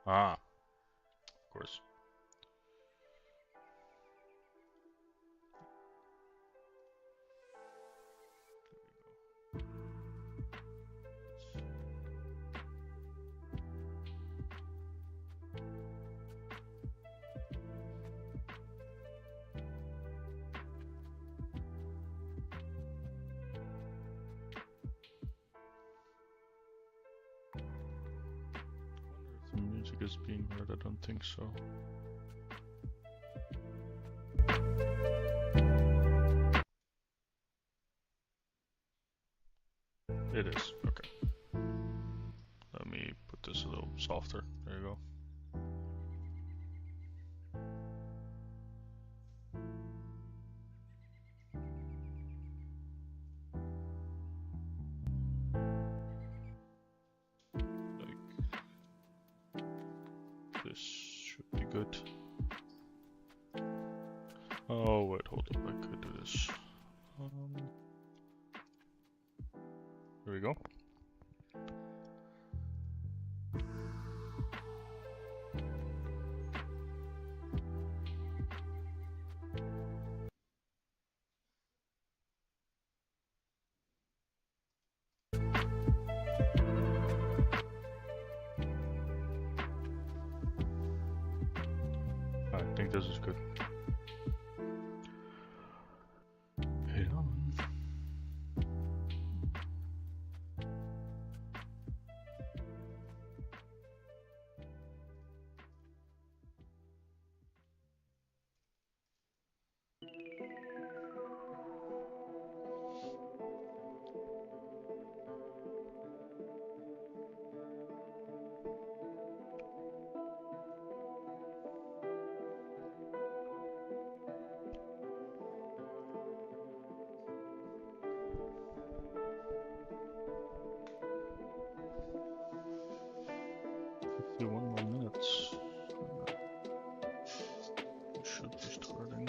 Ah, of course. If the music is being heard, I don't think so. It is, okay. Let me put this a little softer. There you go. This should be good. Oh wait, hold up, I could do this. Here we go. I think this is good. Hit on. One more minutes. We should be starting.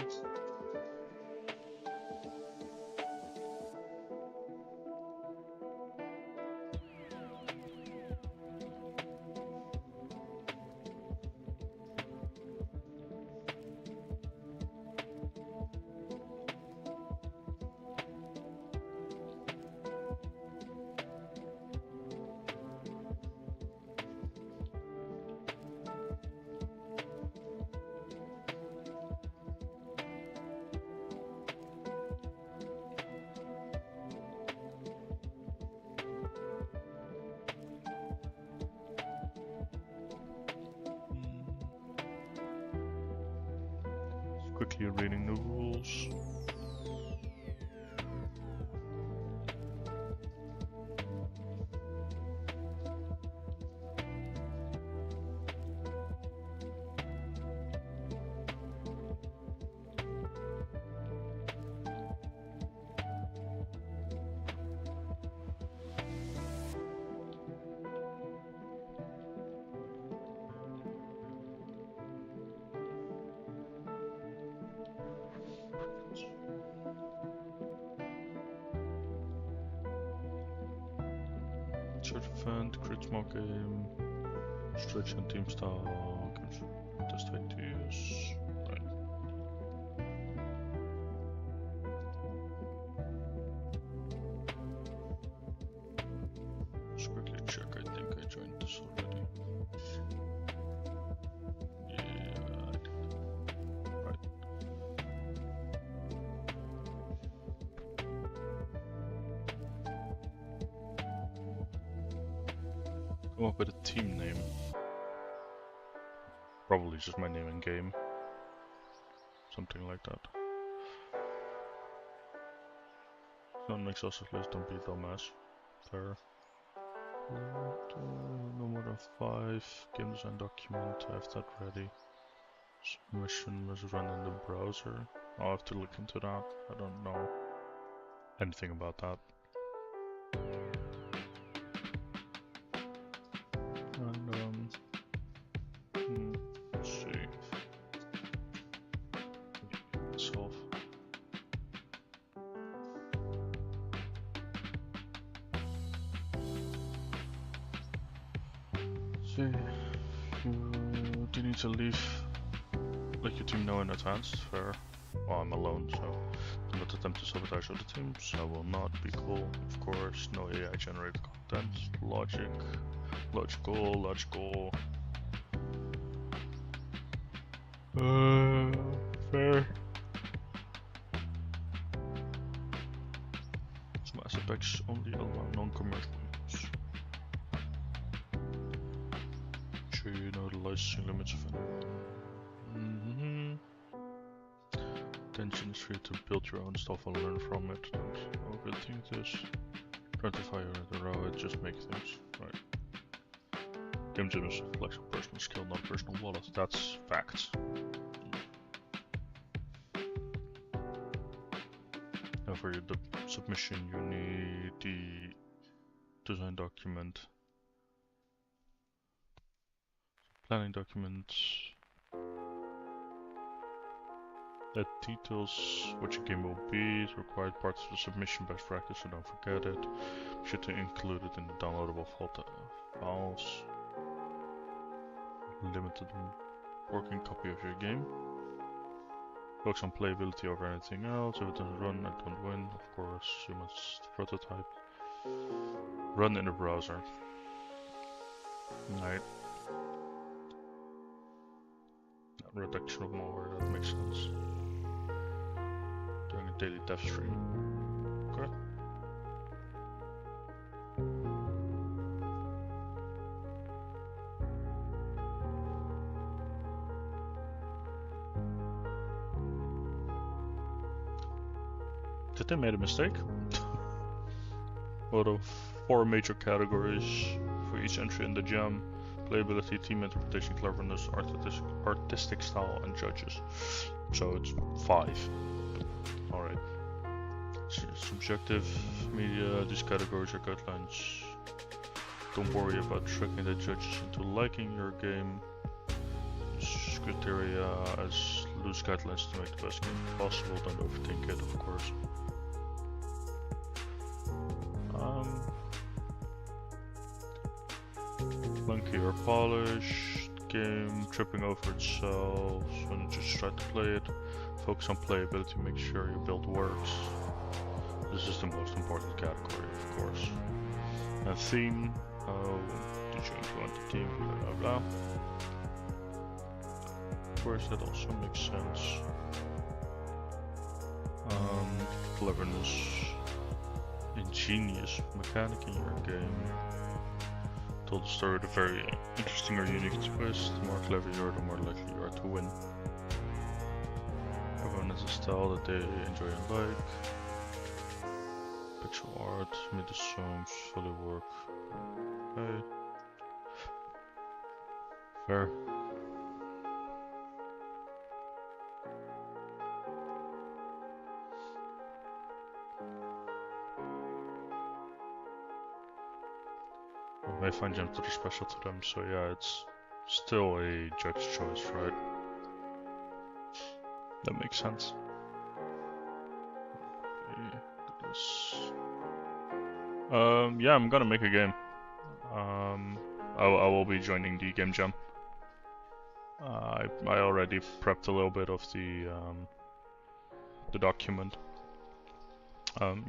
Quickly reading the rules. Church event, crit small game, stretch and team style, test ideas. Right. Let's quickly check, I think I joined this already. Yeah, I did. Right. Come up with a team name. Probably just my name in game. Something like that. Don't make sausage list, don't be a dumbass. Fair. No more than 5. Game design document, I have that ready. Submission was run in the browser. I'll have to look into that. I don't know anything about that. And let's see. Solve. See. need to leave, let your team know in advance. Fair. Well, I'm alone, so do not attempt to sabotage other teams. I will not be cool, of course. No AI generated content. Logical. Fair. Some asset packs only allow non-commercial use. Sure you know the licensing limits of anyone. Intention is for you to build your own stuff and learn from it. Don't overthink this. Try to fire the row, it just makes things right. Gamejam is a reflection of personal skill, not personal wallet. That's facts. Now for the submission, you need the design document, planning document that details what your game will be. It's required parts of the submission, best practice, so don't forget it. Be sure to include it in the downloadable files. Limited working copy of your game. Focus on playability over anything else. If it doesn't run, I don't win. Of course, you must prototype. Run in the browser. Right. Reduction of malware, that makes sense. Doing a daily dev stream. Okay. Did they make a mistake? Out of 4 major categories for each entry in the jam: playability, team interpretation, cleverness, artistic style, and judges. So it's 5. Alright. Subjective media, these categories are guidelines. Don't worry about tricking the judges into liking your game. Use criteria as loose guidelines to make the best game possible. Don't overthink it, of course. Clunky or polished game, tripping over itself when you just try to play it. Focus on playability, make sure your build works. This is the most important category, of course. And theme, how did you influence the team, blah blah blah. Of course, that also makes sense. Cleverness, ingenious mechanic in your game. Told the story with a very interesting or unique twist. The more clever you are, the more likely you are to win. Everyone has a style that they enjoy and like. Pixel art, MIDI songs, fully work. Okay. Fair. I may find gems that are special to them, so yeah, it's still a judge's choice, right? That makes sense. Okay, do this. Yeah, I'm gonna make a game. I will be joining the Gamejam. I already prepped a little bit of the document.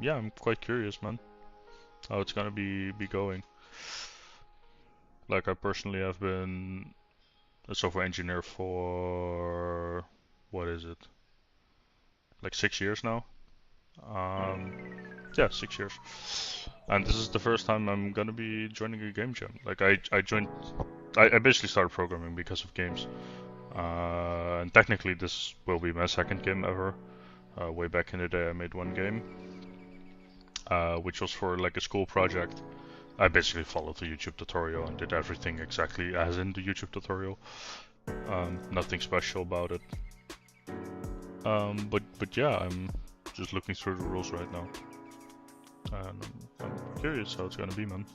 Yeah, I'm quite curious, man, how it's gonna be going. Like, I personally have been a software engineer for, what is it? Like 6 years now? Yeah, 6 years. And this is the first time I'm gonna be joining a game jam. Like, I basically started programming because of games. And technically this will be my second game ever. Way back in the day I made one game, which was for like a school project. I basically followed the YouTube tutorial and did everything exactly as in the YouTube tutorial. Nothing special about it. But yeah, I'm just looking through the rules right now. And I'm curious how it's gonna be, man.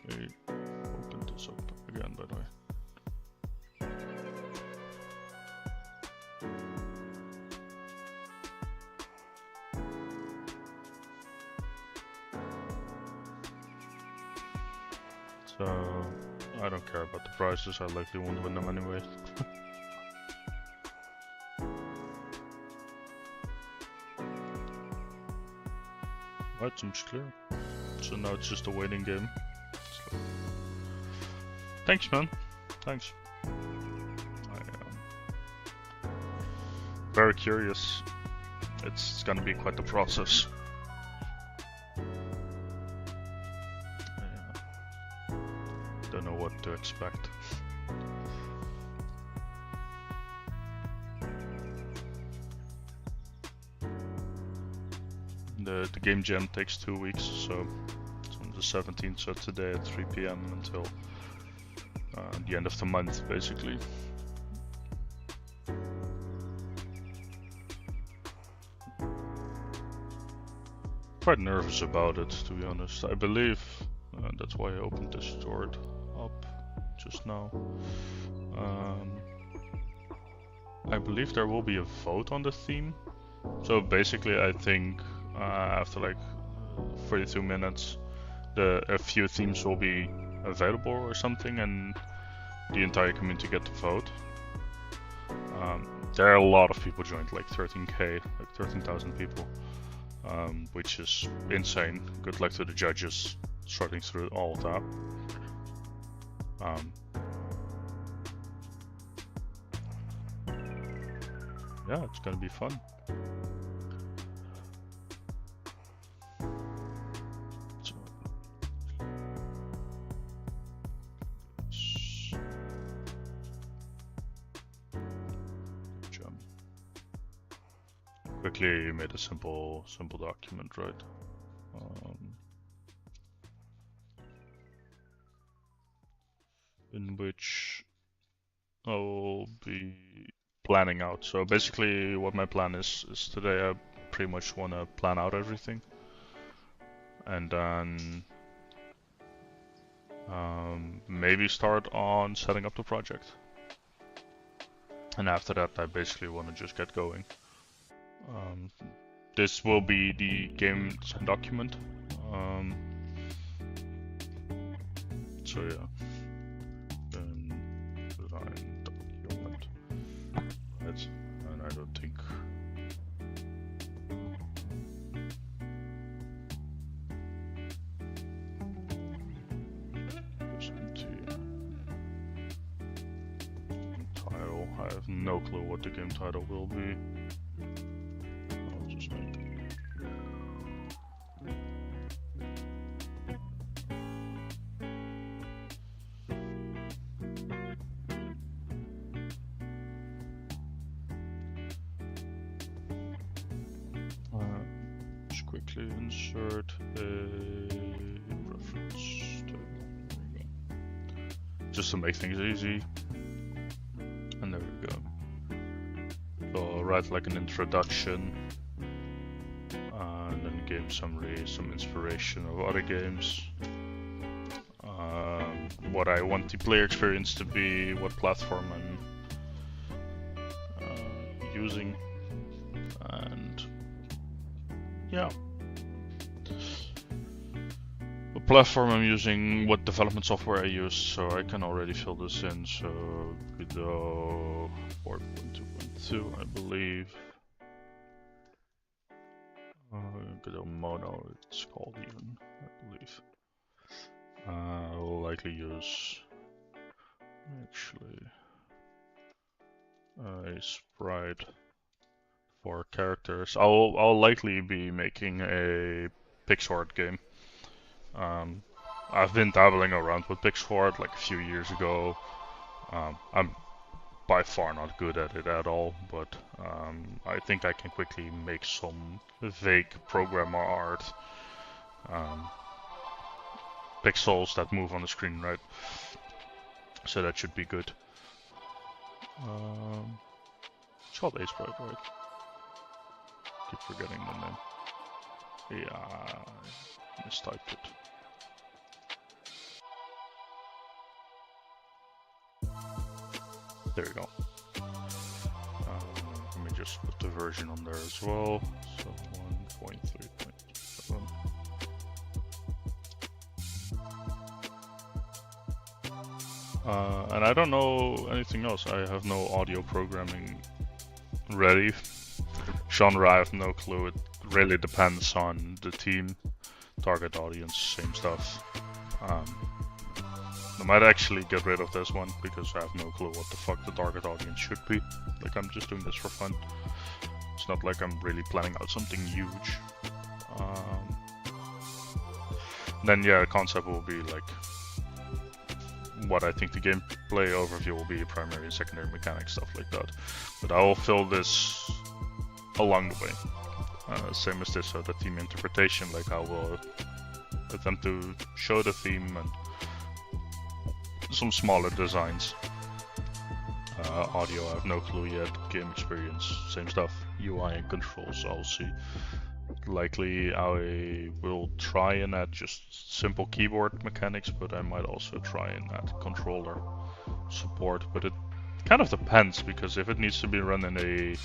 Okay, open this up again, by the way. So I don't care about the prizes, I likely won't win them anyway. Right, seems clear. So now it's just a waiting game. Like... Thanks, man. Thanks. I am very curious. It's gonna be quite the process. Yeah. Don't know what to expect. The game jam takes 2 weeks, so it's on the 17th, so today at 3 PM until the end of the month, basically. Quite nervous about it, to be honest. I believe that's why I opened Discord up just now. I believe there will be a vote on the theme. So basically, I think after like 32 minutes, a few themes will be available or something, and the entire community get to vote. There are a lot of people joined, like 13k, like 13,000 people, which is insane. Good luck to the judges sorting through all of that. Yeah, it's gonna be fun. Quickly made a simple document, right? In which I'll be planning out. So basically, what my plan is today I pretty much want to plan out everything, and then maybe start on setting up the project. And after that, I basically want to just get going. This will be the game document. So yeah, then design document. Right, and I don't think. Title. I have no clue what the game title will be. I'll just make it. Just quickly insert a reference table. There we go. Just to make things easy. And there we go. So I'll write like an introduction, and then game summary, some inspiration of other games, what I want the player experience to be, what platform I'm using, and yeah, what platform I'm using, what development software I use. So I can already fill this in. So Godot 4.2.2, I believe. Godot Mono, it's called even, I believe. I'll likely use actually a sprite for characters. I'll likely be making a pixel art game. I've been dabbling around with pixel art like a few years ago. I'm by far not good at it at all, but I think I can quickly make some vague programmer art. Pixels that move on the screen, right? So that should be good. It's called A-Sprite, right? Keep forgetting the name. Yeah, I mistyped it. There we go. Let me just put the version on there as well. So 1.3.7. And I don't know anything else. I have no audio programming ready. Genre, I have no clue. It really depends on the team, target audience, same stuff. I might actually get rid of this one because I have no clue what the fuck the target audience should be. Like, I'm just doing this for fun. It's not like I'm really planning out something huge. Then yeah, the concept will be like what I think the gameplay overview will be, primary and secondary mechanics, stuff like that. But I will fill this along the way. Same as this, so the theme interpretation, like I will attempt to show the theme and some smaller designs. Audio, I have no clue yet. Game experience, same stuff. UI and controls, I'll see. Likely I will try and add just simple keyboard mechanics, but I might also try and add controller support. But it kind of depends, because if it needs to be run in a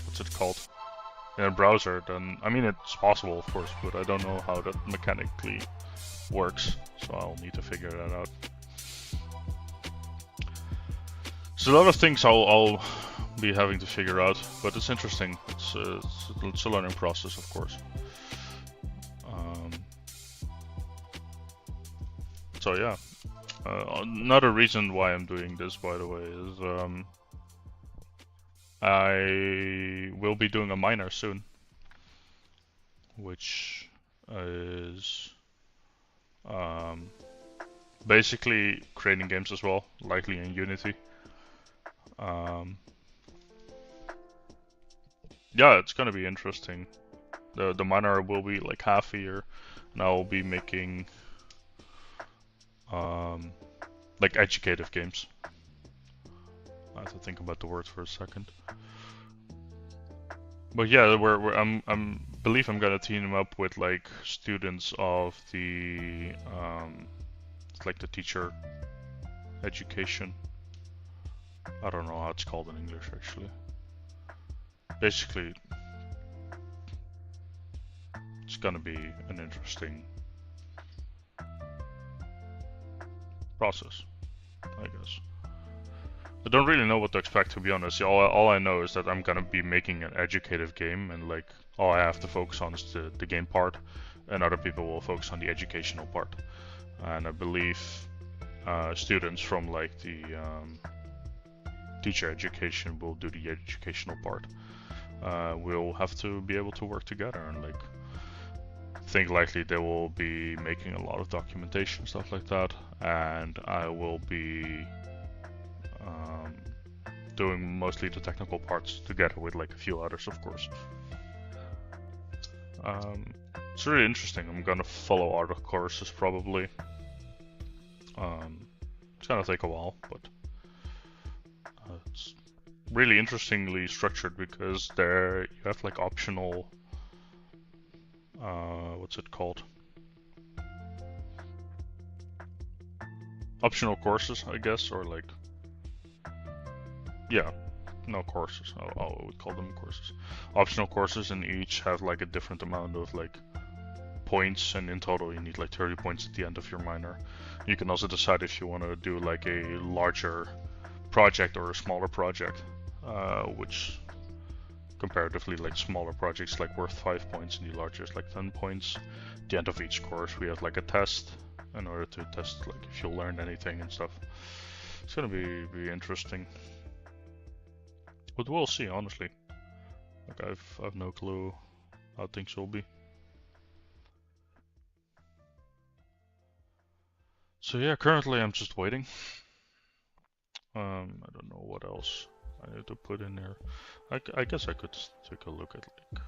what's it called? In a browser, then I mean it's possible, of course, but I don't know how that mechanically works, so I'll need to figure that out. So a lot of things I'll be having to figure out, but it's interesting. It's a learning process, of course. So yeah, another reason why I'm doing this, by the way, is I will be doing a minor soon, which is basically creating games as well, likely in Unity. Yeah, it's gonna be interesting. The minor will be like half a year, and I will be making like educative games. I have to think about the words for a second. But yeah, I'm believe I'm gonna team up with like students of the like the teacher education. I don't know how it's called in English actually. Basically, it's gonna be an interesting process, I guess. I don't really know what to expect, to be honest. All I know is that I'm gonna be making an educative game, and like all I have to focus on is the game part, and other people will focus on the educational part. And I believe students from like the teacher education will do the educational part. We'll have to be able to work together, and like think likely they will be making a lot of documentation, stuff like that, and I will be doing mostly the technical parts together with like a few others, of course. It's really interesting. I'm gonna follow other courses probably. It's gonna take a while, but it's really interestingly structured, because there you have like optional what's it called? Optional courses, I guess, or like yeah, no courses. I would call them courses. Optional courses, and each have like a different amount of like points, and in total you need like 30 points at the end of your minor. You can also decide if you want to do like a larger project or a smaller project, which comparatively like smaller projects like worth 5 points and the larger is like 10 points. At the end of each course we have like a test in order to test like if you learned anything and stuff. It's gonna be interesting. But we'll see, honestly. Like I've no clue how things will be. So yeah, currently I'm just waiting. I don't know what else I need to put in there. I guess I could take a look at like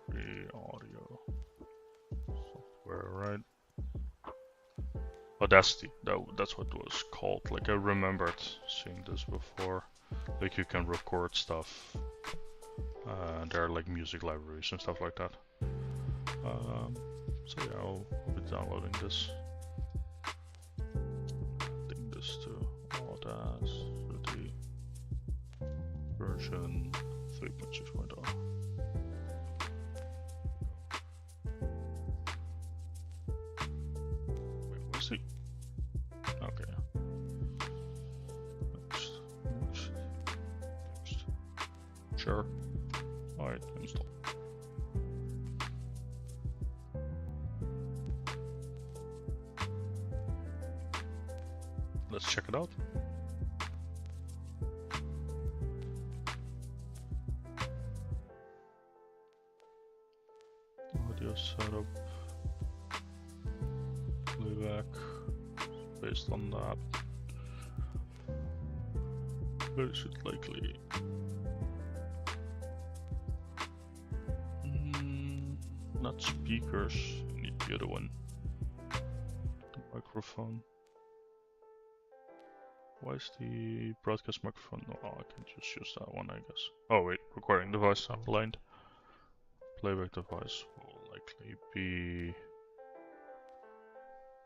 the audio software, right? Audacity, that's what it was called. Like I remembered seeing this before. Like you can record stuff. There are like music libraries and stuff like that. So yeah, I'll be downloading this. Adding this to Audacity version 3.6.0. Wait, what's the Sure. Alright, install. Let's check it out. Audio setup. Playback. Based on that. Where is it likely? Not speakers, you need the other one. The microphone. Why is the broadcast microphone? Oh, I can just use that one, I guess. Oh wait, recording device aligned. Playback device will likely be...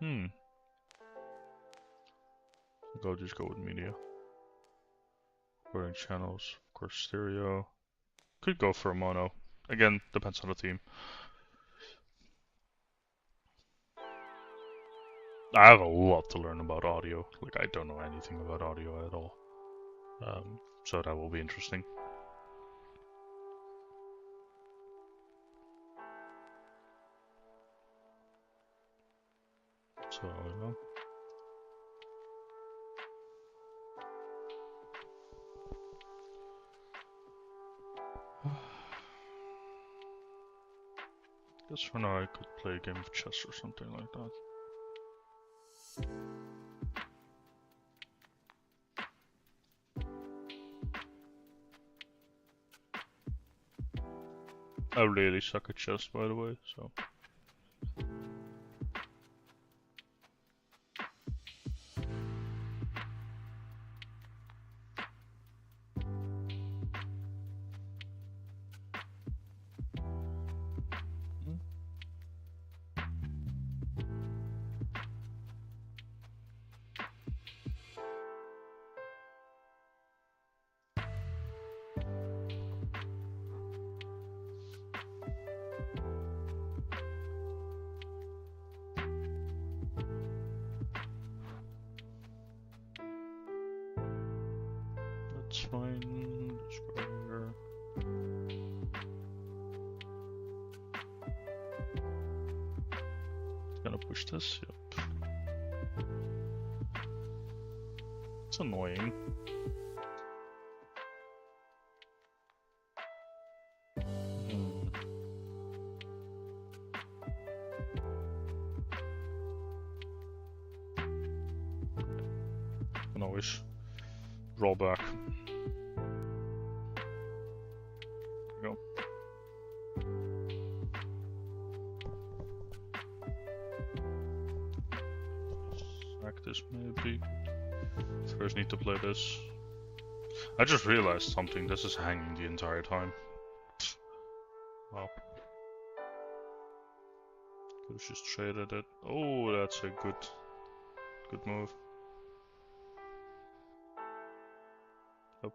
I think I'll just go with media. Recording channels, of course stereo. Could go for a mono. Again, depends on the theme. I have a lot to learn about audio. Like, I don't know anything about audio at all. So that will be interesting. So, yeah. Guess for now I could play a game of chess or something like that. I really suck at chess, by the way, so... That's fine. Square. Gonna push this, yep. It's annoying. Can always roll back. There we go. Sack this maybe. First need to play this. I just realized something, this is hanging the entire time. Wow. Could've just traded it. Oh, that's a good move. Yep.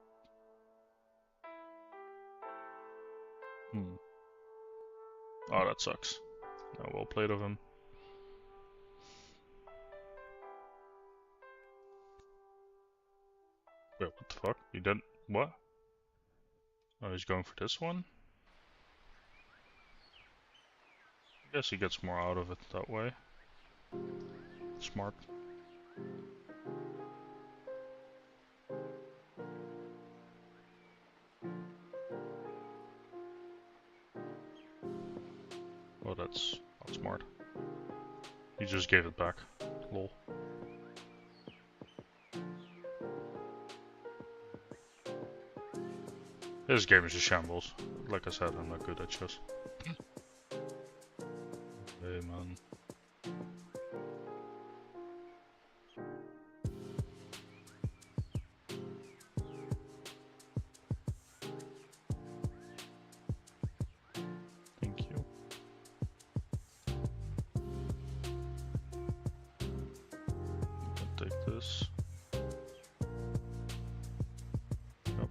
Oh, that sucks. Oh, well played of him. Wait, what the fuck? He didn't... What? Oh, he's going for this one? I guess he gets more out of it that way. Smart. Oh, that's not smart. He just gave it back. Lol. This game is a shambles. Like I said, I'm not good at chess. Hey man. Thank you. I'll take this. Yep.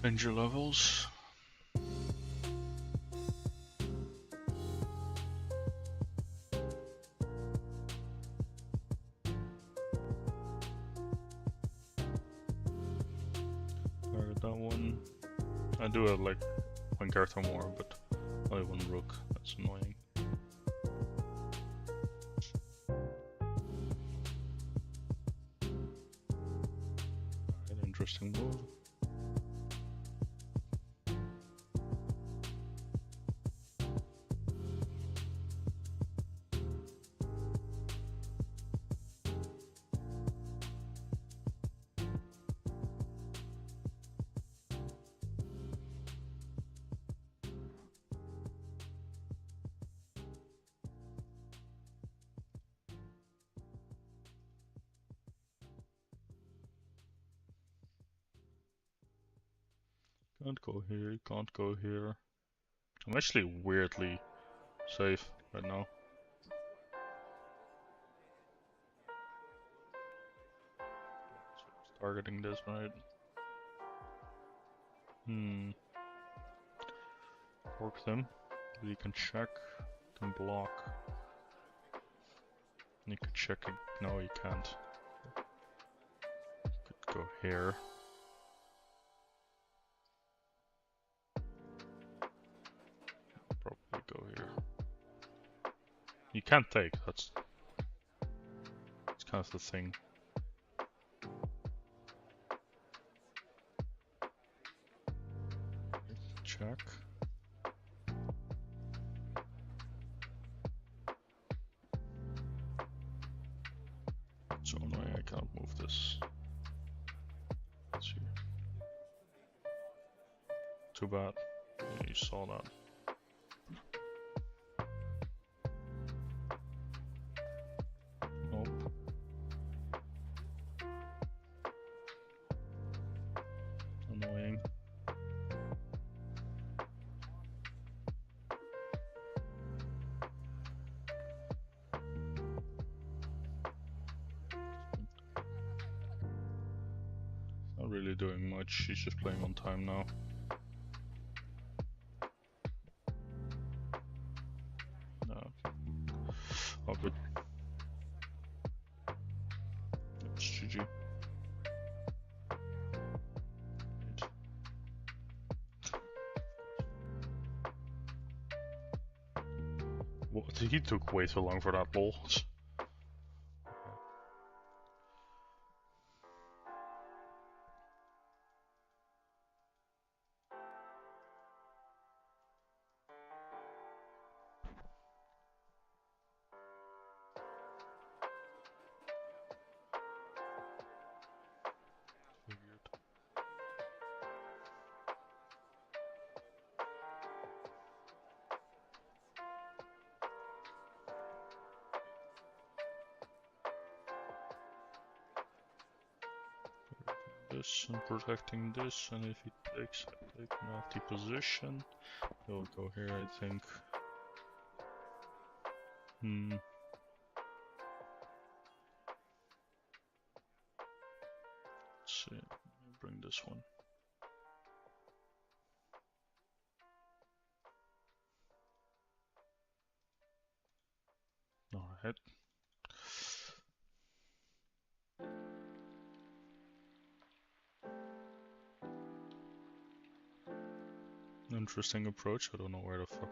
Danger levels. Alright, that one. I do have like one character more, but only one rook. That's annoying. Alright, interesting move. Can't go here, you can't go here. I'm actually weirdly safe right now. So targeting this, right? Fork them. You can check, you can block. You can check it. No, you can't. Could go here. Probably go here. You can't take, that's kind of the thing. Check. So annoying, I can't move this. Let's see. Too bad. Yeah, you saw that. Nope. Annoying. Not really doing much, she's just playing on time now. No. Oh, good. It's GG. What? He took way too long for that ball. This and protecting this, and if he takes, I take an empty position. He'll go here, I think. Let's see. Let me bring this one. Alright. Interesting approach, I don't know where the fuck.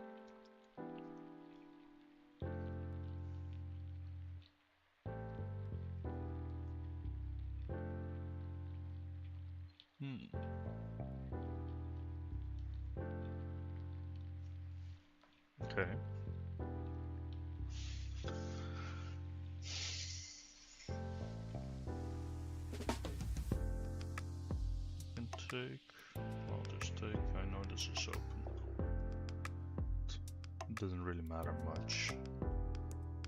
Okay. Can take. I'll just take. I know this is open. It doesn't really matter much.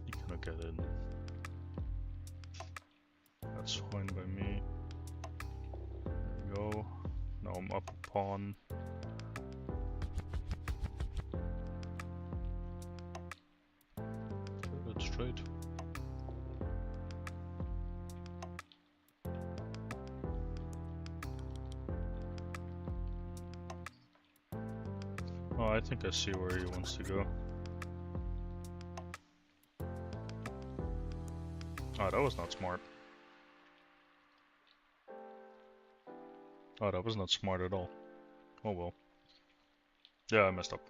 You cannot get in. That's fine by me. There we go. Now I'm up a pawn. Good, straight. I think I see where he wants to go. Oh, that was not smart. Oh, that was not smart at all. Oh well. Yeah, I messed up.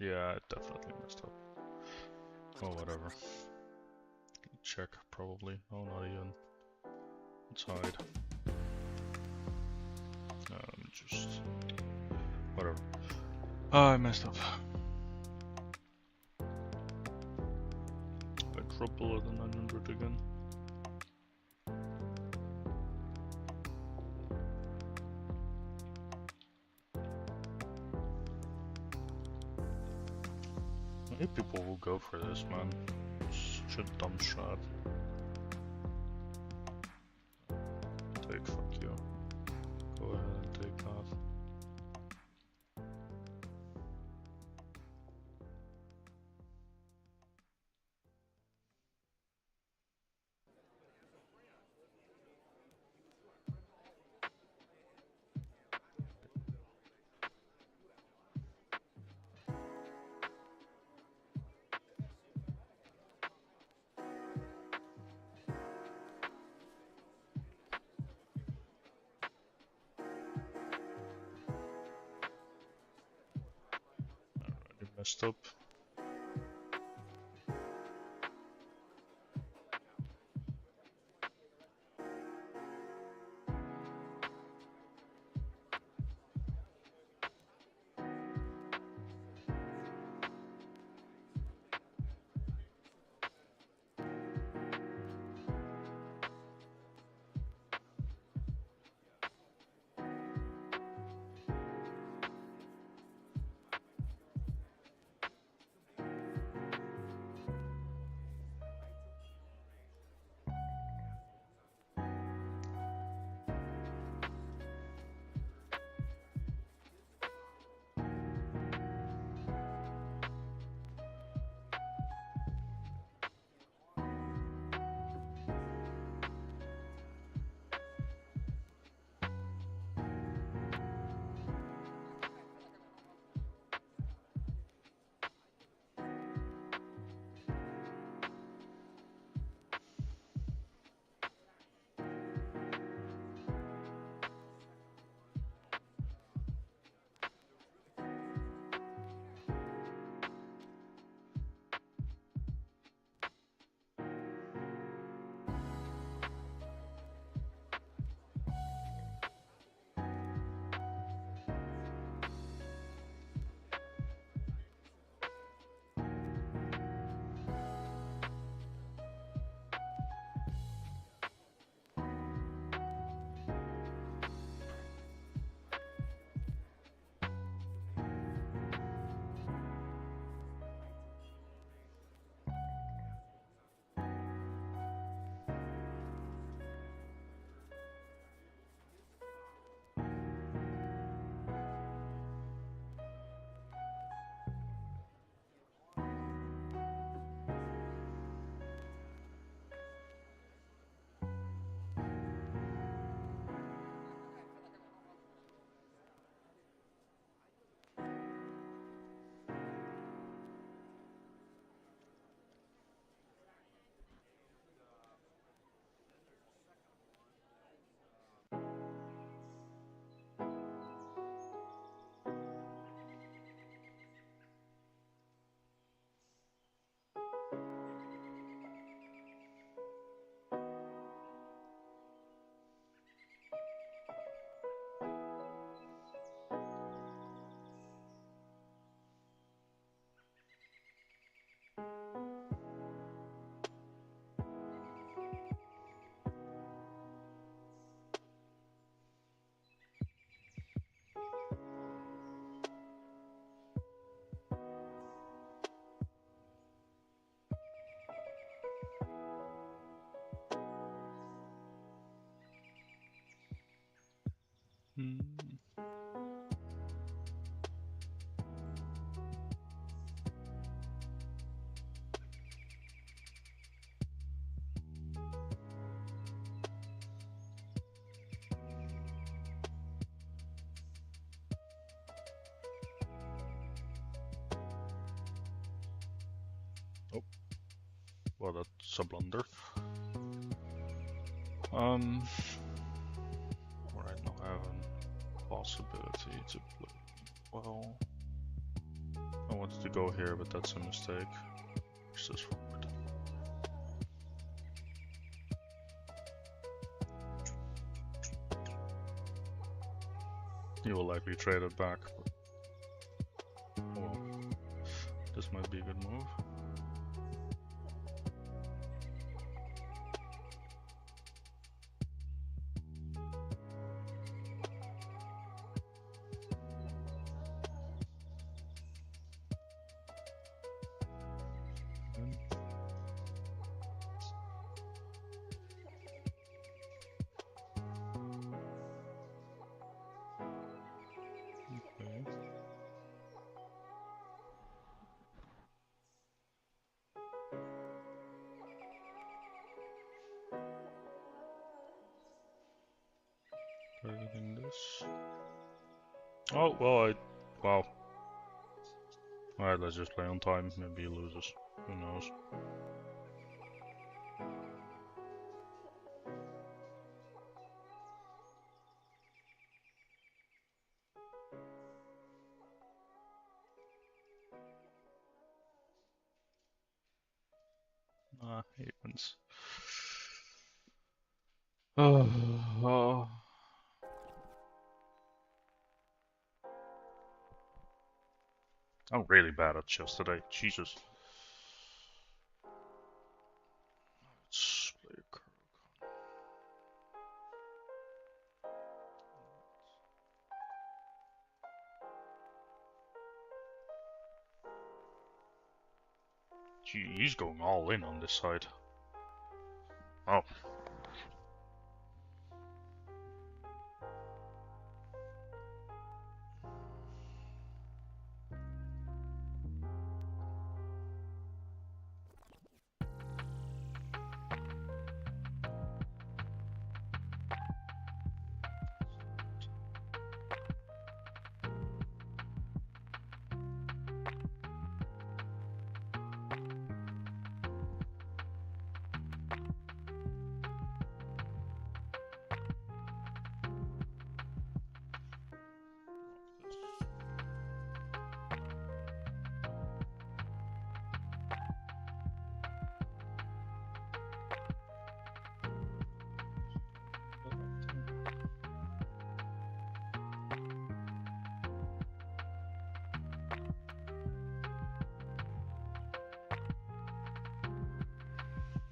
Yeah, I definitely messed up. Oh, whatever. Check, probably. Oh, not even. Let's hide. Just... whatever. Oh, I messed up. I dropped below the 900 again. Maybe people will go for this, man. Such a dumb shot. Take, fuck you. Go ahead and take that. Already messed up. Hmm. Well, that's a blunder. Right now I have a possibility to play. Well, I wanted to go here, but that's a mistake. It's just forward. You will likely trade it back. But, well, this might be a good move. Targeting this. Oh, well, wow. Alright, let's just play on time. Maybe he loses. Who knows? Ah, he wins. Oh. I'm really bad at chess today. Jesus. Let's play a card. Gee, he's going all in on this side. Oh.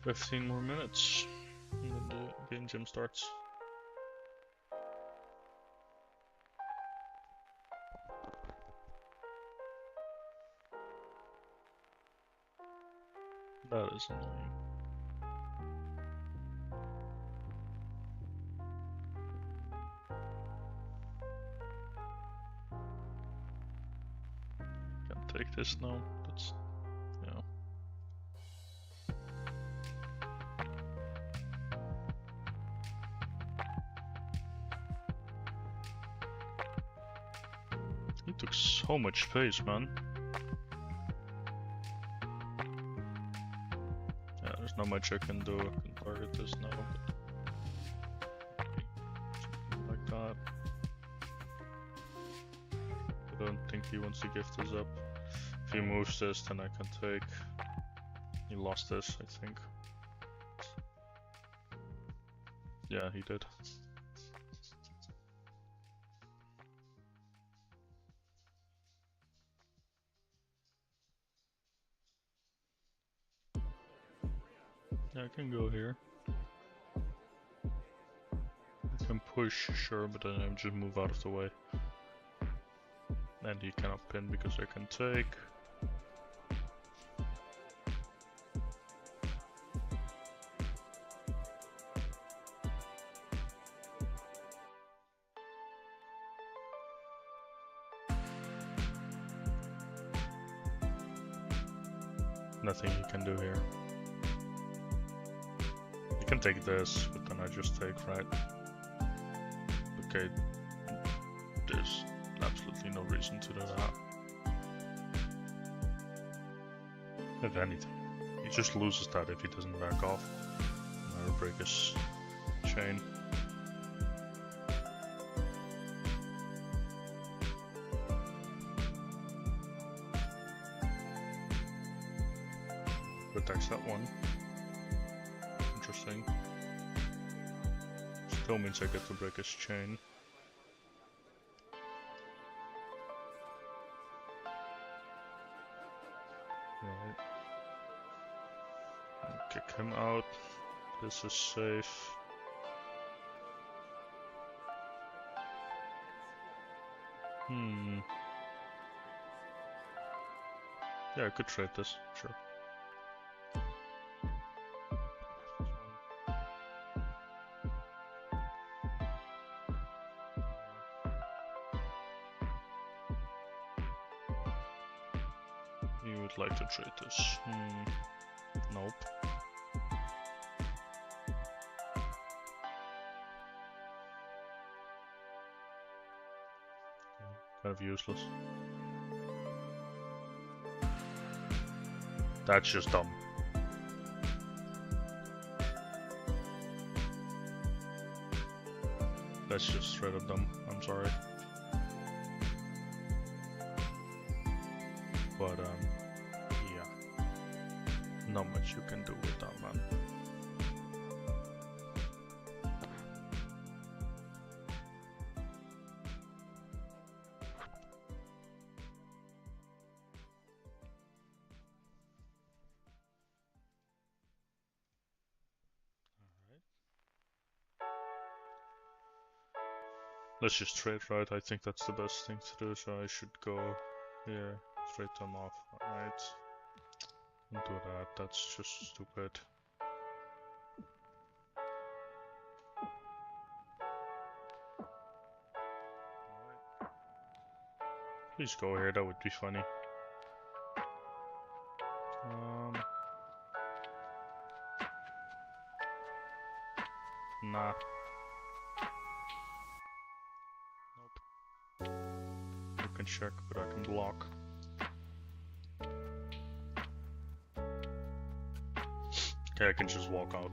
15 more minutes, and then the game jam starts. That is annoying. Can't take this now. That's, yeah. He took so much space, man. Yeah, there's not much I can do. I can target this now, but something like that. I don't think he wants to give this up. If he moves this, then I can take. He lost this, I think. Yeah, he did. Yeah, I can go here. I can push, sure, but then I just move out of the way. And he cannot pin because I can take. Nothing he can do here. He can take this, but then I just take, right? Okay, there's absolutely no reason to do that. If anything, he He just loses that if he doesn't back off. And I'll break his chain. Protects that one. Interesting. Still means I get to break his chain. Right. Kick him out. This is safe. Yeah, I could trade this, sure. You would like to trade this? Nope. Kind of useless. That's just dumb. That's just straight up dumb. I'm sorry. But yeah. Not much you can do with that, man. Let's just trade, right? I think that's the best thing to do, so I should go here, straight them off, alright? Don't do that, that's just stupid. Alright. Please go here, that would be funny. Nah. You can check, but I can block. Okay, I can just walk out.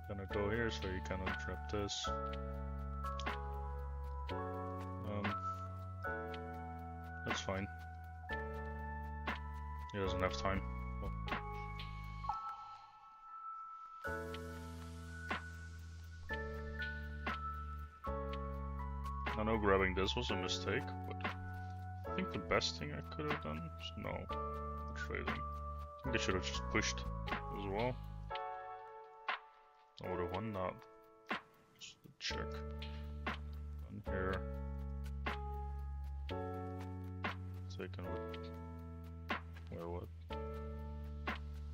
Gonna go here so you cannot trap this. That's fine. He doesn't have time. Oh. I know grabbing this was a mistake, but I think the best thing I could have done is no trading. I think I should have just pushed as well. I would have won that. Just a check. And here. Taken with. Where what?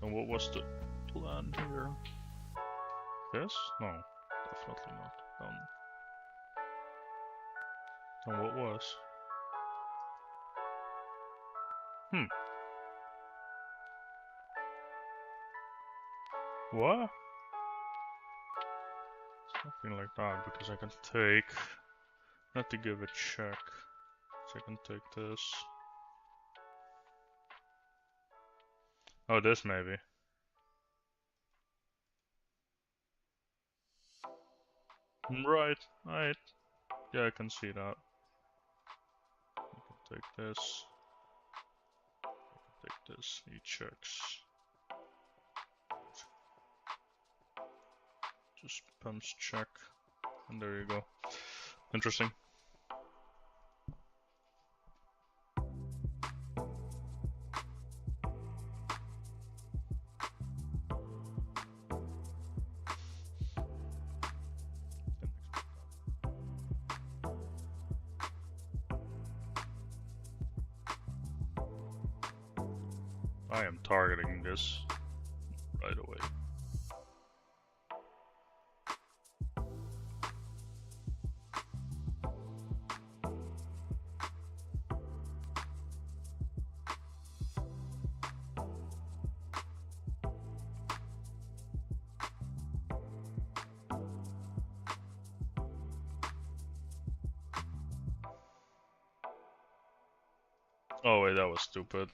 And what was the plan here? This? No, definitely not. And what was? What? Something like that, because I can take. Not to give a check. So I can take this. Oh, this maybe. Right. Yeah, I can see that. I can take this. I can take this. He checks. Just pumps check. And there you go. Interesting. I am targeting this right away. Oh wait, that was stupid.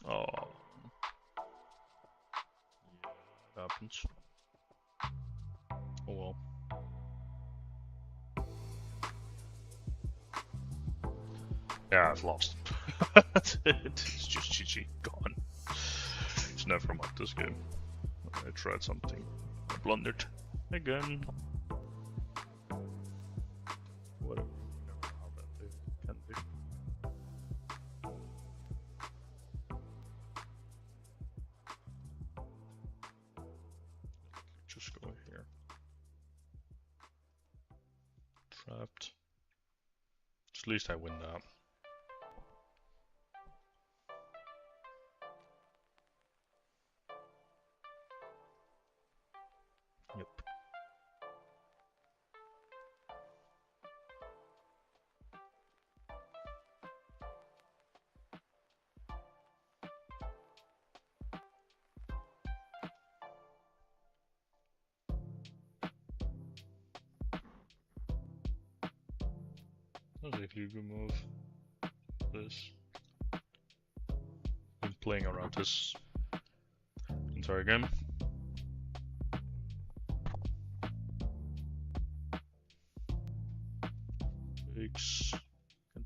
Oh. Yeah, that happens. Oh well. Yeah, I've lost. It's just GG, gone. It's never mind this game. I tried something. I blundered. Again. Whatever. Never know how bad they can be. Just go here. Trapped. At least I win that. Yep. That was actually a good move. This. Been playing around this entire game. Takes. I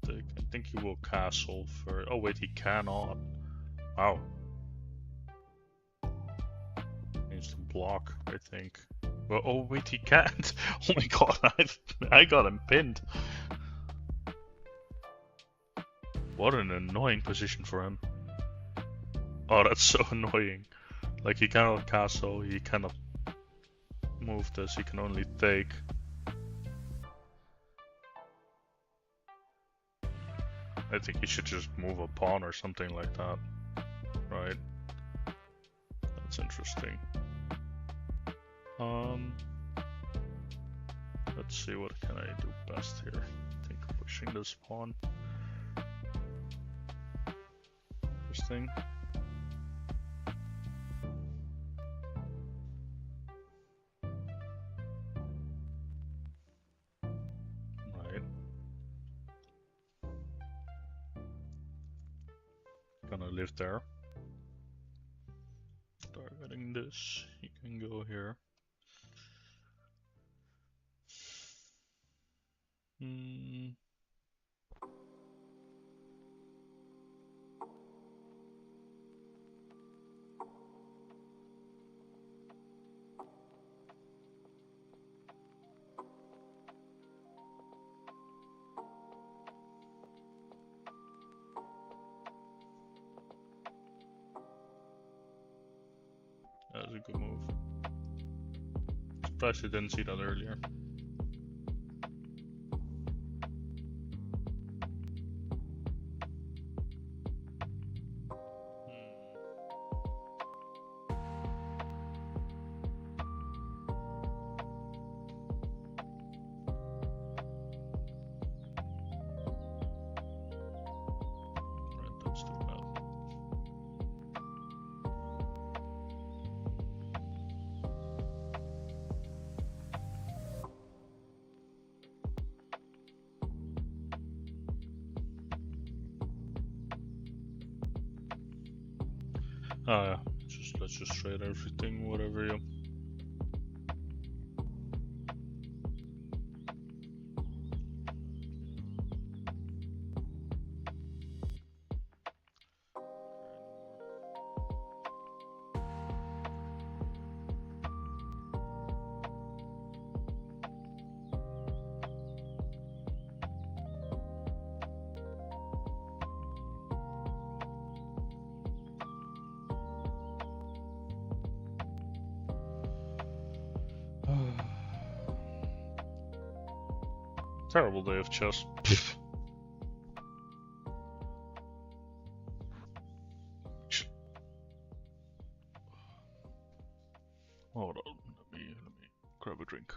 think he will castle for. Oh wait, he cannot. Wow. Needs to block, I think. Well, oh wait, he can't. Oh my god, I got him pinned. What an annoying position for him. Oh, that's so annoying. Like, he cannot castle, he cannot move this, he can only take. I think he should just move a pawn or something like that. Right? That's interesting. Let's see, what can I do best here? I think pushing this pawn. Interesting. Right. Gonna live there. Targeting this, he can go here. That was a good move. Surprised I didn't see that earlier. Right, that's too bad. Yeah, let's just trade everything, whatever you. Terrible day of chess. Hold on, let me grab a drink.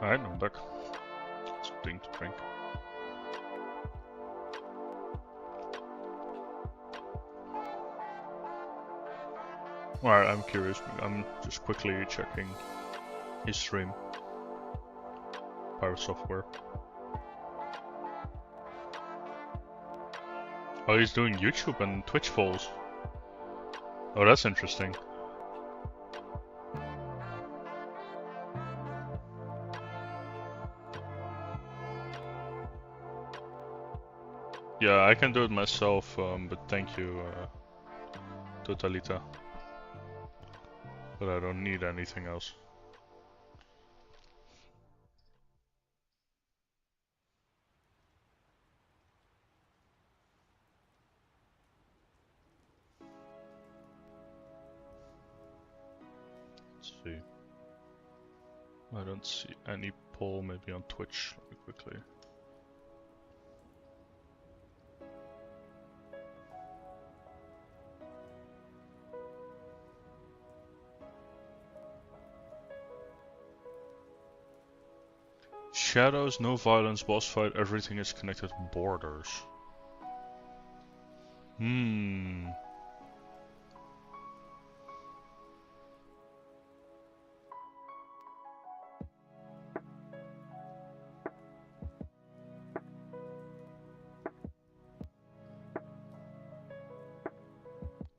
Alright, I'm back. Something to drink. Alright, I'm curious. I'm just quickly checking his stream. Pirate Software. Oh, he's doing YouTube and Twitch polls. Oh, that's interesting. Yeah, I can do it myself, but thank you, Totalita. But I don't need anything else. Let's see. I don't see any poll, maybe on Twitch. Let me quickly. Shadows, no violence, boss fight, everything is connected, borders.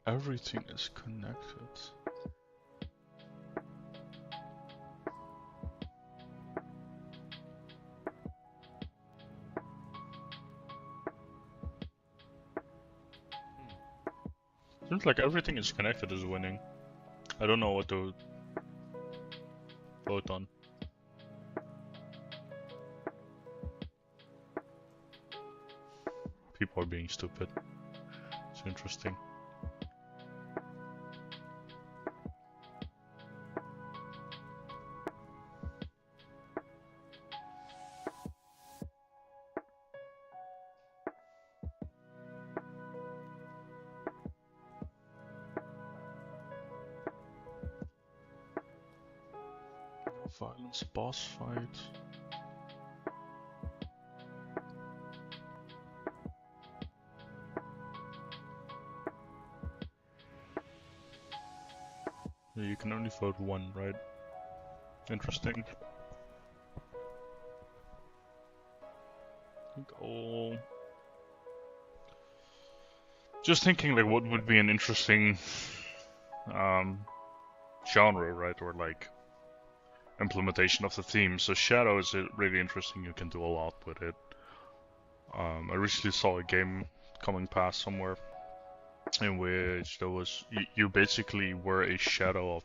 Everything is connected. Seems like everything is connected is winning. I don't know what to vote on. People are being stupid. It's interesting. Violence boss fight. Yeah, you can only vote one, right? Interesting. Oh. Just thinking like what would be an interesting genre, right? Or like implementation of the theme. So Shadow is really interesting. You can do a lot with it. I recently saw a game coming past somewhere in which there was you basically were a shadow of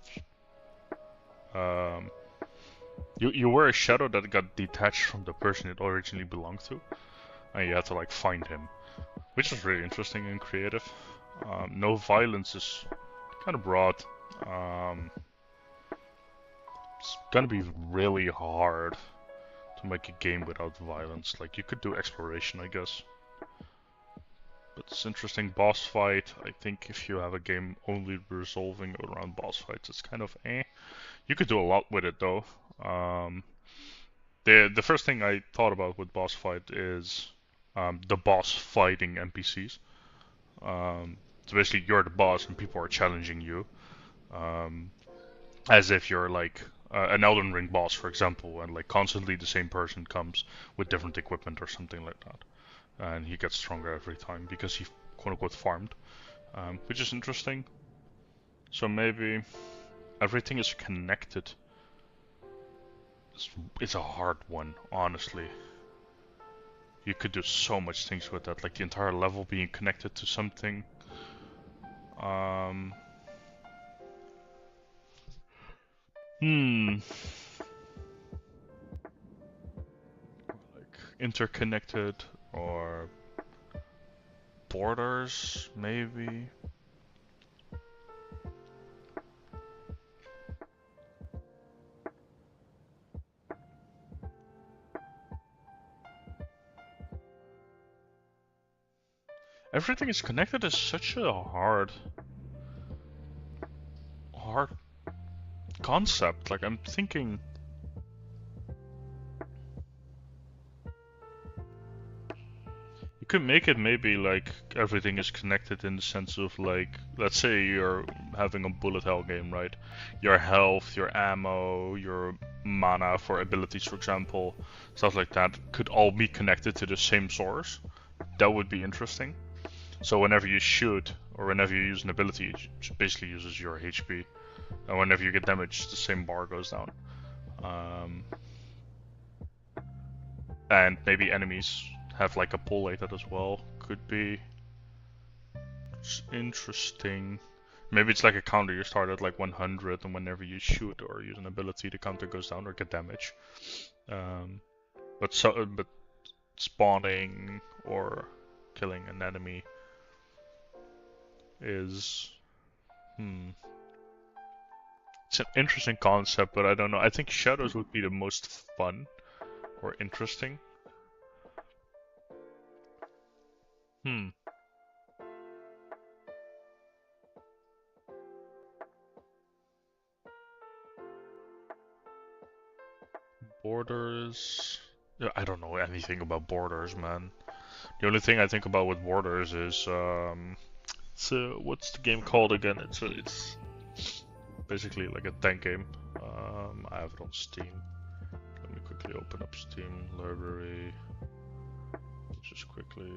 you were a shadow that got detached from the person it originally belonged to, and you had to like find him, which is really interesting and creative. No violence is kind of broad. It's gonna be really hard to make a game without violence. Like you could do exploration, I guess. But it's interesting. Boss fight, I think if you have a game only resolving around boss fights, it's kind of eh. You could do a lot with it though. The first thing I thought about with boss fight is the boss fighting NPCs. So basically you're the boss and people are challenging you. As if you're like an Elden Ring boss, for example, and like constantly the same person comes with different equipment or something like that. And he gets stronger every time because he quote unquote farmed, which is interesting. So maybe everything is connected. It's a hard one, honestly. You could do so much things with that, like the entire level being connected to something. Like interconnected or borders, maybe. Everything is connected is such a hard concept. Like I'm thinking could make it maybe like everything is connected in the sense of like, let's say you're having a bullet hell game, right? Your health, your ammo, your mana for abilities, for example, stuff like that could all be connected to the same source. That would be interesting. So whenever you shoot or whenever you use an ability, it basically uses your HP. And whenever you get damaged, the same bar goes down. And maybe enemies have like a pull like that as well. Could be interesting. Maybe it's like a counter. You start at like 100, and whenever you shoot or use an ability, the counter goes down or get damage. But spawning or killing an enemy is it's an interesting concept, but I don't know. I think shadows would be the most fun or interesting. Borders. I don't know anything about borders, man. The only thing I think about with borders is what's the game called again? It's basically like a tank game. I have it on Steam. Let me quickly open up Steam library. Just quickly.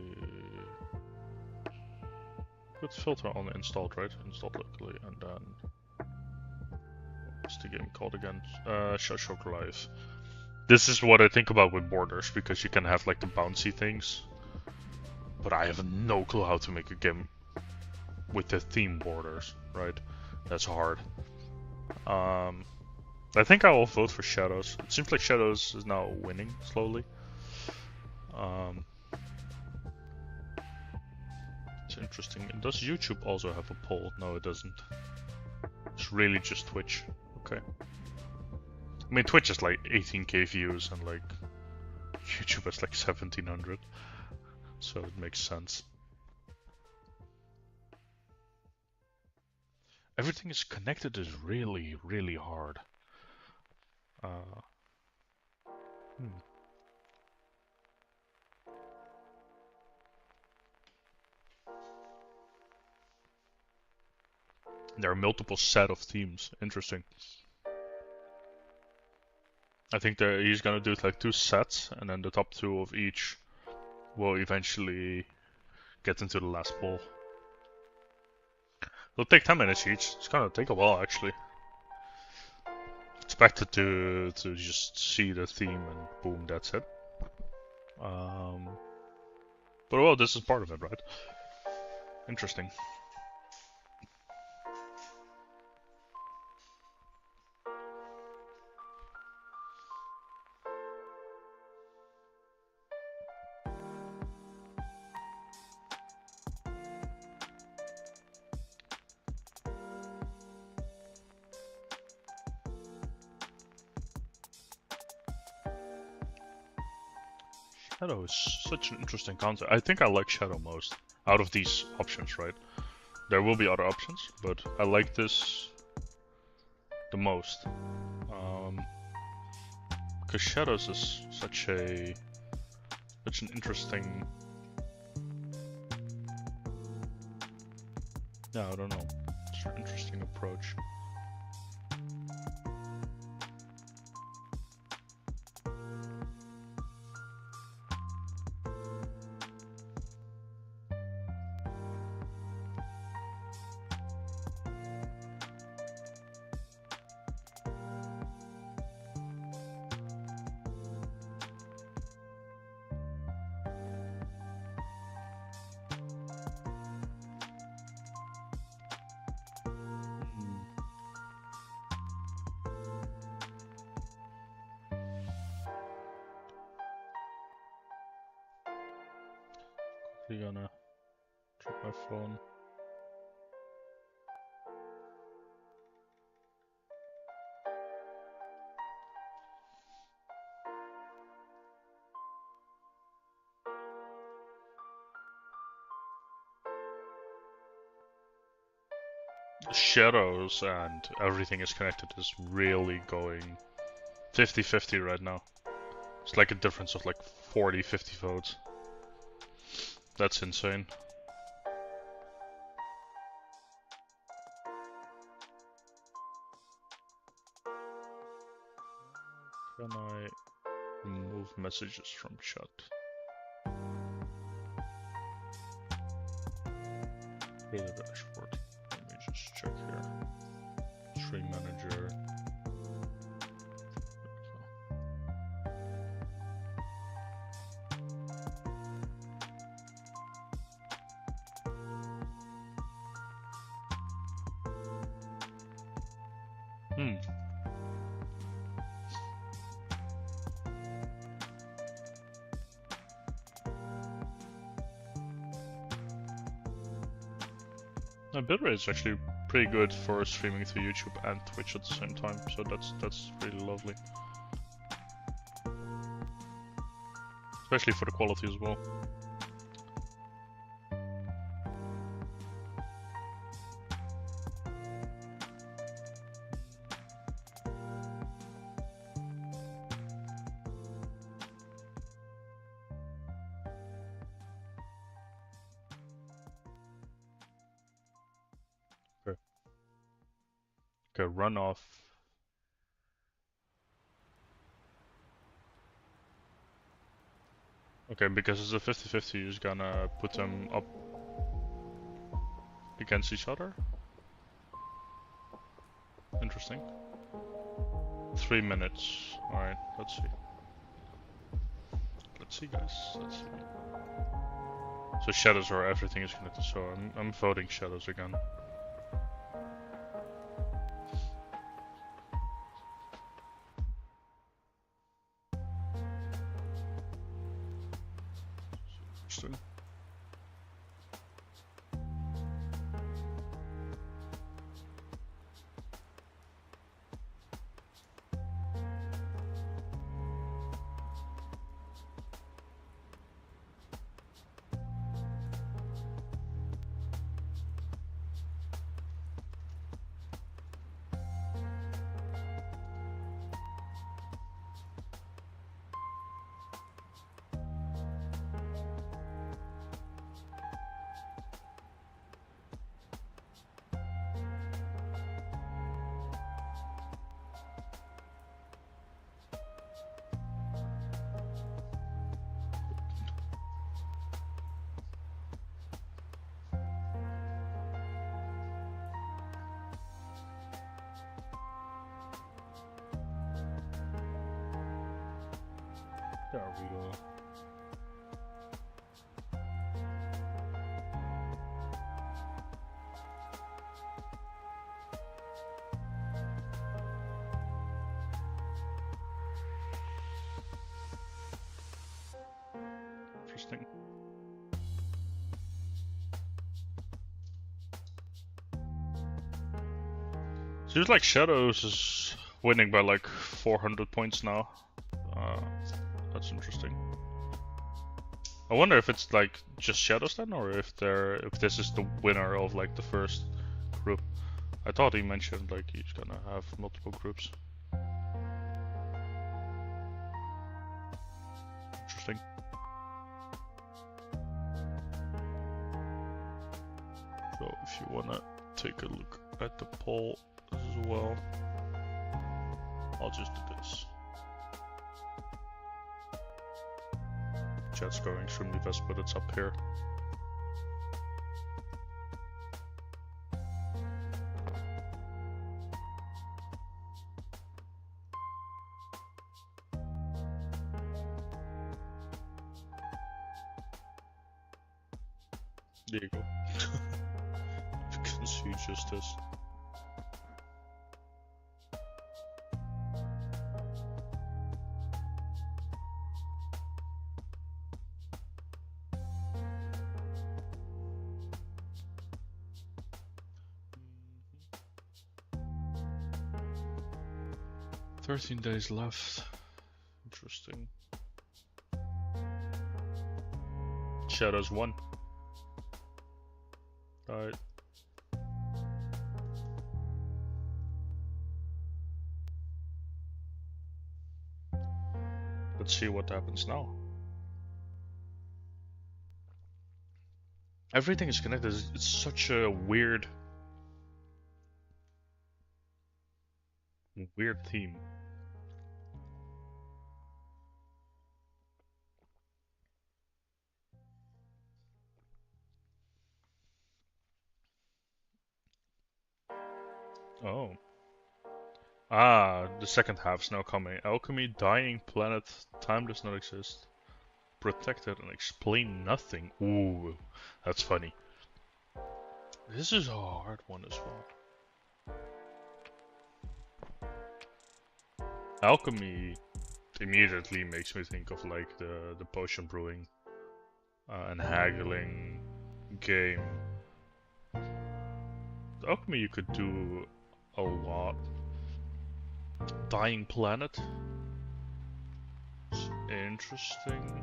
Put filter on installed, right? Installed locally, and then what's the game called again? Shock Live. This is what I think about with borders, because you can have like the bouncy things, but I have no clue how to make a game with the theme borders, right? That's hard. I think I will vote for Shadows. It seems like Shadows is now winning slowly. It's interesting. Does YouTube also have a poll? No, it doesn't. It's really just Twitch. Okay. I mean, Twitch is like 18k views and like YouTube has like 1700, so it makes sense. Everything is connected is really, really hard. There are multiple set of themes. Interesting. I think that he's gonna do like 2 sets, and then the top 2 of each will eventually get into the last poll. It'll take 10 minutes each. It's gonna take a while, actually. Expected to just see the theme and boom, that's it. But well, this is part of it, right? Interesting. Shadow is such an interesting concept. I think I like Shadow most out of these options, right? There will be other options, but I like this the most. Because Shadows is such an interesting... Yeah, I don't know. It's an interesting approach. Gonna check my phone. Shadows and everything is connected is really going 50-50 right now. It's like a difference of like 40-50 votes. That's insane. Can I remove messages from chat? Go to the dashboard. Let me just check here. Tree manager. The bitrate is actually pretty good for streaming to YouTube and Twitch at the same time, so that's really lovely. Especially for the quality as well. Okay, runoff. Okay, because it's a 50-50, you're just gonna put them up against each other. Interesting. 3 minutes. Alright, let's see. Let's see, guys. Let's see. So shadows are everything is connected, so I'm voting shadows again. Interesting. There we go. Interesting. Seems like Shadows is winning by like 400 points now. That's interesting. I wonder if it's like just Shadows then, or if this is the winner of like the first group. I thought he mentioned like he's gonna have multiple groups. Interesting. So if you wanna take a look at the poll as well, I'll just do this. Chat's going extremely fast, but it's up here. There you go. You can see just this. "13 days left." Interesting. Shadows won. Alright. Let's see what happens now. Everything is connected. It's such a weird theme. Oh. Ah, the second half's now coming. Alchemy, dying planet, time does not exist. Protected and explain nothing. Ooh, that's funny. This is a hard one as well. Alchemy immediately makes me think of like the potion brewing and haggling game. Alchemy you could do a lot. Dying planet. It's interesting.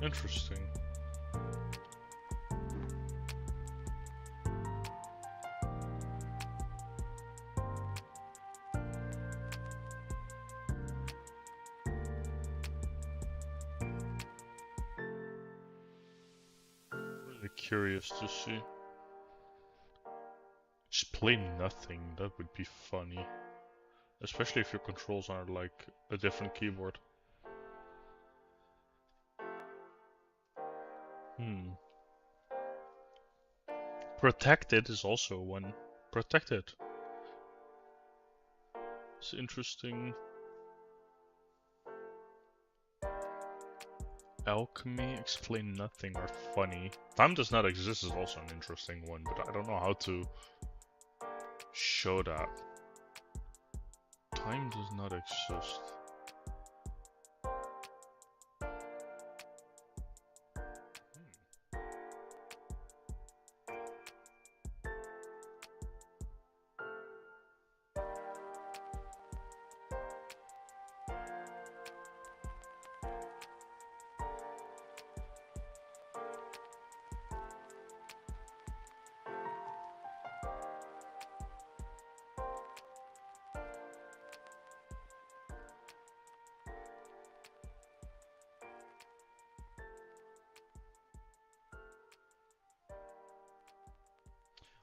Interesting. Really curious to see. Explain nothing, that would be funny. Especially if your controls are like a different keyboard. Protected is also one. Protected. It's interesting. Alchemy, explain nothing, or funny. Time does not exist is also an interesting one, but I don't know how to show that. Time does not exist.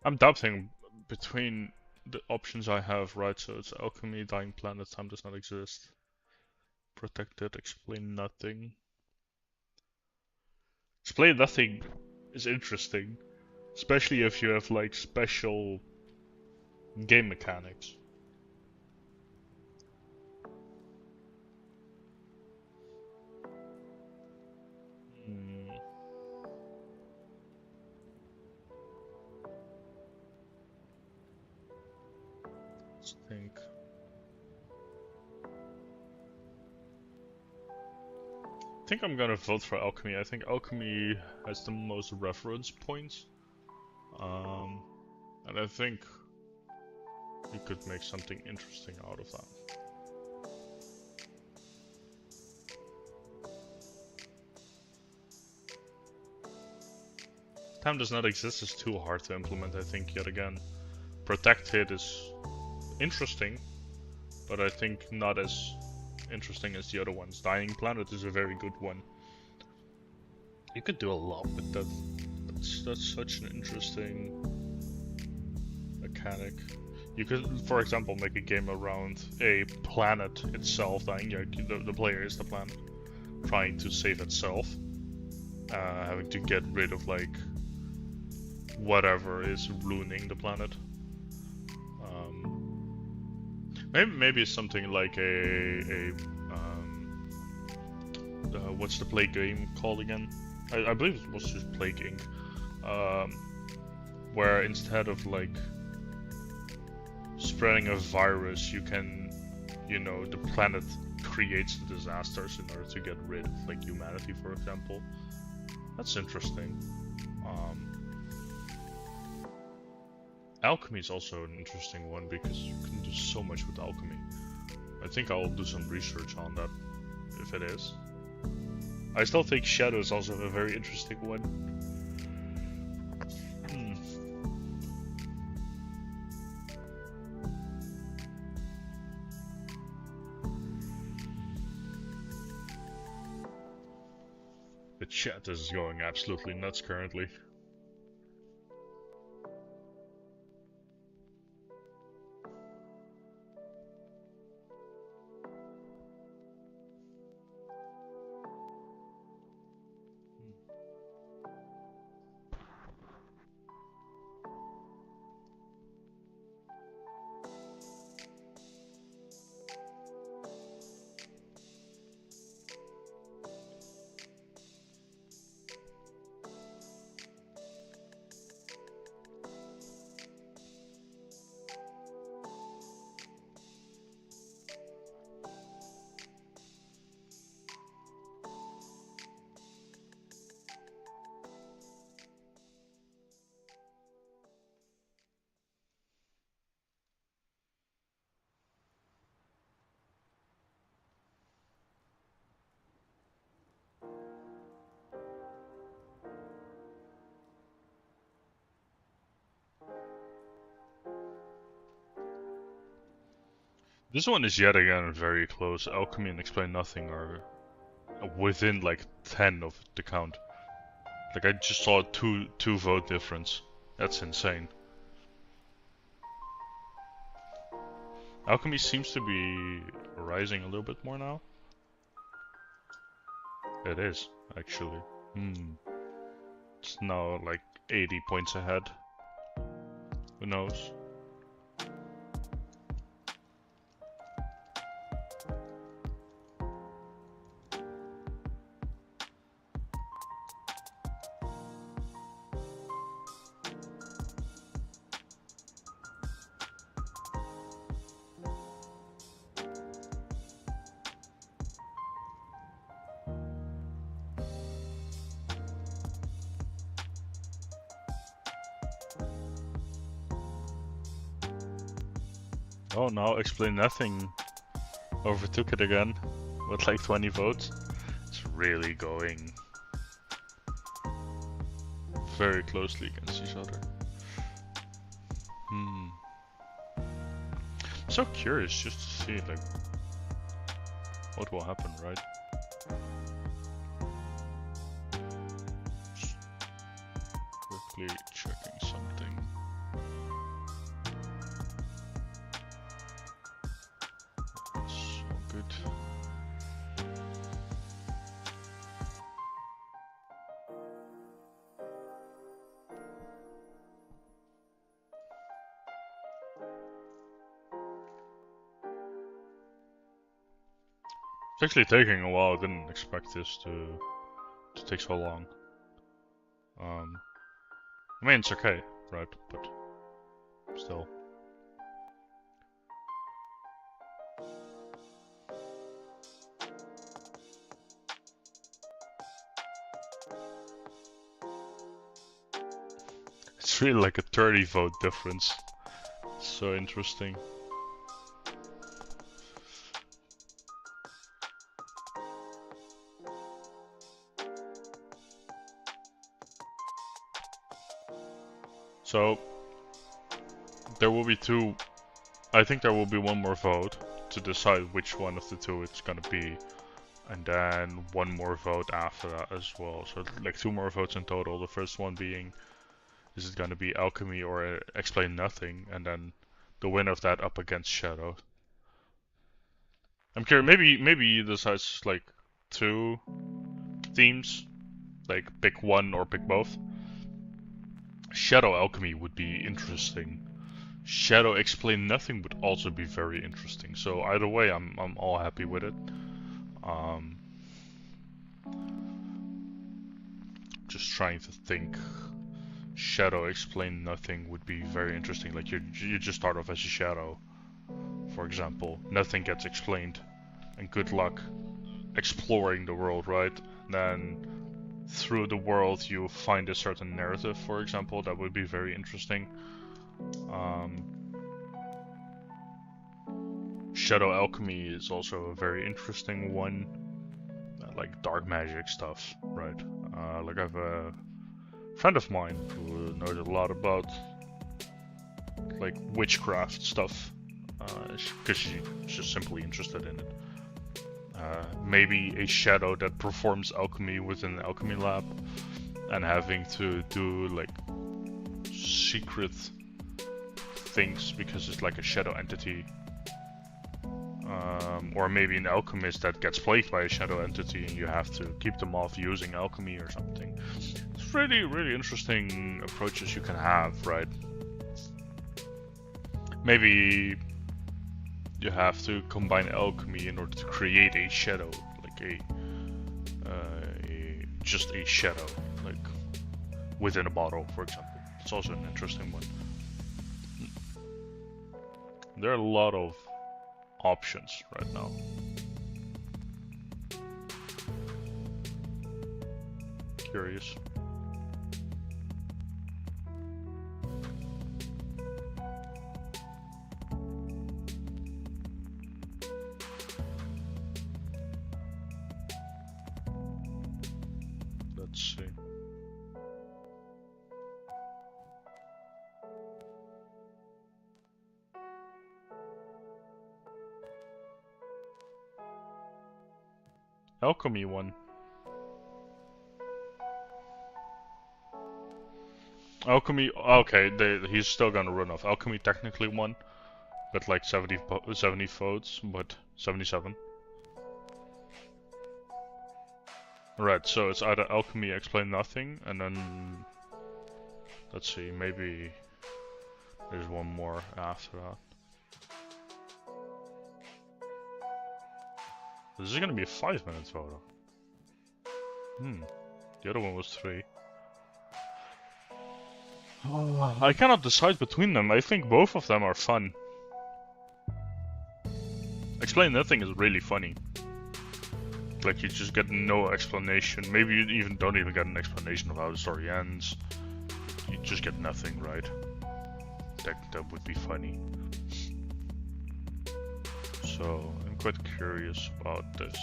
I'm doubting between the options I have, right? So it's alchemy, dying planet, time does not exist. Protected, explain nothing. Explain nothing is interesting, especially if you have like special game mechanics. Let's think. I think I'm gonna vote for alchemy. I think alchemy has the most reference points. And I think you could make something interesting out of that. Time does not exist is too hard to implement, I think, yet again. Protected is interesting, but I think not as interesting as the other ones. Dying Planet is a very good one. You could do a lot with that. That's such an interesting mechanic. You could, for example, make a game around a planet itself dying. The player is the planet, trying to save itself, having to get rid of like whatever is ruining the planet. Maybe something like what's the Plague game called again? I believe it was just Plague Inc. Where instead of like spreading a virus, you can, the planet creates the disasters in order to get rid of like humanity, for example. That's interesting. Alchemy is also an interesting one because you can do so much with alchemy. I think I'll do some research on that, if it is. I still think Shadow is also a very interesting one. The chat is going absolutely nuts currently. This one is yet again very close. Alchemy and Explain Nothing are within like 10 of the count. Like I just saw two vote difference. That's insane. Alchemy seems to be rising a little bit more now. It is, actually. It's now like 80 points ahead. Who knows? Oh, now Explain Nothing overtook it again with like 20 votes. It's really going very closely against each other. I'm so curious just to see like what will happen, right? Just quickly checking something. So good. It's actually taking a while. I didn't expect this to take so long. I mean, it's okay, right? But still. It's really like a 30 vote difference. It's so interesting. So, there will be two. I think there will be one more vote to decide which one of the two it's gonna be. And then one more vote after that as well. So, like 2 more votes in total. The first one being, is it gonna be Alchemy or Explain Nothing? And then the winner of that up against Shadow. I'm curious, maybe he decides like 2 themes. Like pick one or pick both. Shadow Alchemy would be interesting. Shadow Explain Nothing would also be very interesting. So either way, I'm all happy with it. Just trying to think. Shadow Explain Nothing would be very interesting. Like you just start off as a shadow, for example. Nothing gets explained, and good luck exploring the world, right? Then through the world you find a certain narrative, for example. That would be very interesting. Shadow Alchemy is also a very interesting one. like dark magic stuff, right? Like I have a friend of mine who knows a lot about like witchcraft stuff, because she's just simply interested in it. Maybe a shadow that performs alchemy within an alchemy lab, and having to do like secret things because it's like a shadow entity. Or maybe an alchemist that gets plagued by a shadow entity and you have to keep them off using alchemy or something. It's really, really interesting approaches you can have, right? Maybe you have to combine alchemy in order to create a shadow, like just a shadow, like within a bottle, for example. It's also an interesting one. There are a lot of options right now. Curious. Let's see. Alchemy one. Alchemy, okay, he's still gonna run off. Alchemy technically won, but like 70 votes, but 77. Right, so it's either Alchemy Explain Nothing, and then let's see, maybe there's one more after that. This is gonna be a 5-minute photo. The other one was 3. Oh, I cannot decide between them. I think both of them are fun. Explain Nothing is really funny. Like, you just get no explanation. Maybe you even don't even get an explanation of how the story ends. You just get nothing, right? That would be funny. So, I'm quite curious about this.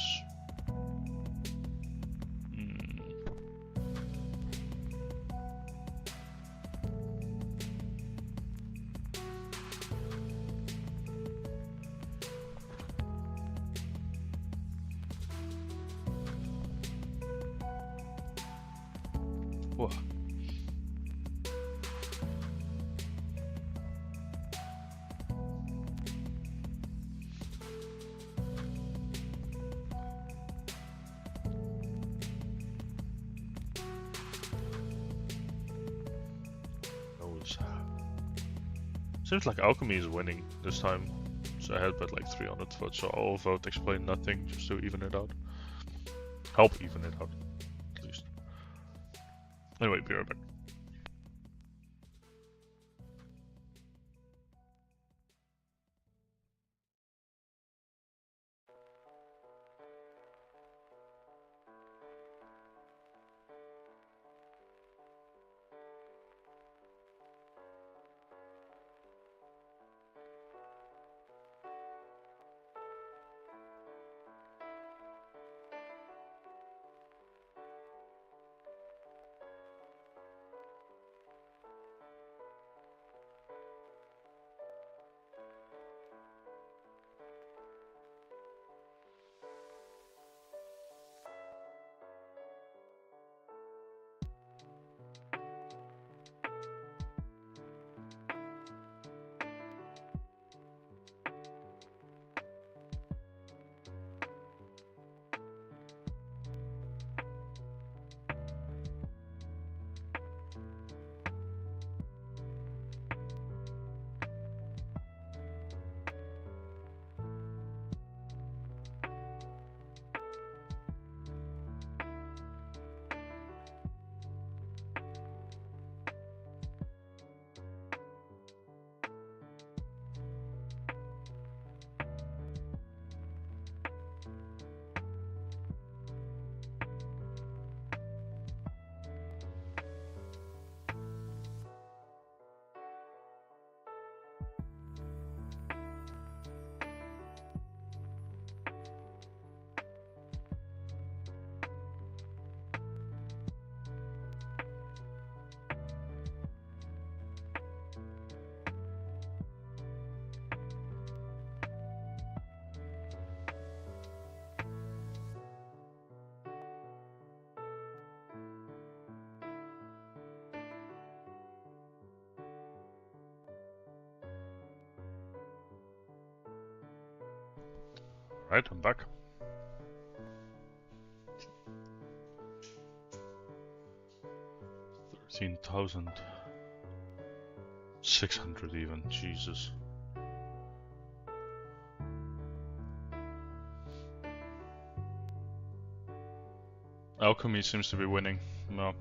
Whoa. Seems like Alchemy is winning this time. So I had bet like 300 votes, so I'll vote Explain Nothing just to even it out. Help even it out, at least. Anyway, be right back. Right, I'm back. $13,600 even, Jesus. Alchemy seems to be winning. No.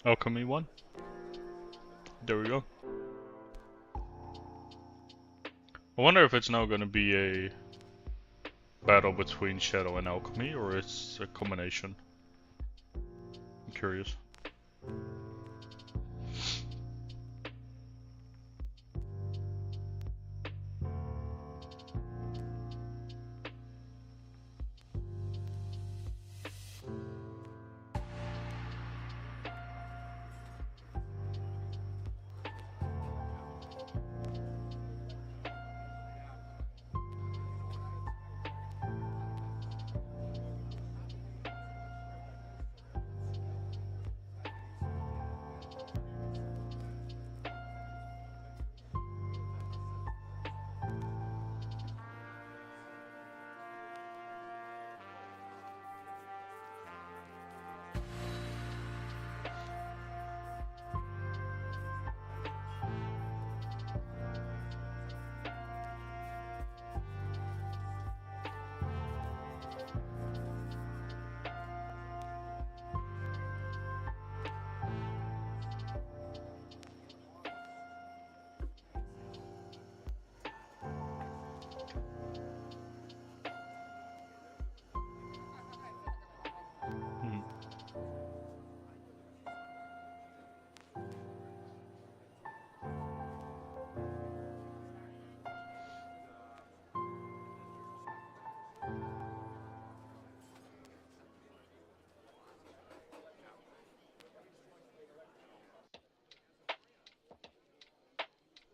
Alchemy won. There we go. I wonder if it's now gonna be a battle between Shadow and Alchemy, or it's a combination. I'm curious.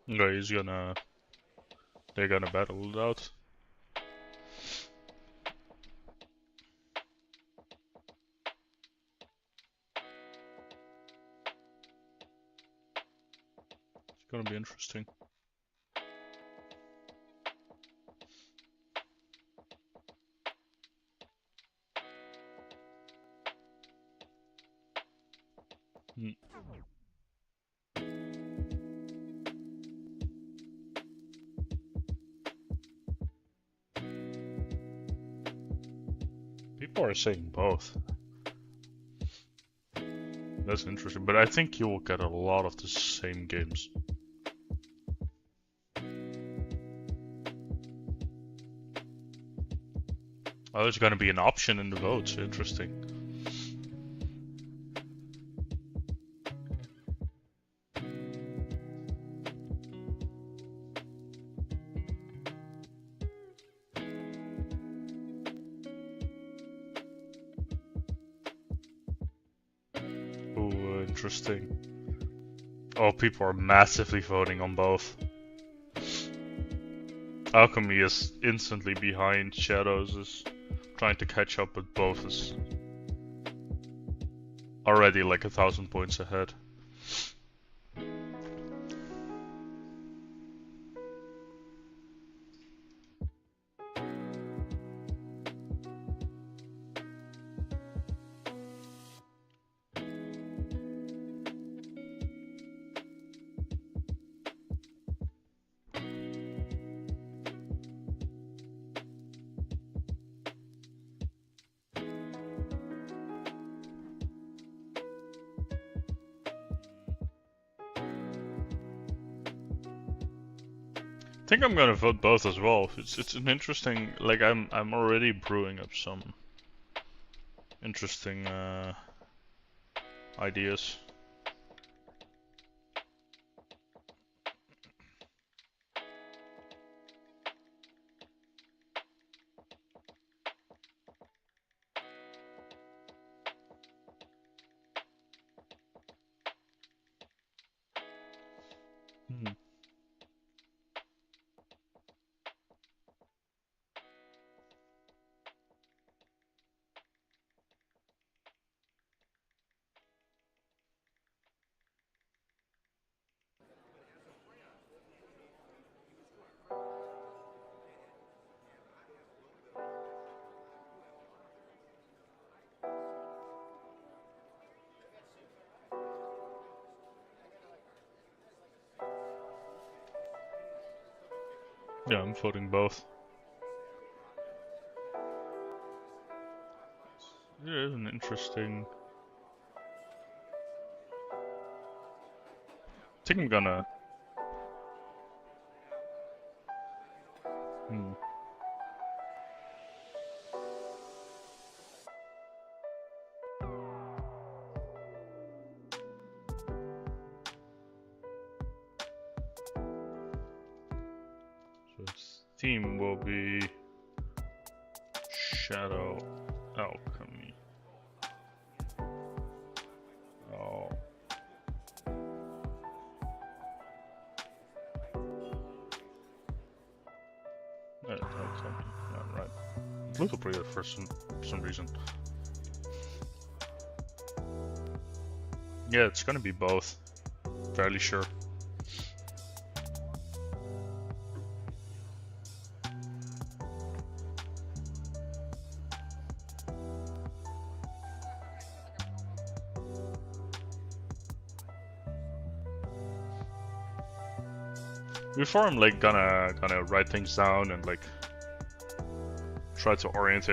Okay, they're gonna battle it out. It's gonna be interesting. People are saying both. That's interesting, but I think you will get a lot of the same games. Oh, there's gonna be an option in the votes. Interesting. Ooh, interesting. Oh, people are massively voting on both. Alchemy is instantly behind. Shadows is trying to catch up, but both is already like 1,000 points ahead. I think I'm gonna vote both as well. It's an interesting, like I'm already brewing up some interesting ideas. Hmm. Yeah, I'm voting both. It is an interesting. I think I'm gonna. Hmm. So its theme will be Shadow Alchemy. Oh. That's something. Yeah, right. Looks pretty good for some reason. Yeah, it's gonna be both. Fairly sure. Before I'm like gonna write things down and like try to orient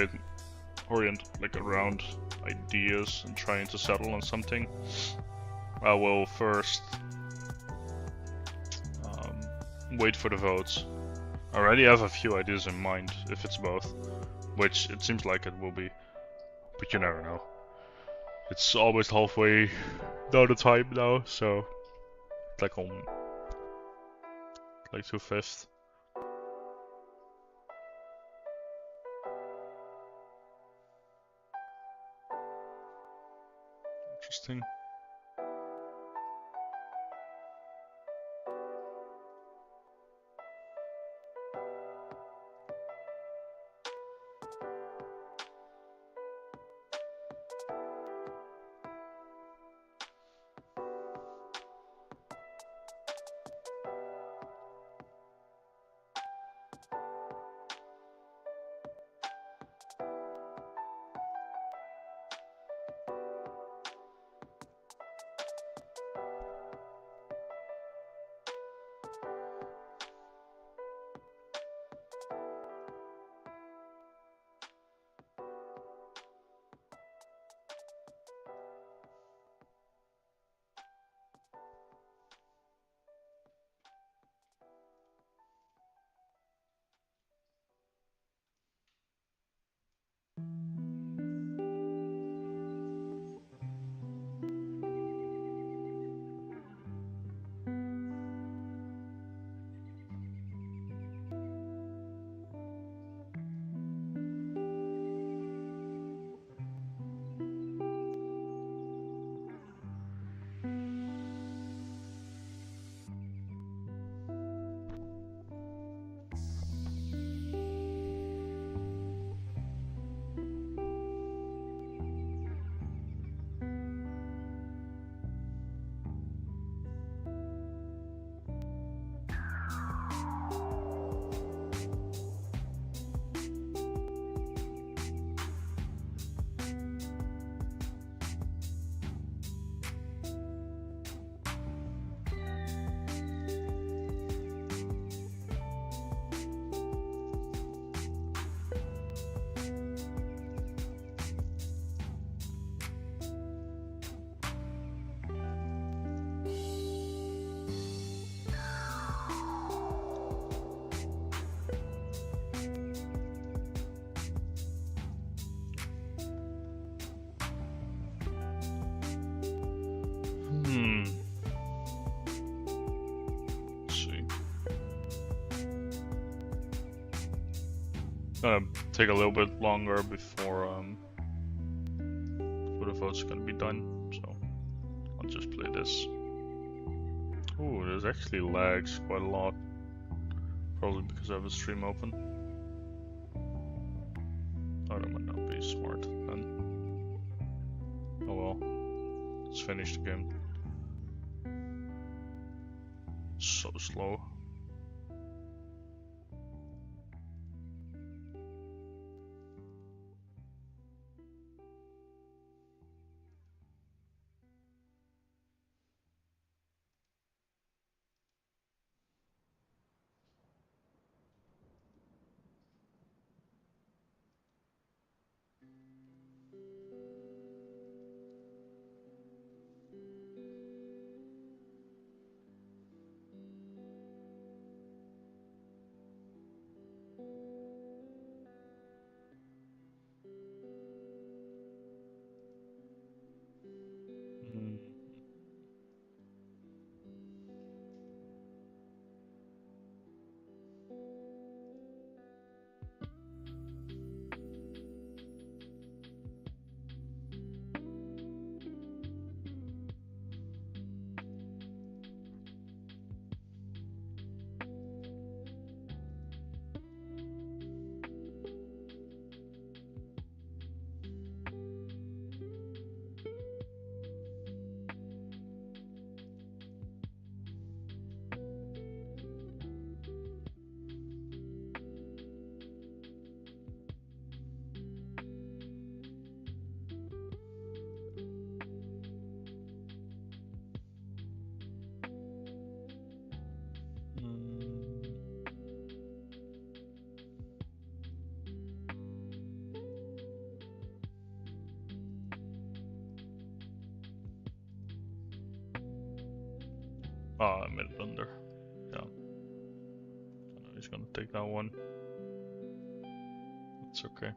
like around ideas and trying to settle on something, I will first wait for the votes. I already have a few ideas in mind if it's both, which it seems like it will be, but you never know. It's almost halfway down the time now, so like on like 2/5. Interesting. Gonna take a little bit longer before the vote's gonna be done, so I'll just play this. Ooh, there's actually lags quite a lot. Probably because I have a stream open. Oh, that might not be smart then. Oh well. Let's finish the game. So slow. Ah, I made it under. Yeah. I know he's gonna take that one. It's okay.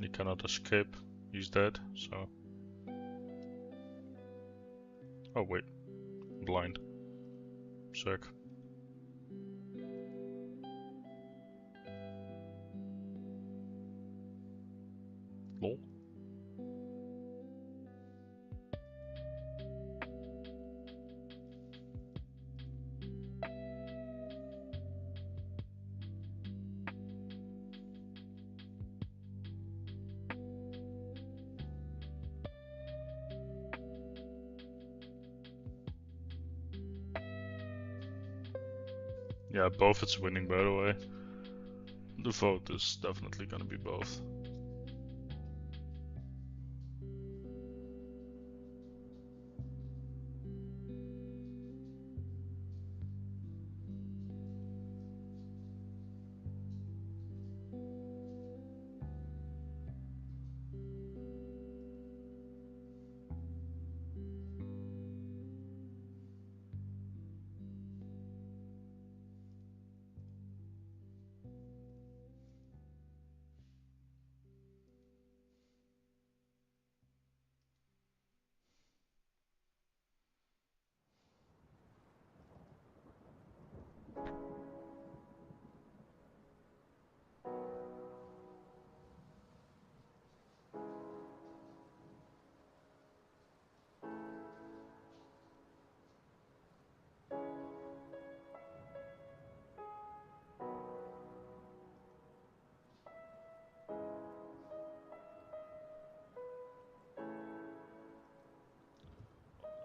He cannot escape. He's dead, so. Oh wait. Blind. Sick. Lol. Yeah, both it's winning, by the way. The vote is definitely gonna be both.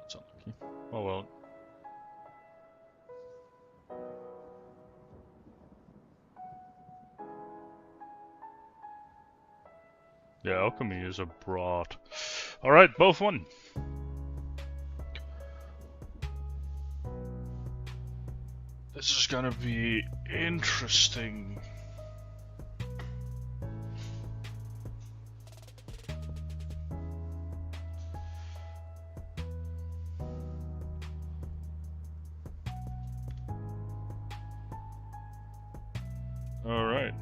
That's unlucky. Oh well. Yeah, alchemy is a broad. Alright, both won. This is gonna be interesting. Alright.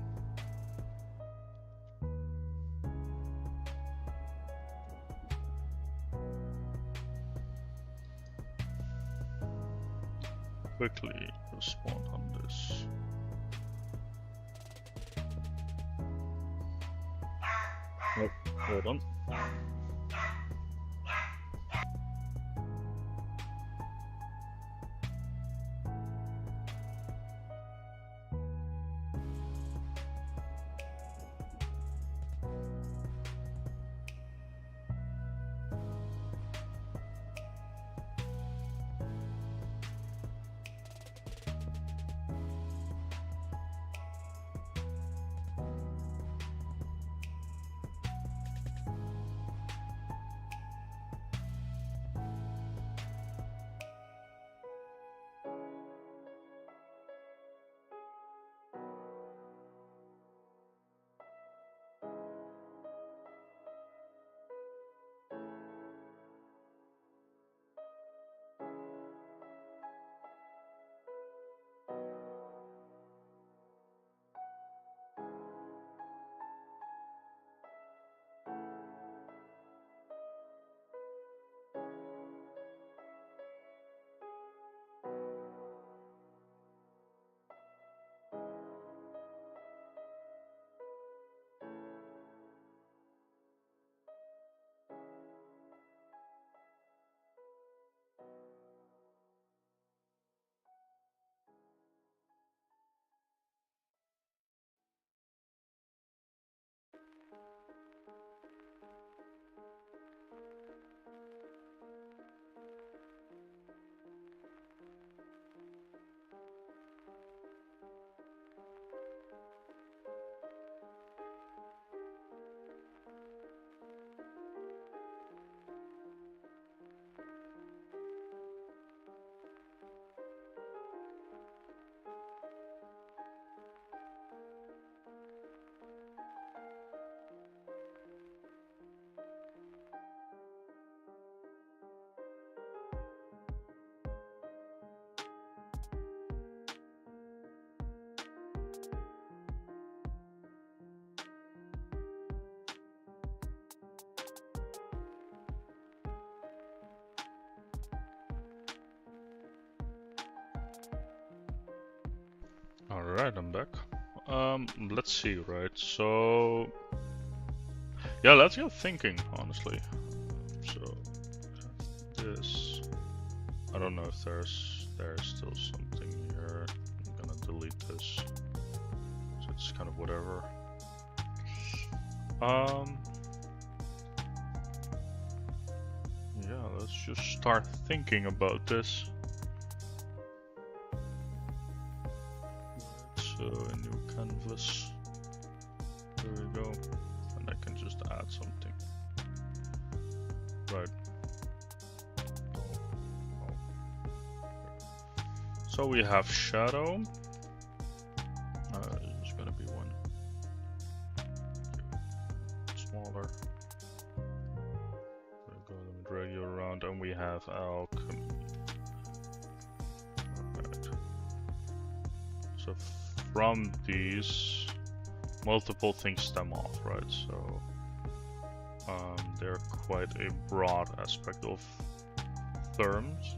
Quickly respond on this. Oh, hold on. Alright, I'm back. Let's see, right? So, yeah, let's get thinking, honestly. So, this. I don't know if there's still something here. I'm gonna delete this. So it's kind of whatever. Yeah, let's just start thinking about this. So a new canvas. There we go. And I can just add something. Right. So we have shadow. It's gonna be one smaller. There we go. Let me drag you around, and we have alchemy. Right. So from these, multiple things stem off, right? So they're quite a broad aspect of terms.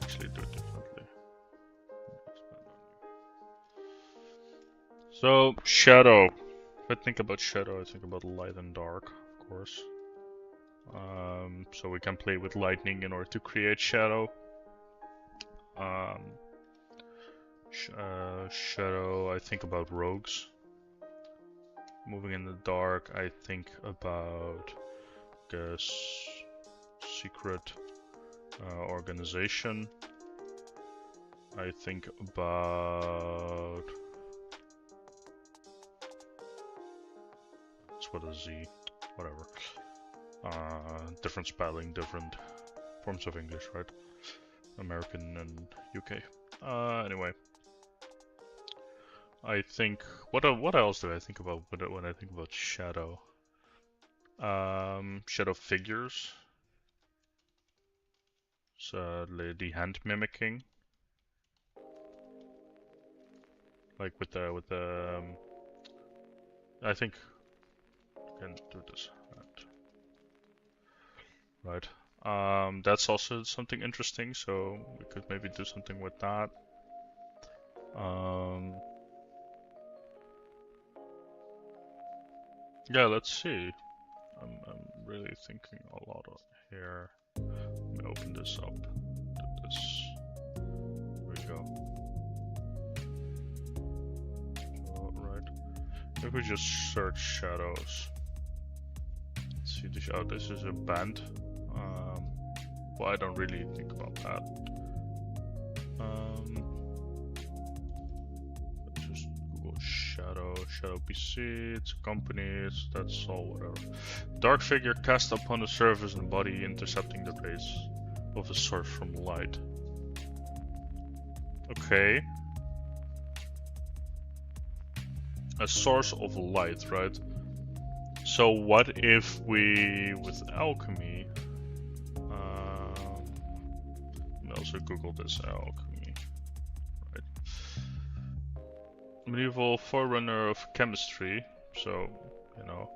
Actually do it differently. So shadow. If I think about shadow, I think about light and dark, of course. So we can play with lightning in order to create shadow. Shadow, I think about rogues. Moving in the dark, I think about, guess, secret organization. I think about, it's with a Z, whatever. Different spelling, different forms of English, right? American and UK. Anyway, I think what else do I think about when I think about shadow? Shadow figures. So the hand mimicking, like with the I think I can do this. Right. That's also something interesting. So we could maybe do something with that. Yeah, let's see. I'm really thinking a lot here. Let me open this up. Here we go. Alright. If we just search shadows. Let's see this. Oh, this is a band. Well, I don't really think about that. Just Google shadow PC. It's a company. That's all. Whatever. Dark figure cast upon the surface and body, intercepting the rays of a source from light. Okay. A source of light, right? So what if we, with alchemy, let me also Google this, alchemy, right? Medieval forerunner of chemistry, so, you know,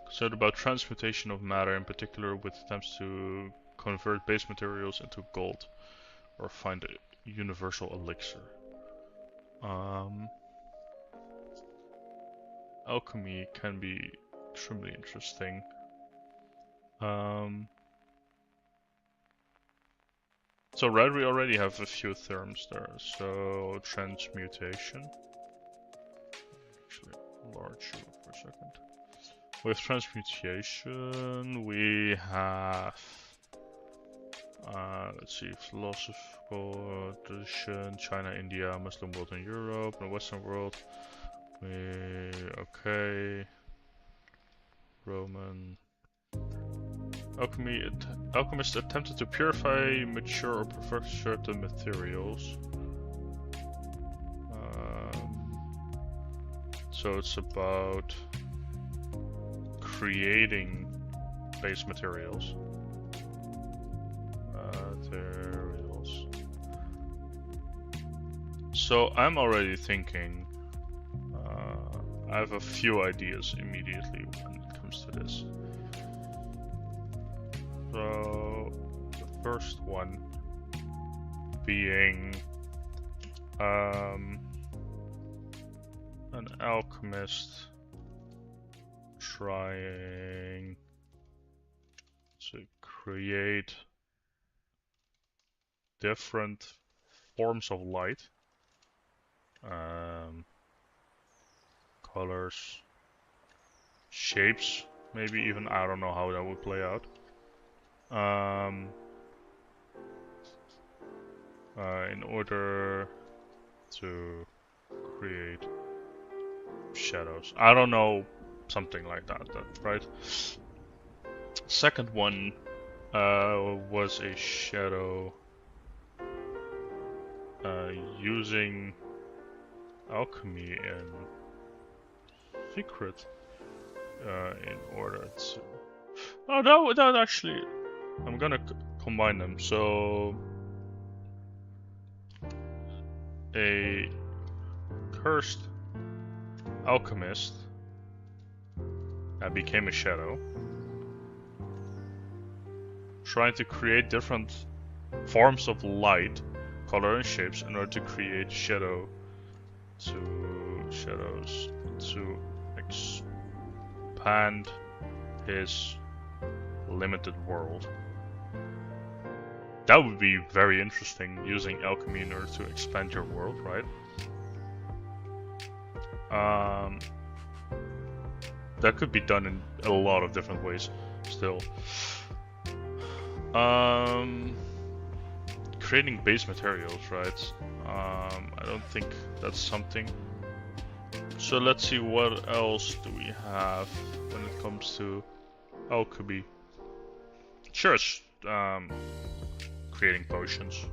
concerned about transmutation of matter, in particular with attempts to convert base materials into gold, or find a universal elixir. Alchemy can be extremely interesting. So right, we already have a few terms there. So transmutation. Actually, enlarge you for a second. With transmutation, we have. Let's see, philosophical tradition, China, India, Muslim world, and Europe, and the Western world. Okay. Roman. Alchemists attempted to purify, mature, or perfect certain materials. So it's about creating base materials. So I'm already thinking. I have a few ideas immediately when it comes to this. So the first one being an alchemist trying to create different forms of light, colors, shapes, maybe even. I don't know how that would play out. In order to create shadows. I don't know, something like that, right? Second one was a shadow using alchemy and secret in order to. Oh, that actually, I'm gonna combine them. So a cursed alchemist that became a shadow, trying to create different forms of light, color, and shapes in order to create shadows to expand his limited world. That would be very interesting, using alchemy in order to expand your world, right? That could be done in a lot of different ways still. Creating base materials, right? I don't think that's something. So let's see, what else do we have when it comes to alchemy? Sure, it's creating potions,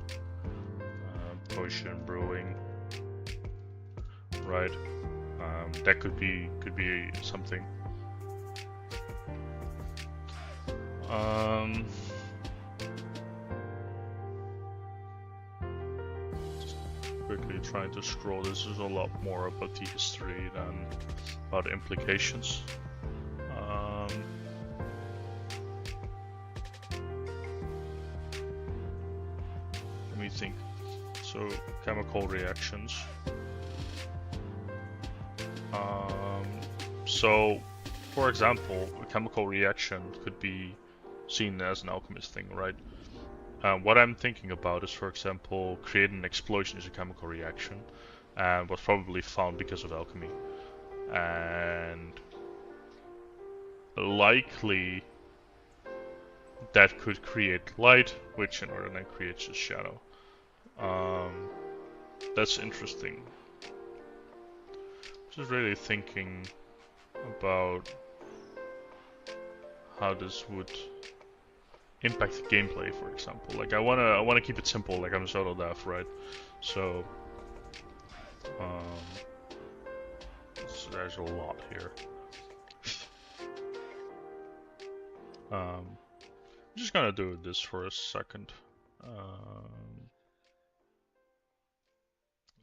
potion brewing, right? That could be something. Just quickly trying to scroll. This is a lot more about the history than about implications. Let me think. So chemical reactions. So for example, a chemical reaction could be seen as an alchemist thing, right? What I'm thinking about is, for example, creating an explosion is a chemical reaction, and was probably found because of alchemy. And likely that could create light, which in turn then creates a shadow. That's interesting. Just really thinking about how this would impact the gameplay, for example. Like I wanna keep it simple, like I'm a solo dev, right? So there's a lot here. I'm just gonna do this for a second.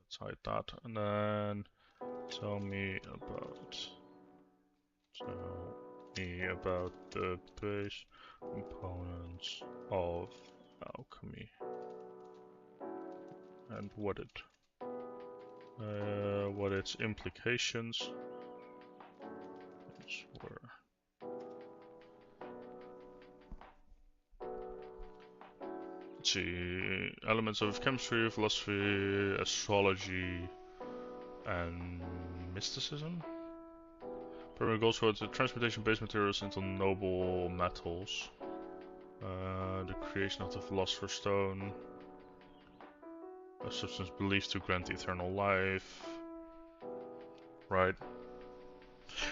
Let's hide that, and then tell me about the base components of alchemy and what its implications were. Let's see, elements of chemistry, philosophy, astrology, and mysticism. Primary goals for the transmutation base materials into noble metals. The creation of the Philosopher's Stone. A substance believed to grant eternal life. Right.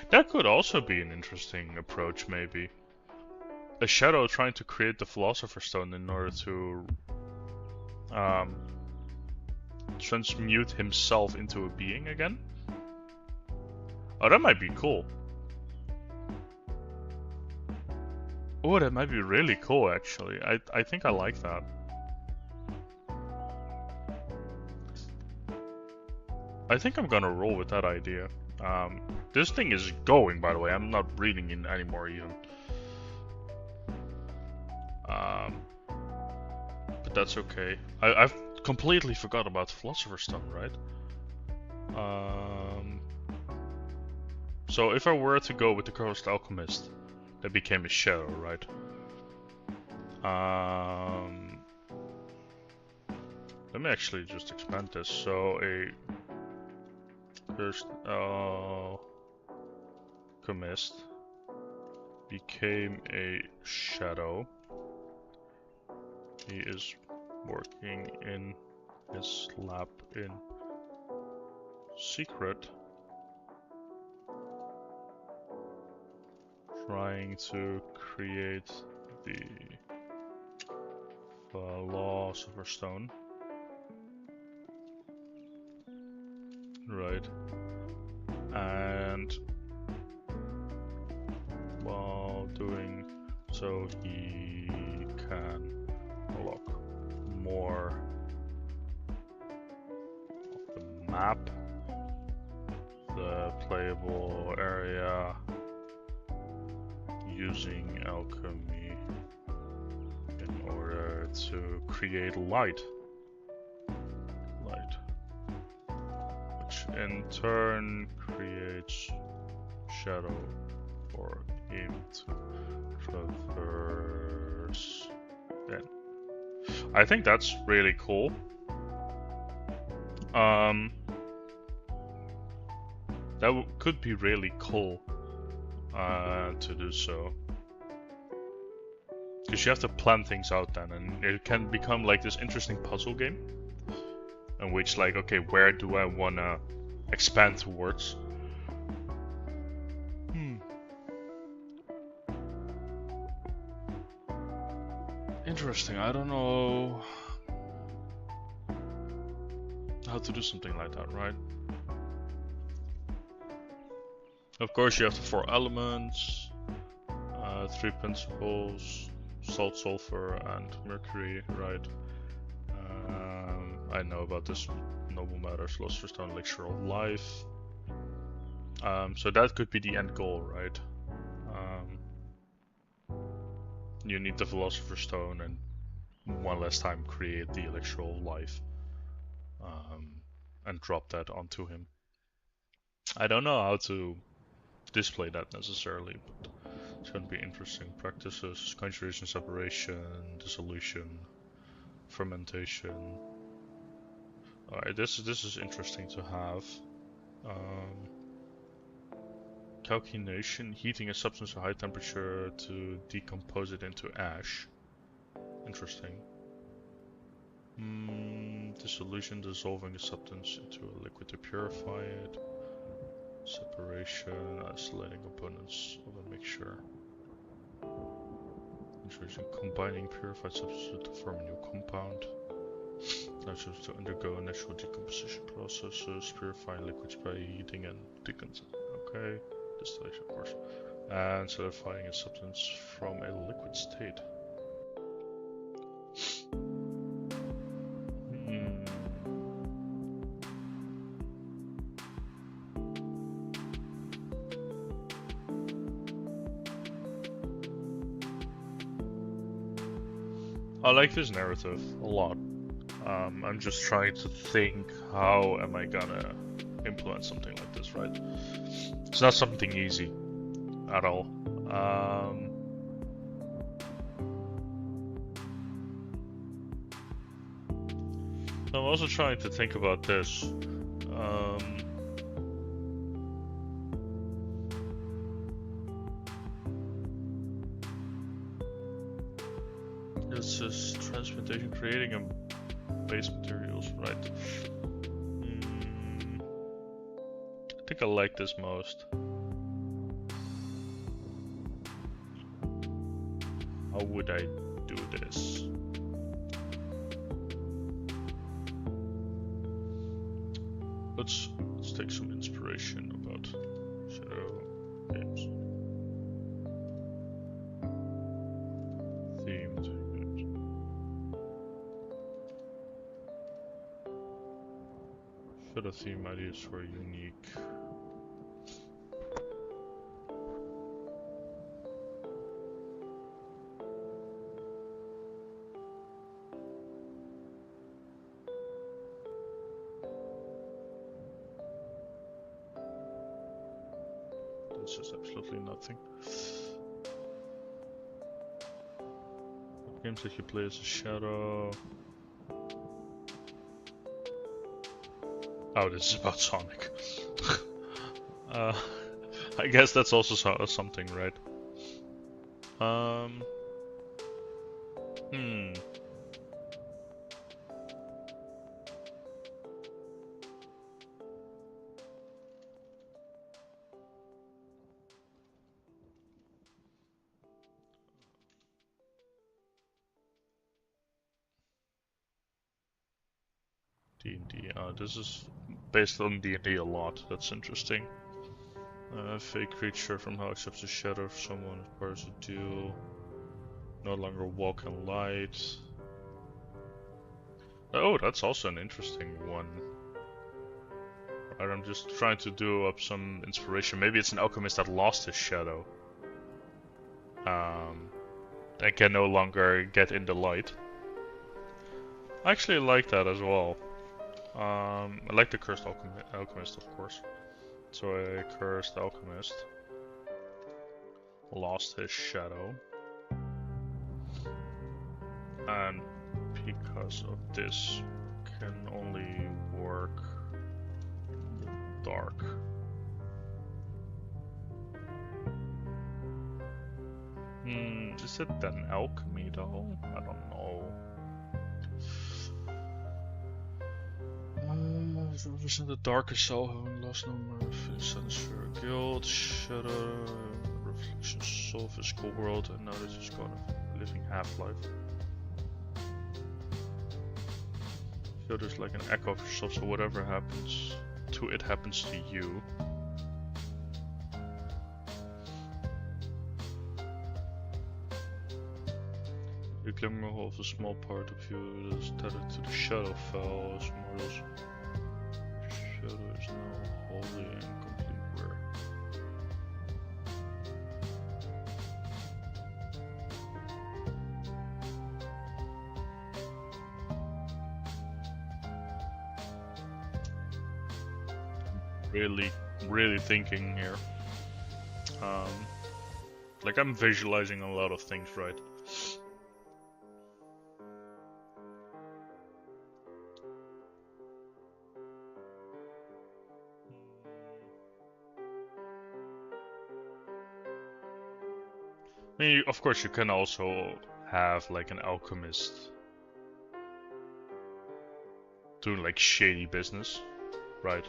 That could also be an interesting approach, maybe. A shadow trying to create the Philosopher's Stone in order to transmute himself into a being again. Oh, that might be cool. Oh, that might be really cool, actually. I think I like that. I think I'm gonna roll with that idea. This thing is going, by the way. I'm not reading it anymore, even. But that's okay. I've completely forgot about the Philosopher's Stone, right? So if I were to go with the Cursed Alchemist, that became a shadow, right? Let me actually just expand this. So a Cursed Alchemist became a shadow. He is working in his lab in secret, trying to create the Philosopher's Stone. Right. And while doing so, he can unlock more of the map, the playable area, using alchemy in order to create light. Which in turn creates shadow for him to traverse in. I think that's really cool. That could be really cool to do so. Because you have to plan things out then, and it can become like this interesting puzzle game. In which, like, okay, where do I wanna expand towards? Interesting. I don't know how to do something like that, right? Of course, you have the 4 elements, 3 principles, salt, sulfur, and mercury, right? I know about this noble matters, Philosopher's Stone, elixir of life. So that could be the end goal, right? You need the Philosopher's Stone and one last time create the elixir of life, and drop that onto him. I don't know how to display that necessarily, but it's going to be interesting. Practices, conjuration, separation, dissolution, fermentation. Alright, this is interesting to have. Calcination, heating a substance to high temperature to decompose it into ash. Interesting. Dissolution, dissolving a substance into a liquid to purify it. Separation, isolating components of a mixture. Interesting, combining purified substances to form a new compound. Substances to undergo natural decomposition processes, purifying liquids by heating and decomposing. Okay, distillation of course. And solidifying a substance from a liquid state. I like this narrative a lot. I'm just trying to think, how am I gonna implement something like this, right? It's not something easy at all. I'm also trying to think about this. This is transmutation, creating a base materials, right? I think I like this most. How would I do this? Let's take some inspiration about shadow games. Themed. Shadow theme ideas for unique. This is absolutely nothing. What games that you play as a shadow? Oh, this is about Sonic. I guess that's also something, right? D&D. This is based on D&D a lot. That's interesting. Fake creature from hell accepts the shadow of someone as part of the duel. No longer walk in light. Oh, that's also an interesting one. Right, I'm just trying to do up some inspiration. Maybe it's an alchemist that lost his shadow. And can no longer get in the light. I actually like that as well. I like the cursed alchemist, of course. So a cursed alchemist lost his shadow, and because of this, can only work in the dark. Is it then alchemy though? I don't know. Represent the darker soul having lost no more of his sense for guilt, shadow, reflection, soul, physical world, and now this is gone a living half-life. Shadow's like an echo of yourself, so whatever happens to it happens to you. The glimmer of a small part of you that is tethered to the shadow fell as mortals. Shadow is now wholly and complete where. Really thinking here. Like I'm visualizing a lot of things, right? I mean, of course, you can also have like an alchemist doing like shady business, right?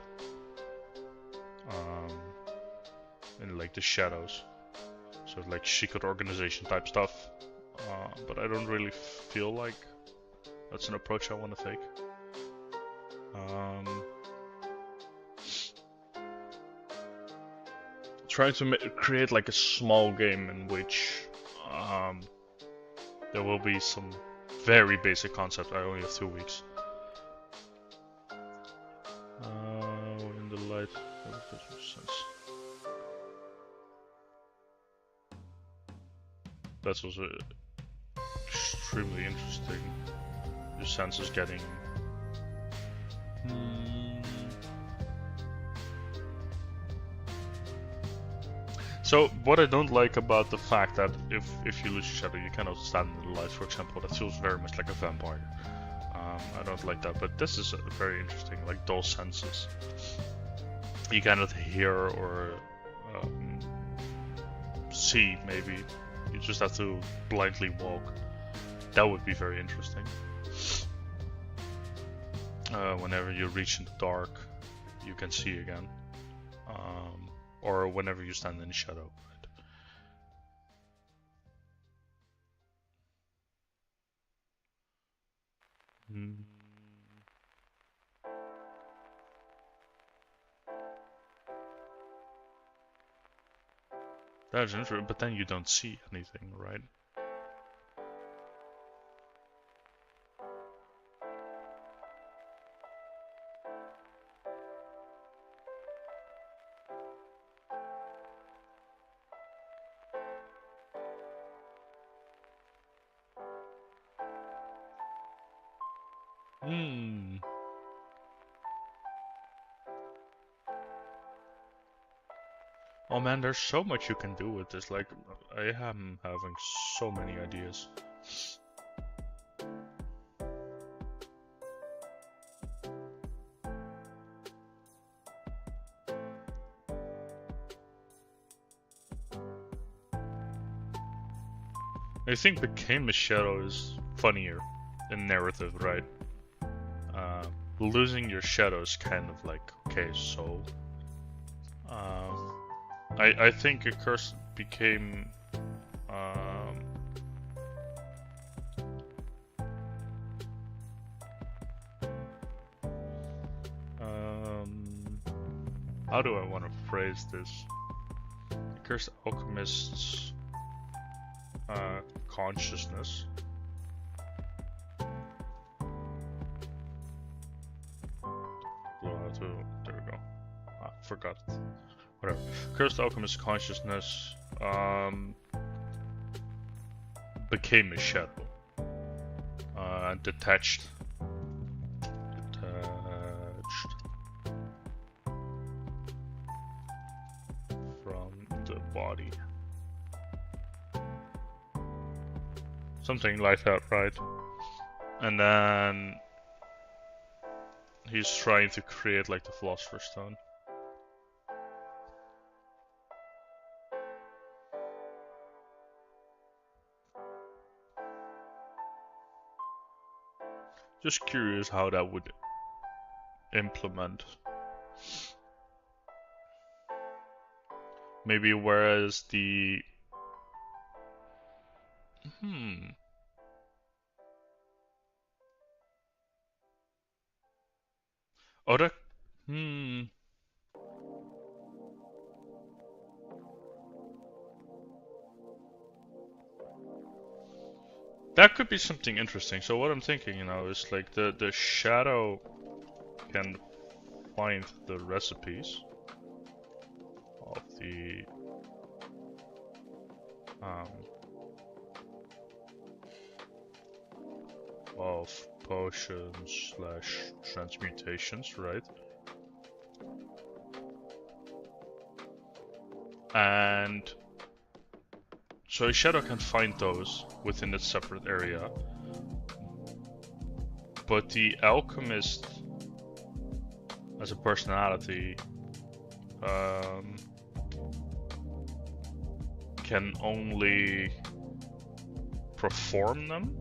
In like the shadows, so like secret organization type stuff. But I don't really feel like that's an approach I want to take. Trying to create like a small game in which there will be some very basic concept. I only have 2 weeks. In the light, that makes sense. That's also extremely interesting. Your sense is getting. So what I don't like about the fact that if you lose your shadow, you cannot stand in the light, for example, that feels very much like a vampire. I don't like that, but this is very interesting, like dull senses. You cannot hear or see, maybe. You just have to blindly walk. That would be very interesting. Whenever you reach in the dark, you can see again. Or whenever you stand in the shadow. Right? That's interesting, but then you don't see anything, right? Oh man, there's so much you can do with this. Like, I am having so many ideas. I think Became a Shadow is funnier in narrative, right? Losing your shadow is kind of like, okay, so... I think a curse became... how do I want to phrase this? The Cursed Alchemist's consciousness. There we go. Forgot. Whatever. Cursed Alchemist's consciousness became a shadow. Detached from the body. Something like that, right? And then he's trying to create like the Philosopher's Stone. Just curious how that would implement. Maybe whereas the... Oh, that... That could be something interesting. So what I'm thinking, you know, is like the shadow can find the recipes of the of potions / transmutations, right? And so a shadow can find those within its separate area. But the alchemist as a personality can only perform them.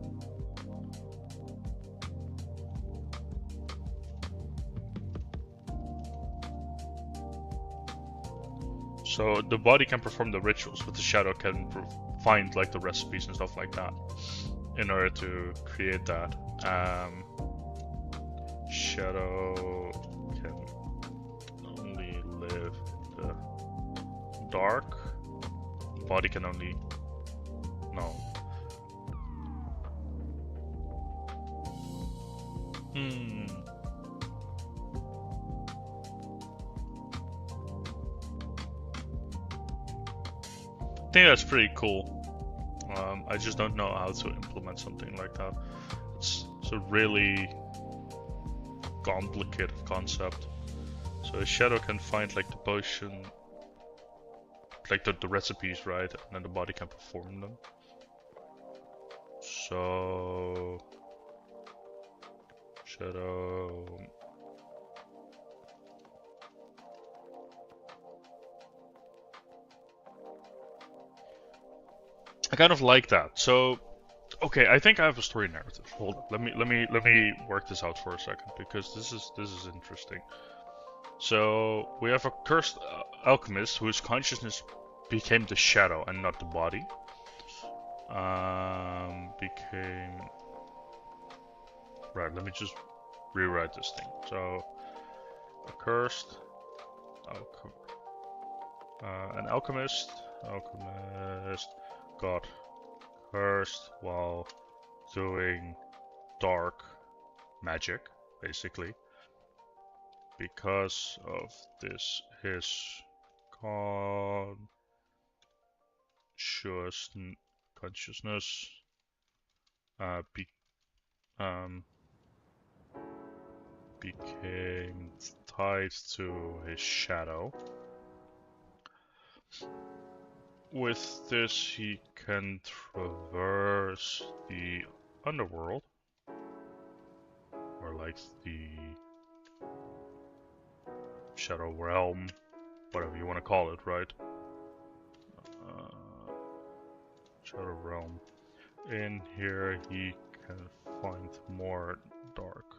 So the body can perform the rituals, but the shadow can find like the recipes and stuff like that in order to create that. Shadow can only live in the dark. Body can only... no. I think that's pretty cool. I just don't know how to implement something like that. It's a really complicated concept. So a shadow can find like the potion, like the recipes, right? And then the body can perform them. So shadow. I kind of like that. So, okay, I think I have a story narrative. Hold up, let me work this out for a second, because this is interesting. So we have a cursed alchemist whose consciousness became the shadow and not the body. Became... right, let me just rewrite this thing. So a cursed an alchemist got cursed while doing dark magic, basically, because of this his consciousness became tied to his shadow. With this, he can traverse the underworld, or like the shadow realm, whatever you want to call it, right? Shadow realm. In here, he can find more dark.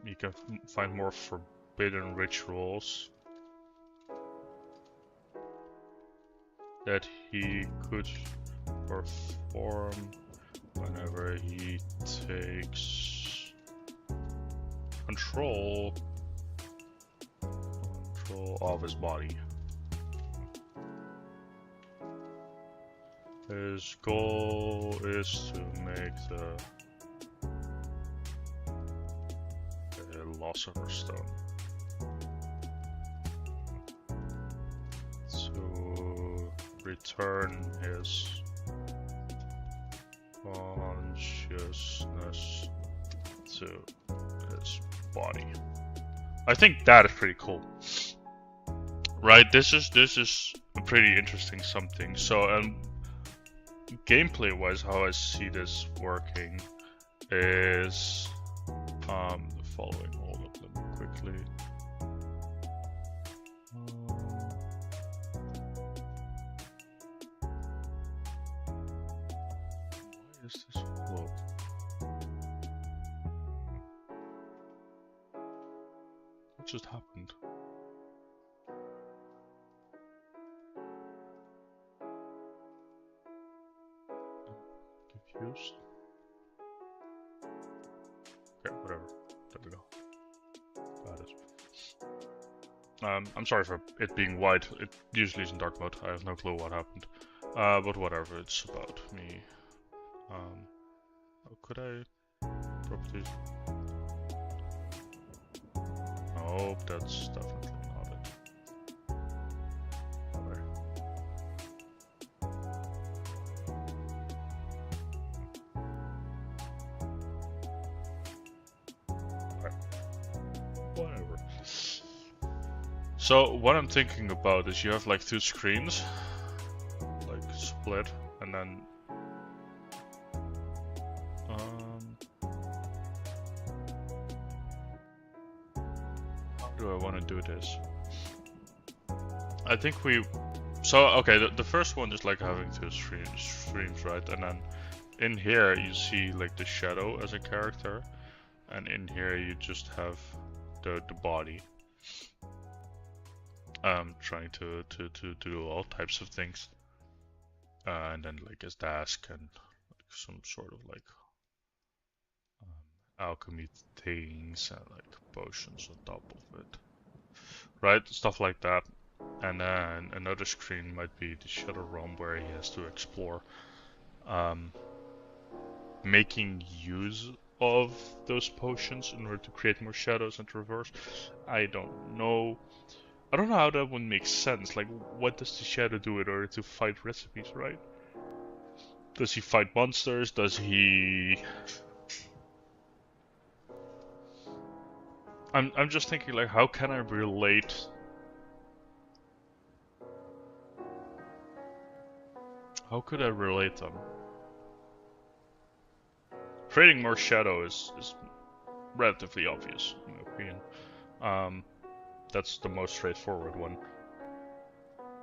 He can find more forbidden rituals that he could perform whenever he takes control of his body. His goal is to make the Philosopher's Stone. To return his consciousness to his body. I think that is pretty cool. Right, this is a pretty interesting something. So gameplay wise, how I see this working is the following. Hold up, let me quickly. Why is this flow? What just happened? Confused. Okay, whatever. There we go. Got it. I'm sorry for it being white. It usually is in dark mode. I have no clue what happened. But whatever. It's about me. Could I properties? Nope, that's definitely not it. Okay. Alright. Whatever. So what I'm thinking about is you have like 2 screens, like split, and then how do I want to do this? I think okay, the first one is like having 2 streams, right? And then in here you see like the shadow as a character, and in here you just have the body. Trying to do all types of things, and then like his desk and like some sort of like alchemy things and like potions on top of it, right? Stuff like that. And then another screen might be the Shadow Realm where he has to explore, making use of those potions in order to create more shadows and reverse. I don't know. I don't know how that would make sense. Like, what does the shadow do in order to fight recipes, right? Does he fight monsters? Does he... I'm just thinking, like, how can I relate... How could I relate them? Creating more shadow is relatively obvious, in my opinion. That's the most straightforward one.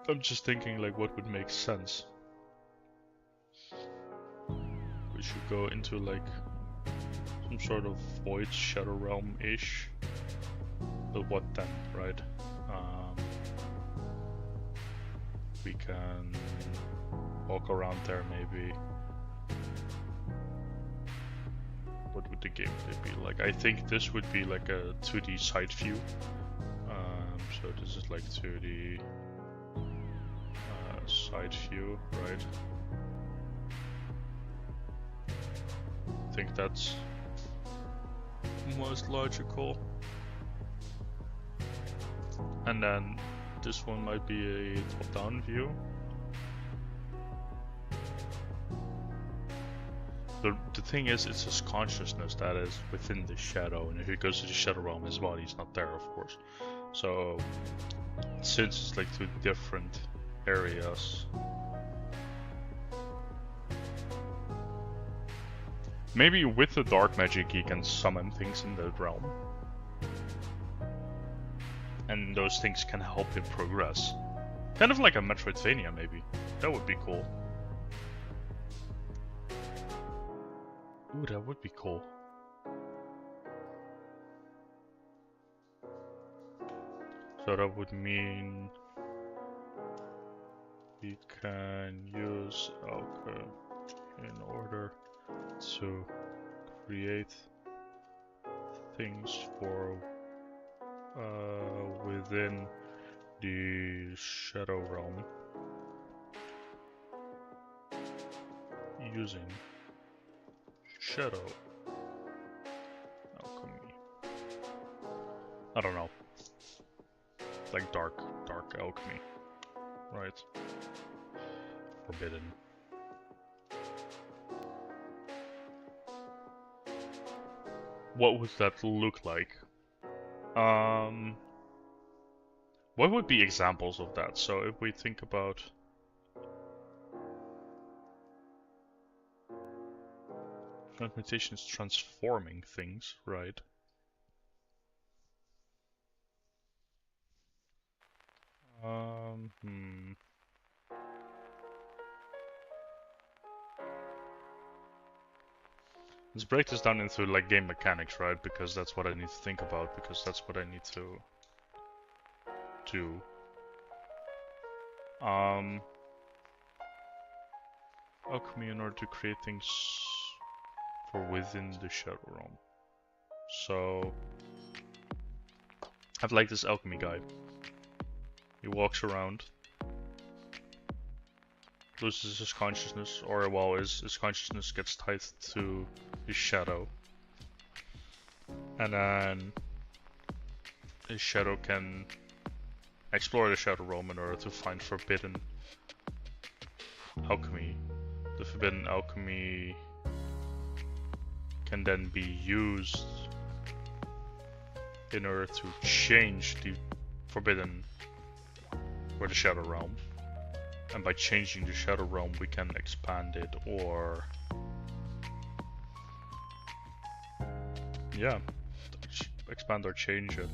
I'm just thinking, like, what would make sense? We should go into, like, some sort of void Shadow Realm-ish. But what then, right? We can walk around there, maybe. What would the gameplay be like? I think this would be like a 2D side view. So this is like 2D side view, right? I think that's most logical. And then this one might be a top-down view. The thing is, it's his consciousness that is within the shadow, and if he goes to the Shadow Realm, his body's not there, of course. So, since it's like 2 different areas, maybe with the dark magic he can summon things in the realm. And those things can help him progress. Kind of like a Metroidvania, maybe. That would be cool. Ooh, that would be cool. So that would mean we can use alchemy in order to create things for within the Shadow Realm using shadow alchemy. I don't know. Like dark alchemy, right? Forbidden. What would that look like? What would be examples of that? So if we think about transmutation is transforming things, right? Let's break this down into like game mechanics, right? Because that's what I need to think about, because that's what I need to do. Alchemy in order to create things for within the Shadow Realm. So I've like this alchemy guy. He walks around, loses his consciousness, or well, his consciousness gets tied to his shadow, and then his shadow can explore the Shadow Realm in order to find forbidden alchemy. The forbidden alchemy can then be used in order to change the forbidden or the Shadow Realm. And by changing the Shadow Realm, we can expand it or... yeah, expand or change it.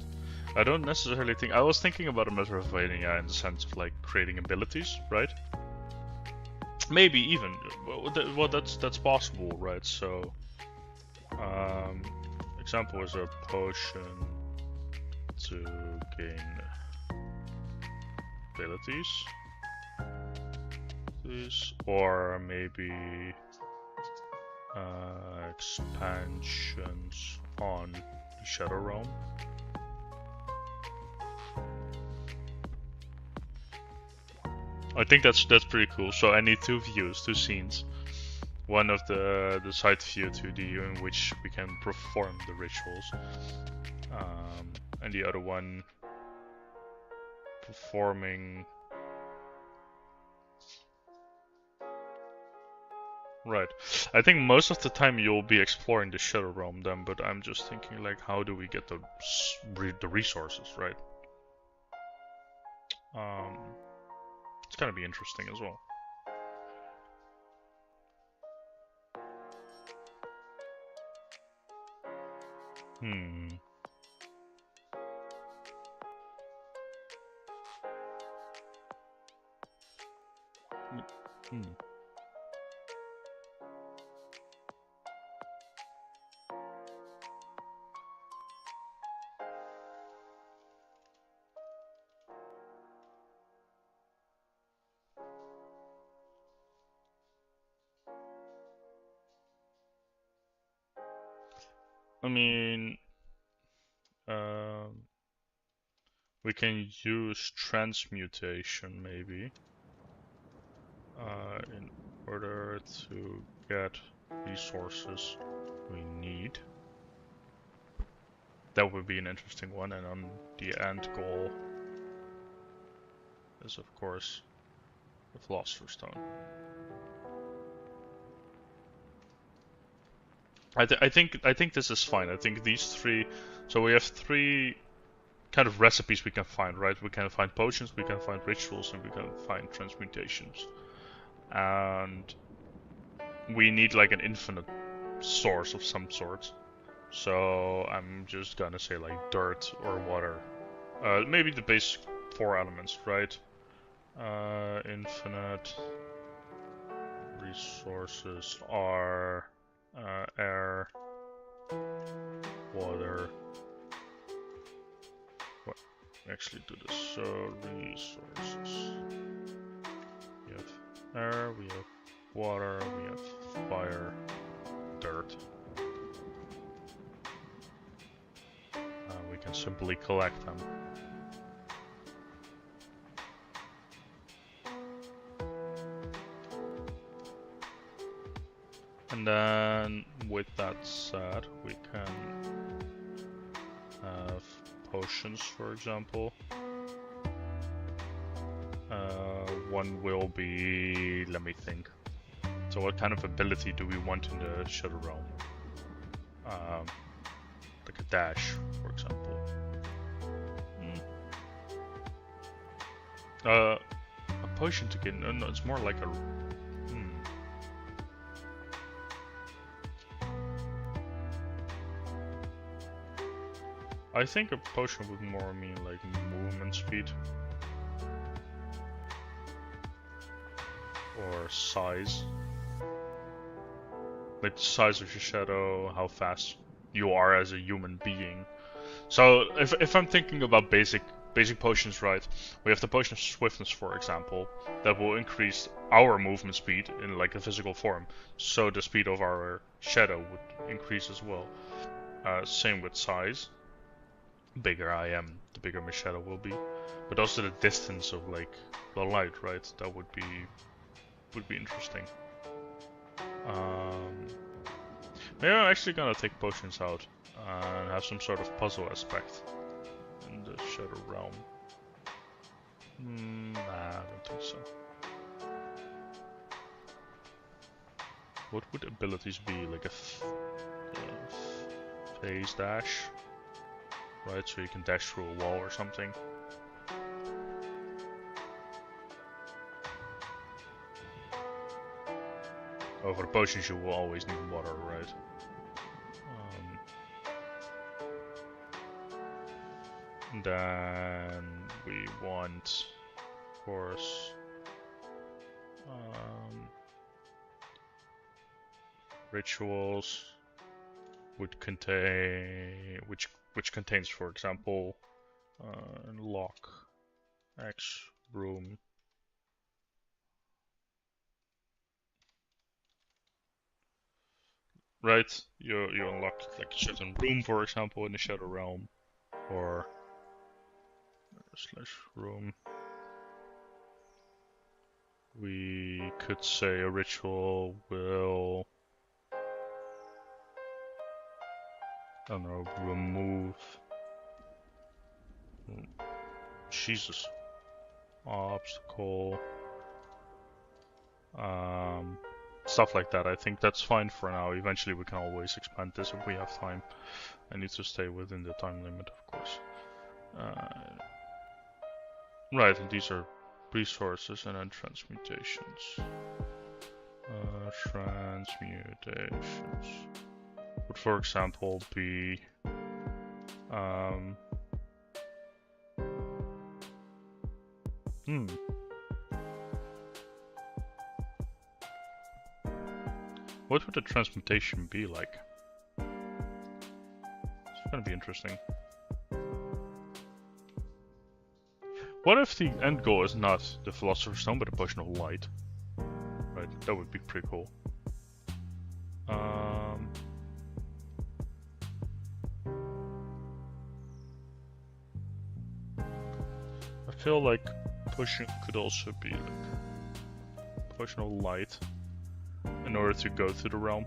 I don't necessarily think... I was thinking about a Metroidvania in the sense of like creating abilities, right? Maybe even. Well, that's possible, right? So, example is a potion to gain abilities. Or maybe expansions on the Shadow Realm. I think that's pretty cool. So I need two views, two scenes. One of the side view 2D in which we can perform the rituals, and the other one performing. Right. I think most of the time you'll be exploring the Shadow Realm then, but I'm just thinking like, how do we get the resources, right? It's gonna be interesting as well. Hmm. I mean, we can use transmutation maybe in order to get resources we need. That would be an interesting one, and on the end goal is of course the Philosopher's Stone. I think this is fine. I think these three. So we have three kind of recipes we can find, right? We can find potions, we can find rituals, and we can find transmutations. And we need like an infinite source of some sort. So I'm just gonna say like dirt or water. Maybe the basic 4 elements, right? Infinite resources are air, water. What? Actually do this. So resources. We have air, we have water, we have fire, dirt. We can simply collect them. And then, with that said, we can have potions, for example. One will be, let me think. So what kind of ability do we want in the Shadow Realm? Like a dash, for example. A potion to get, no, it's more like a... I think a potion would more mean like movement speed. Or size. Like the size of your shadow, how fast you are as a human being. So if I'm thinking about basic potions, right? We have the potion of swiftness, for example, that will increase our movement speed in like a physical form. So the speed of our shadow would increase as well. Same with size. Bigger I am, the bigger my shadow will be. But also the distance of like the light, right? That would be interesting. Maybe I'm actually gonna take potions out and have some sort of puzzle aspect in the Shadow Realm. Nah, I don't think so. What would abilities be? Like a phase dash? Right, so you can dash through a wall or something. Well, for the potions you will always need water, right? Then we want, of course, rituals would contain which contains, for example, lock, X, room. Right, you unlock like a certain room, for example, in the Shadow Realm, or slash room. We could say a ritual will, I don't know, remove. Jesus. Obstacle. Stuff like that. I think that's fine for now. Eventually we can always expand this if we have time. I need to stay within the time limit, of course. Right, and these are resources and then transmutations. Transmutations would, for example, be what would the transmutation be like? It's gonna be interesting. What if the end goal is not the Philosopher's Stone, but a Potion of Light? Right, that would be pretty cool. I feel like Potion could also be like Potion of Light in order to go through the realm.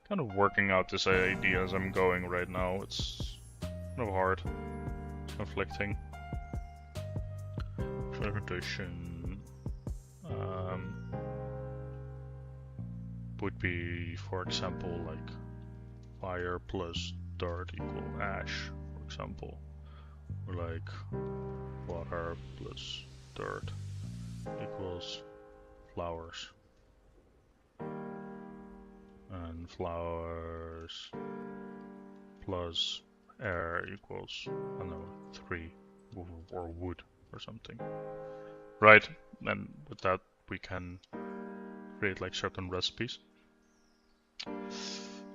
Kind of working out this idea as I'm going right now. It's kind of hard. It's conflicting. Transmutation would be, for example, like fire plus dirt equal ash, for example. Or like water plus dirt equals flowers. And flowers plus air equals, I don't know, 3, or wood or something. Right, and with that we can create like certain recipes.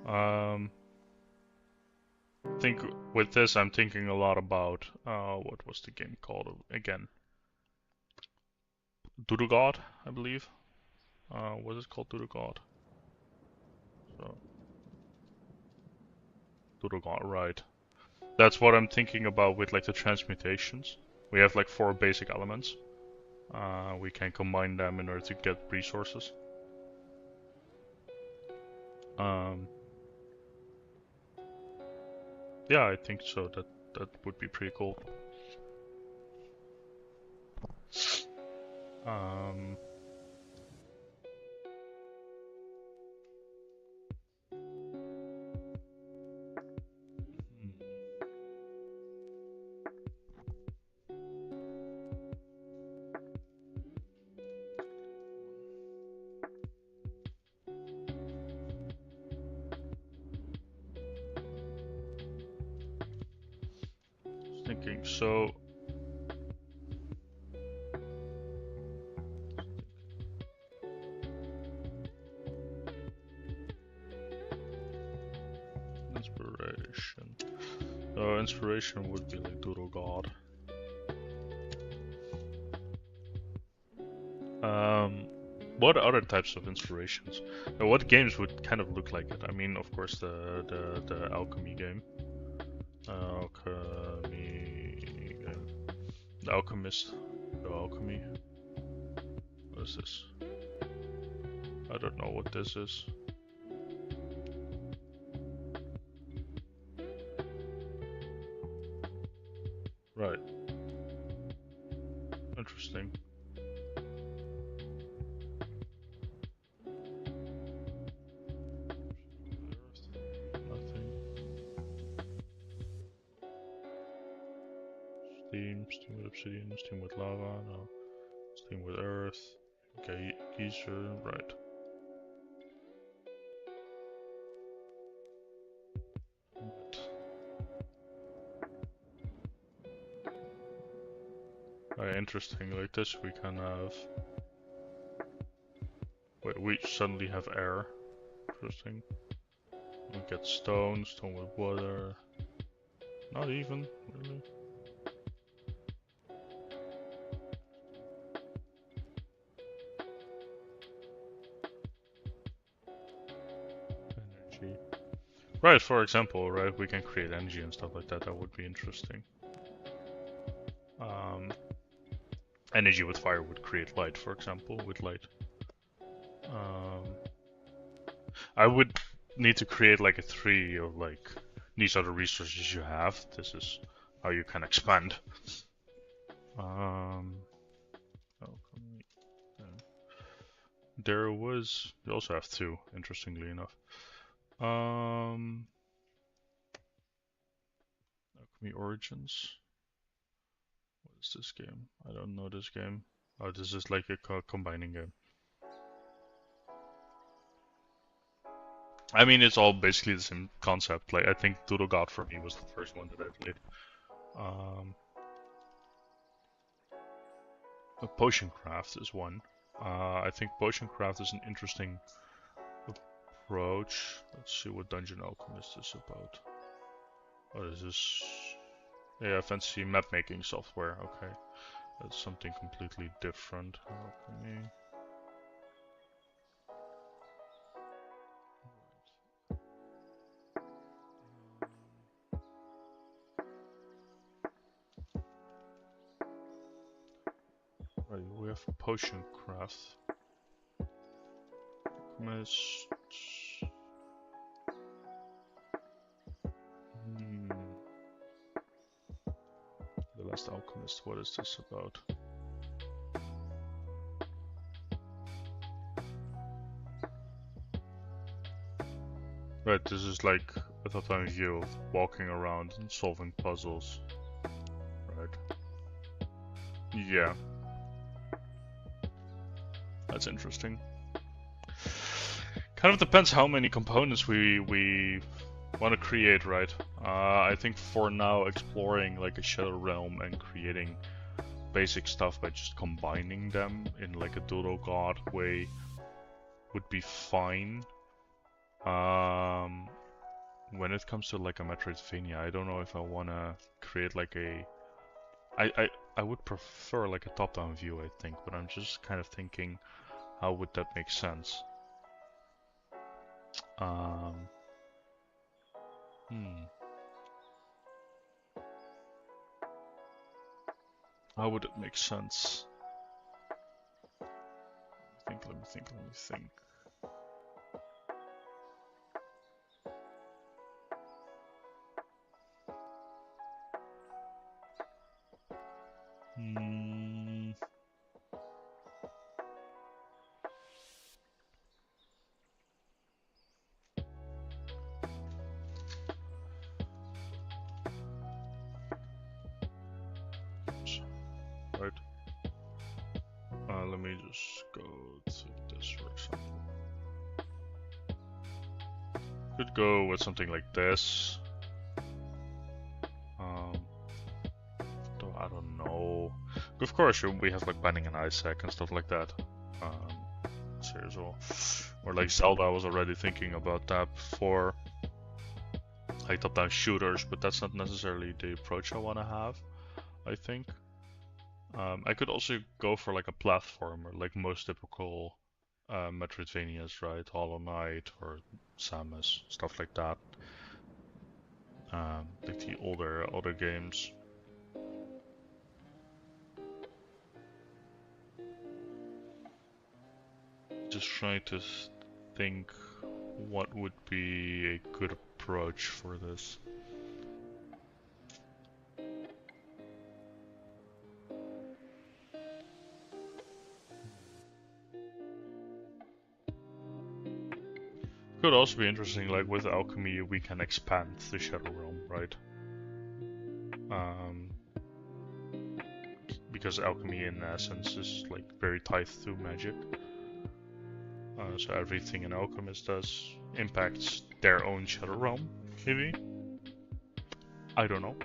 I think with this I'm thinking a lot about, what was the game called again? Doodle God, I believe. Was it called Doodle God? So, Doodle God, right. That's what I'm thinking about with like the transmutations. We have like 4 basic elements. We can combine them in order to get resources. Yeah, I think so. That would be pretty cool. Thinking so. Inspiration. Inspiration would be like Doodle God. What other types of inspirations? What games would kind of look like it? I mean, of course, the alchemy game. Alchemy game. The Alchemist. The alchemy. What is this? I don't know what this is. Right. Interesting. Nothing. steam with obsidian, steam with lava, no. Steam with earth, geyser, right. Very interesting, like this we can have... Wait, we suddenly have air. Interesting. We get stone with water. Not even, really. Energy. Right, for example, right, we can create energy and stuff like that. That would be interesting. Energy with fire would create light, for example, with light. I would need to create like a tree of like, these are the resources you have. This is how you can expand. There was, you also have two, interestingly enough. Alchemy Origins. What is this game? I don't know this game. Oh, this is like a combining game. I mean, it's all basically the same concept. Like, I think Doodle God for me was the first one that I played. Potion Craft is one. I think Potion Craft is an interesting approach. Let's see what Dungeon Alchemist is about. What is this? Yeah, fancy map making software. Okay, that's something completely different. Alchemy. Right, we have Potion Craft. Alchemist. The Last Alchemist, what is this about? Right, this is like a top-down view of walking around and solving puzzles. Right. Yeah. That's interesting. Kind of depends how many components we want to create, right? I think for now exploring like a Shadow Realm and creating basic stuff by just combining them in like a Doodle God way would be fine. When it comes to like a Metroidvania, I don't know if I want to create like a... I would prefer like a top-down view, I think, but I'm just kind of thinking, how would that make sense? How would it make sense? Let me think. Right. Let me just go to this, for example. Could go with something like this. I don't know. Of course, we have like Binding and Isaac and stuff like that. Here as well. Or like Zelda, I was already thinking about that before. Like top-down shooters, but that's not necessarily the approach I want to have, I think. I could also go for like a platformer, like most typical Metroidvanias, right? Hollow Knight or Samus, stuff like that. Like the older games. Just trying to think what would be a good approach for this. Could also be interesting, like with alchemy we can expand the Shadow Realm, right? because alchemy in essence is like very tied to magic. So everything an alchemist does impacts their own shadow realm, maybe? I don't know.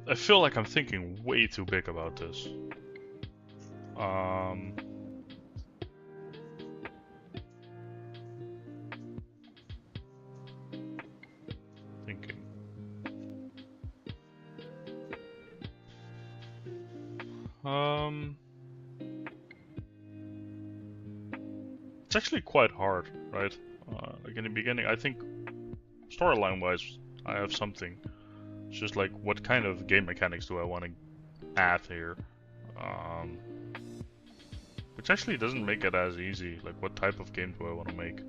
I feel like I'm thinking way too big about this. Thinking. It's actually quite hard, right? Like in the beginning, I think storyline-wise, I have something. It's just like, what kind of game mechanics do I want to add here? Which actually doesn't make it as easy. Like, what type of game do I want to make?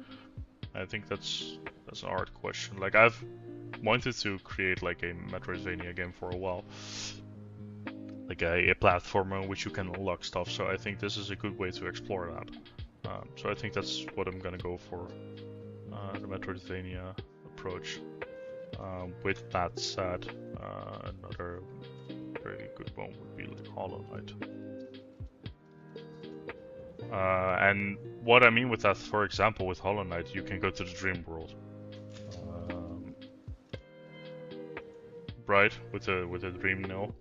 I think that's a hard question. Like, I've wanted to create like a Metroidvania game for a while, like a platformer in which you can unlock stuff. So I think this is a good way to explore that. So I think that's what I'm gonna go for, the Metroidvania approach. With that said, another very good one would be like Hollow Knight. And what I mean with that, for example, with Hollow Knight, you can go to the dream world, right? With a dream mill.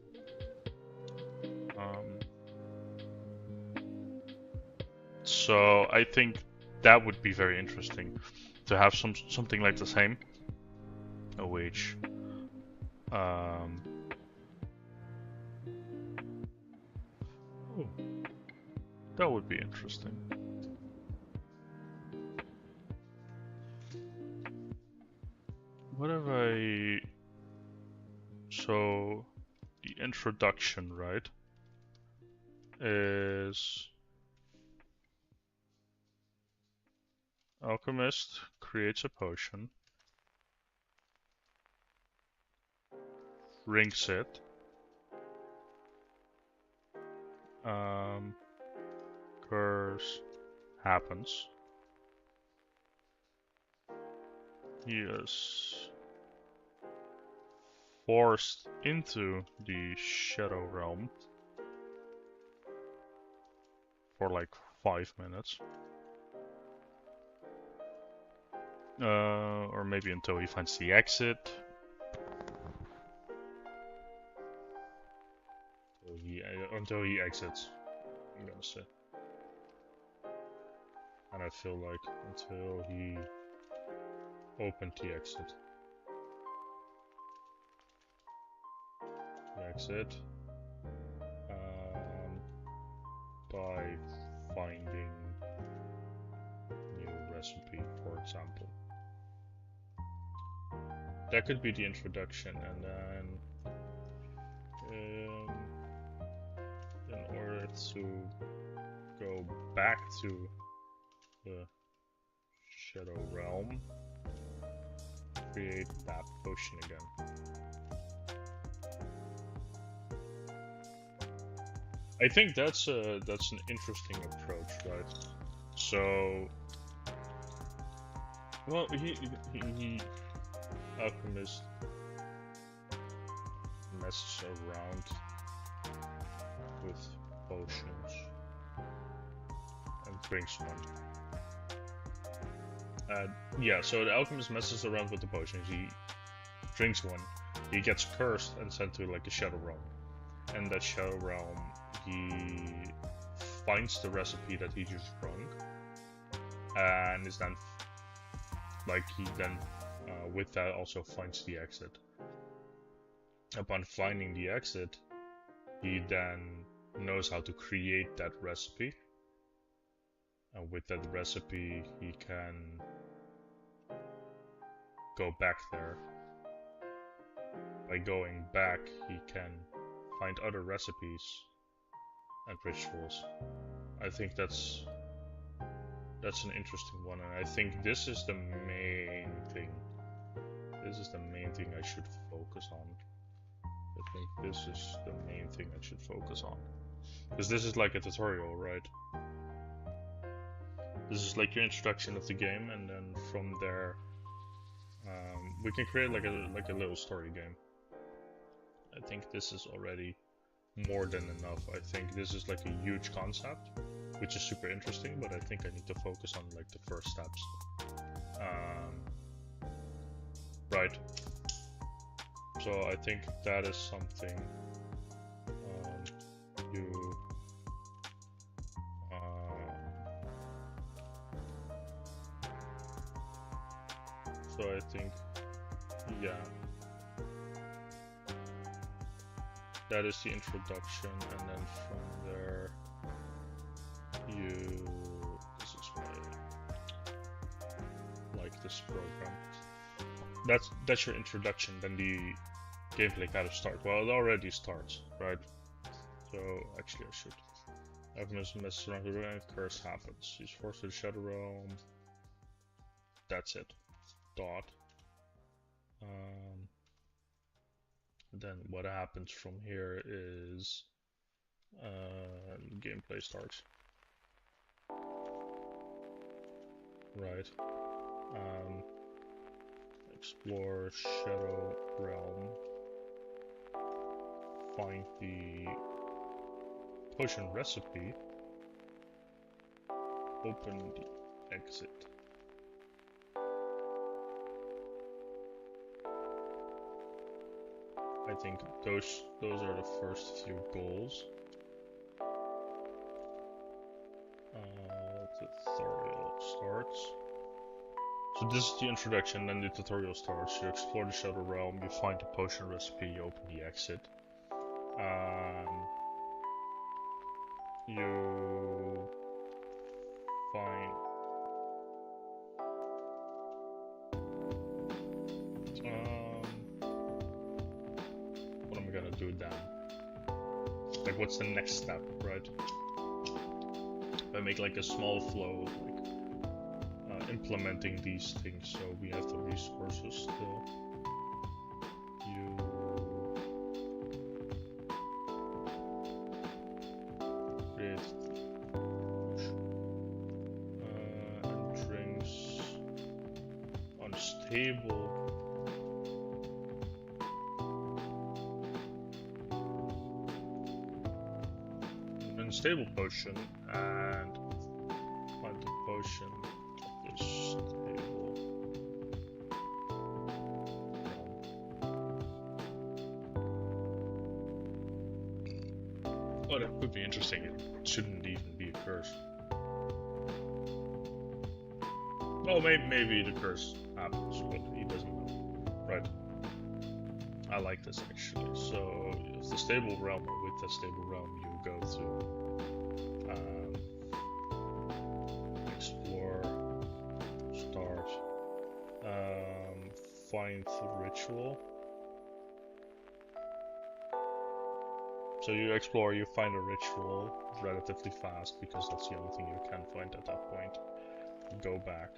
So I think that would be very interesting to have something like the same, which oh, that would be interesting. What have I... So the introduction, right, is alchemist creates a potion, drinks it, curse happens. He is forced into the shadow realm for like 5 minutes. Or maybe until he finds the exit. Until he exits, I'm gonna say. And I feel like until he opened the exit. The exit. By finding new recipe, for example. That could be the introduction, and then in order to go back to the Shadow Realm, create that potion again. I think that's an interesting approach, right? So, well, he alchemist messes around with potions and drinks one. Yeah, so the alchemist messes around with the potions. He drinks one. He gets cursed and sent to like a shadow realm. And that shadow realm, he finds the recipe that he just drank, and is then with that also finds the exit. Upon finding the exit, he then knows how to create that recipe, and with that recipe he can go back there. By going back, he can find other recipes and rituals. I think that's an interesting one, and I think this is the main thing. This is the main thing I should focus on. I think this is the main thing I should focus on. Because this is like a tutorial, right? This is like your introduction of the game, and then from there, we can create like a little story game. I think this is already more than enough. I think this is like a huge concept, which is super interesting, but I think I need to focus on like the first steps. Right. So I think that is something you so I think, yeah, that is the introduction, and then from there this is my, like this program. That's your introduction. Then the gameplay kind of starts. Well, it already starts, right? So actually I should have messed around with it, and curse happens. He's forced to the Shadow Realm. That's it. Dot. Then what happens from here is gameplay starts. Right. Explore Shadow Realm. Find the potion recipe. Open the exit. I think those are the first few goals. Tutorial starts. So this is the introduction, then the tutorial starts. You explore the Shadow Realm, you find the potion recipe, you open the exit. You find what am I gonna do then? Like, what's the next step, right? I make like a small flow, like implementing these things, so we have the resources still. You create drinks unstable. Unstable potion, and find the potion of the stable. Oh, that could be interesting. It shouldn't even be a curse. Well, maybe the curse happens, but he doesn't know. Right. I like this actually. So, if the stable realm, or with the stable realm, you go to explore, start, find the ritual. So you explore, you find a ritual relatively fast, because that's the only thing you can find at that point. Go back.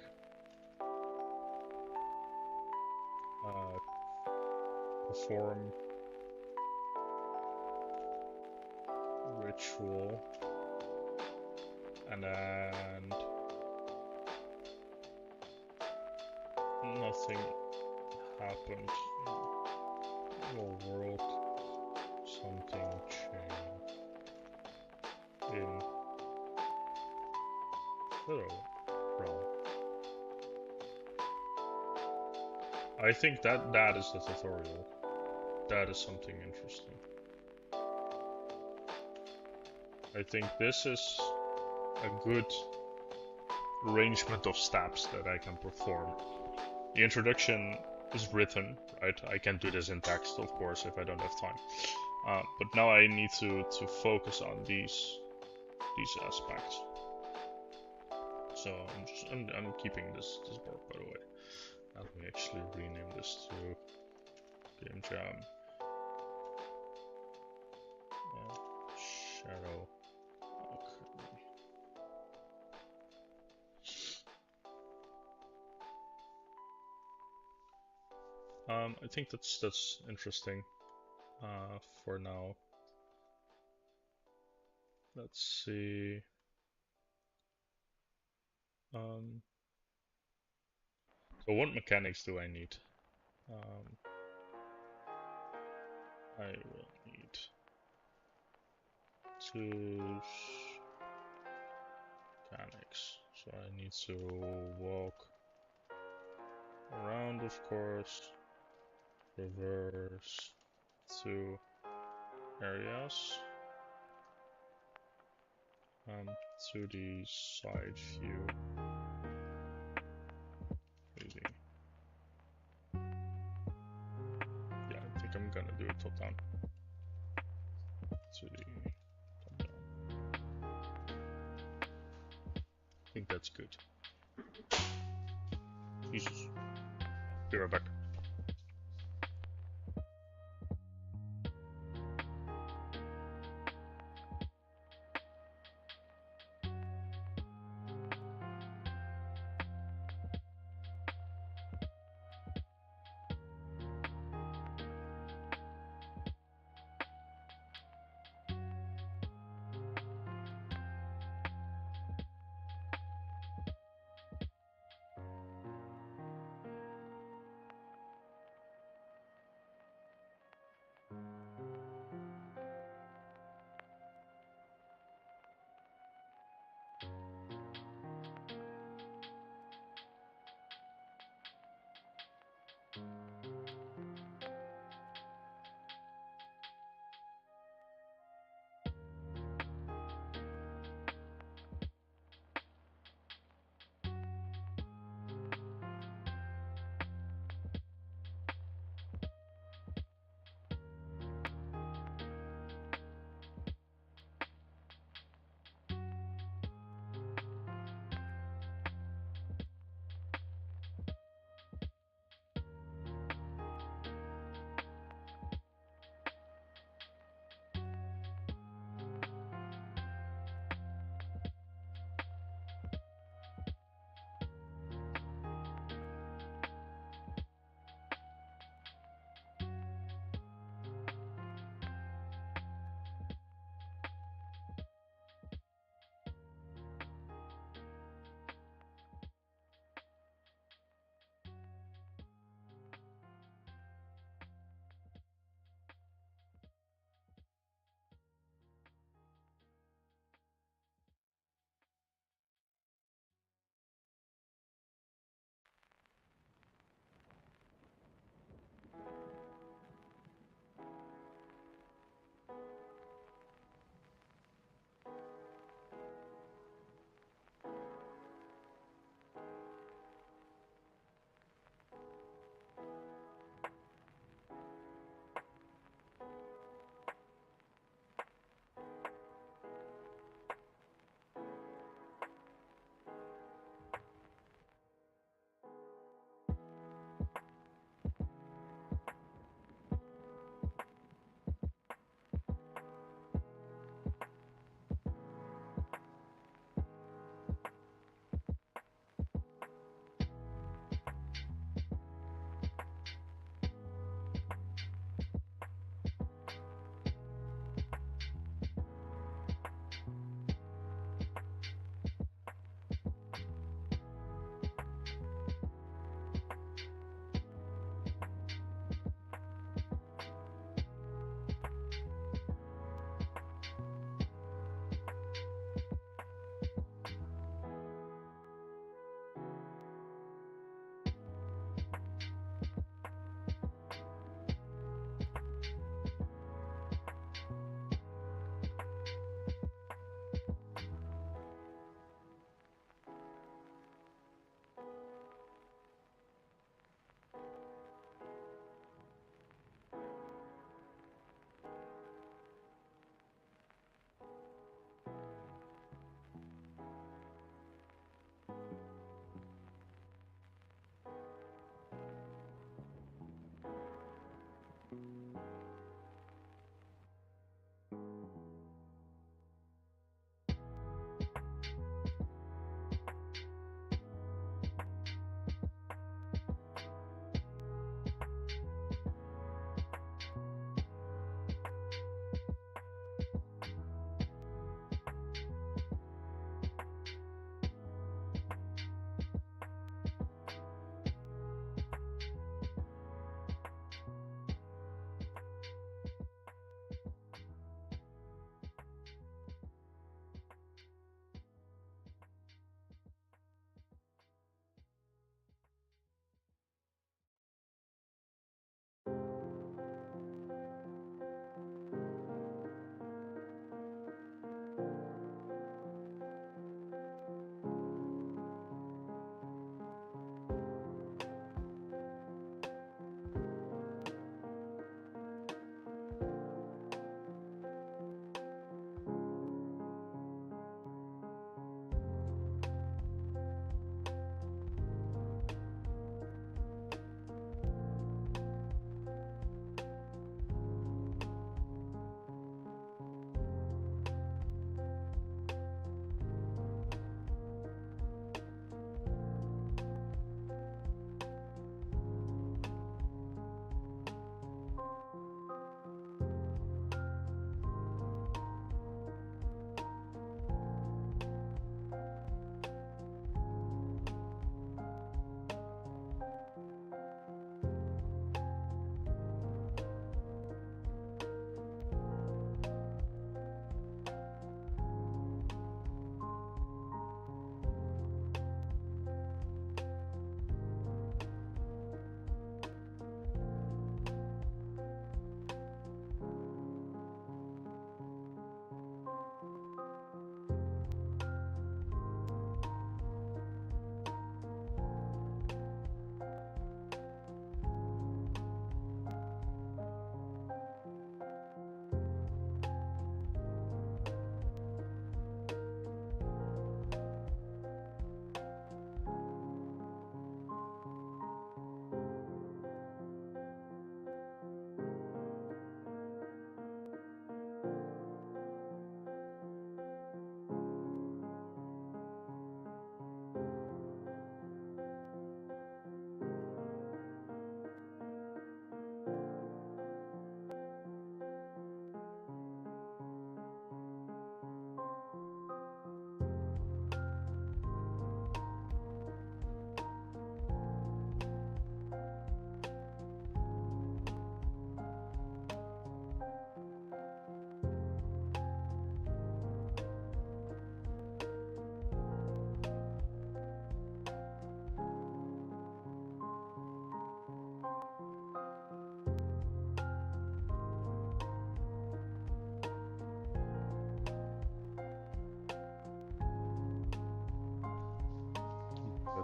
Perform ritual, and then nothing happened in your world. Something changed in Shadow Realm. I think that is the tutorial. That is something interesting. I think this is a good arrangement of steps that I can perform. The introduction is written, right? I can do this in text, of course, if I don't have time. But now I need to focus on these aspects. So I'm keeping this board, by the way. Let me actually rename this to Gamejam Shadow. Okay. I think that's interesting. For now. Let's see. Um, so what mechanics do I need? I will need two mechanics. So I need to walk around, of course, reverse two areas, to the side view. Really. Yeah, I think I'm gonna do it top down. To the top down. I think that's good. Jesus. Be right back.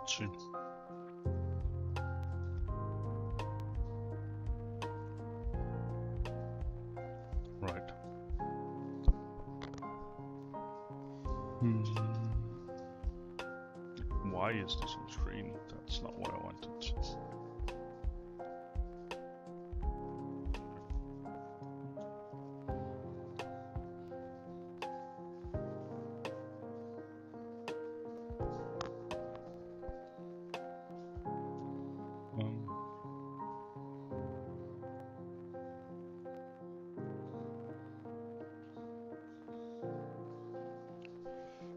let's see. Right. Why is this on screen? That's not what I wanted.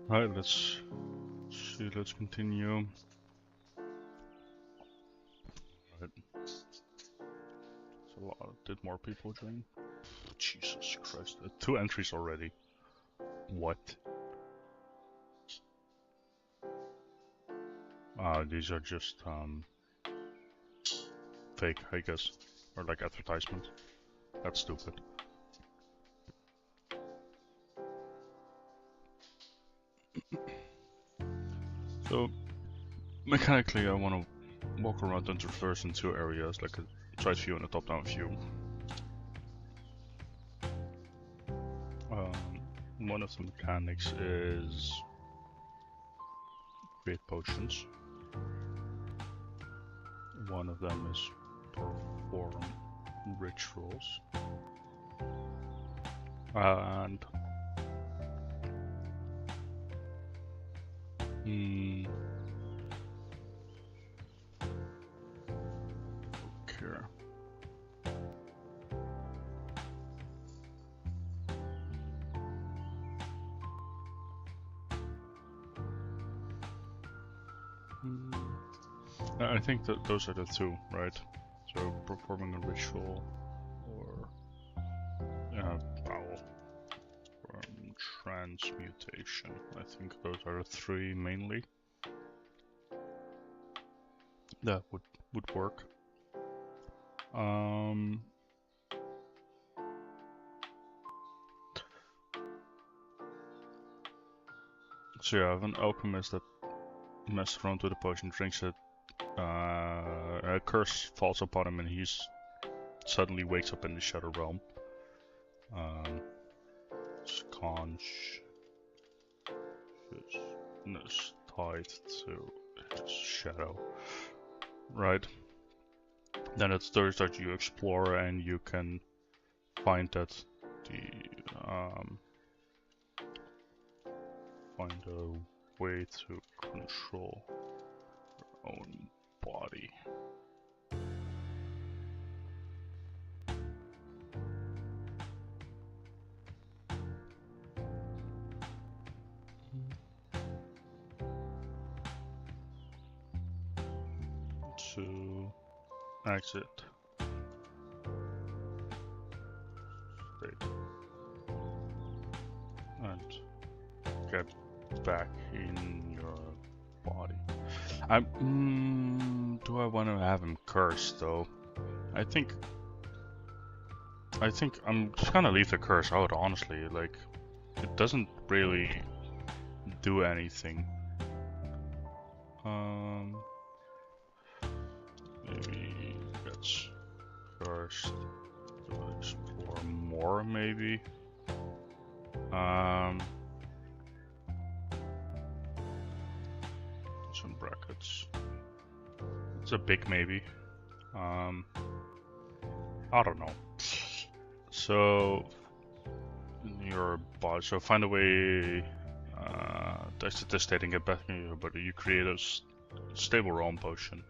Right, let's see, let's continue. Right. So, did more people join? Jesus Christ, 2 entries already. What? These are just, fake, I guess. Or like advertisements. That's stupid. So, mechanically, I want to walk around and traverse in 2 areas, like a side view and a top-down view. One of the mechanics is create potions. One of them is perform rituals. And okay. I think that those are the 2, right? So performing a ritual or transmutation. I think those are the 3 mainly. That would work. So yeah, I have an alchemist that messes around with the potion, drinks it. A curse falls upon him and he's suddenly wakes up in the Shadow Realm. Sconch is tied to his shadow. Right. Then it's those that you explore and you can find that find a way to control your own body. To exit state and get back in your body. Do I want to have him cursed though? I think I'm just gonna leave the curse out, honestly. Like, it doesn't really do anything. Maybe that's first to explore more, maybe. Some brackets. It's a big maybe. I don't know. So your body. So find a way to exit this state and get back in your body. You create a stable realm potion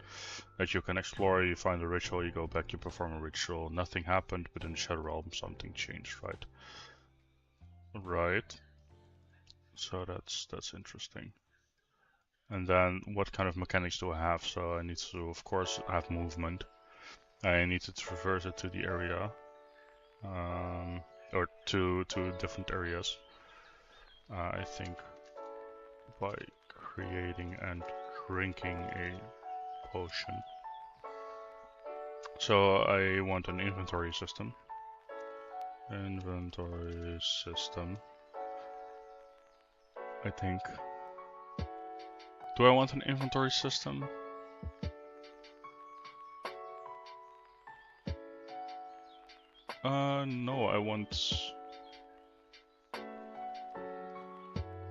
that you can explore. You find a ritual. You go back. You perform a ritual. Nothing happened, but in the Shadow Realm something changed. Right. Right. So that's interesting. And then what kind of mechanics do I have? So I need to, of course, have movement. I need to traverse it to the area. Or to different areas. I think by creating and drinking a potion. So I want an inventory system. Inventory system. I think Do I want an inventory system? No, I want...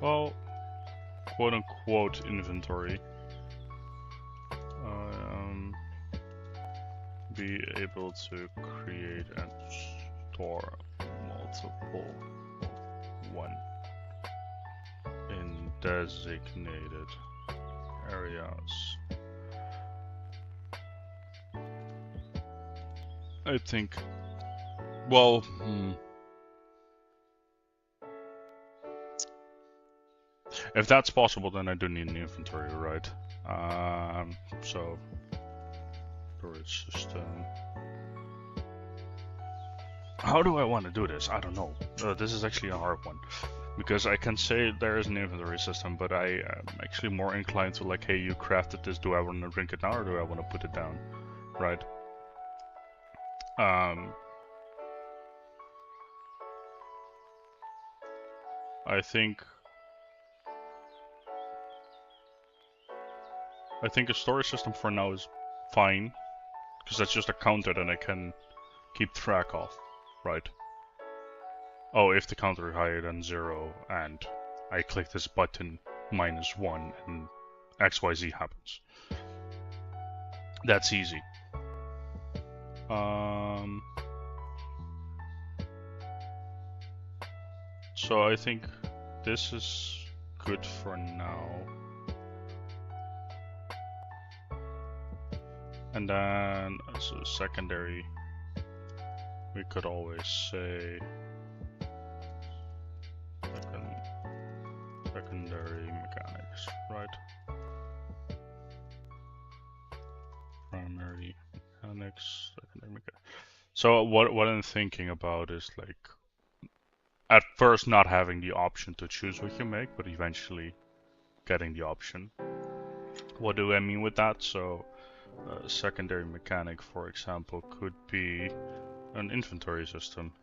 Well, quote-unquote inventory. Be able to create and store multiple one in designated areas. I think, well, if that's possible, then I do need an inventory, right? So storage system. How do I want to do this? I don't know. This is actually a hard one. Because I can say there is an inventory system, but I am actually more inclined to like, hey, you crafted this, do I want to drink it now or do I want to put it down? Right? I think a storage system for now is fine, because that's just a counter that I can keep track of, right? Oh, if the counter is higher than 0 and I click this button -1 and XYZ happens. That's easy. So I think this is good for now. And then as a secondary, we could always say secondary mechanics, right? Primary mechanics, secondary mechanics. So what I'm thinking about is like, at first not having the option to choose what you make, but eventually getting the option. What do I mean with that? So a secondary mechanic, for example, could be an inventory system.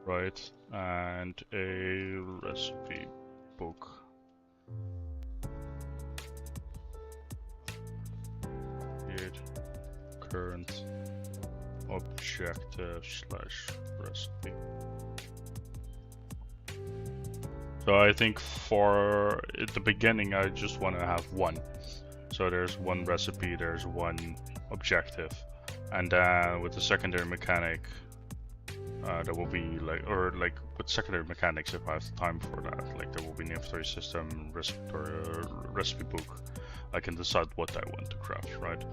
Right, and a recipe book. Create current objective / recipe. So I think for the beginning, I just want to have one. So there's one recipe, there's one objective, and then with the secondary mechanic, there will be like, or like with secondary mechanics, if I have the time for that, like there will be an inventory system, recipe book. I can decide what I want to craft, right?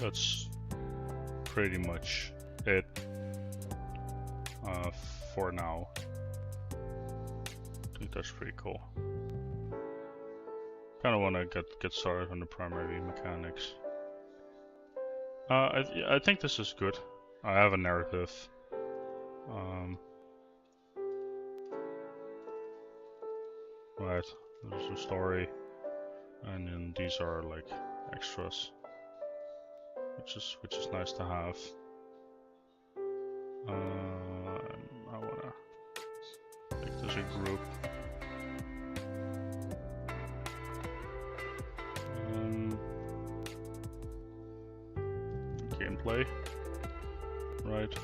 That's pretty much it for now. I think that's pretty cool. Kind of want to get started on the primary mechanics. I think this is good. I have a narrative. Right, this is a story, and then these are like extras, which is nice to have. I wanna make this a group. Gameplay, right?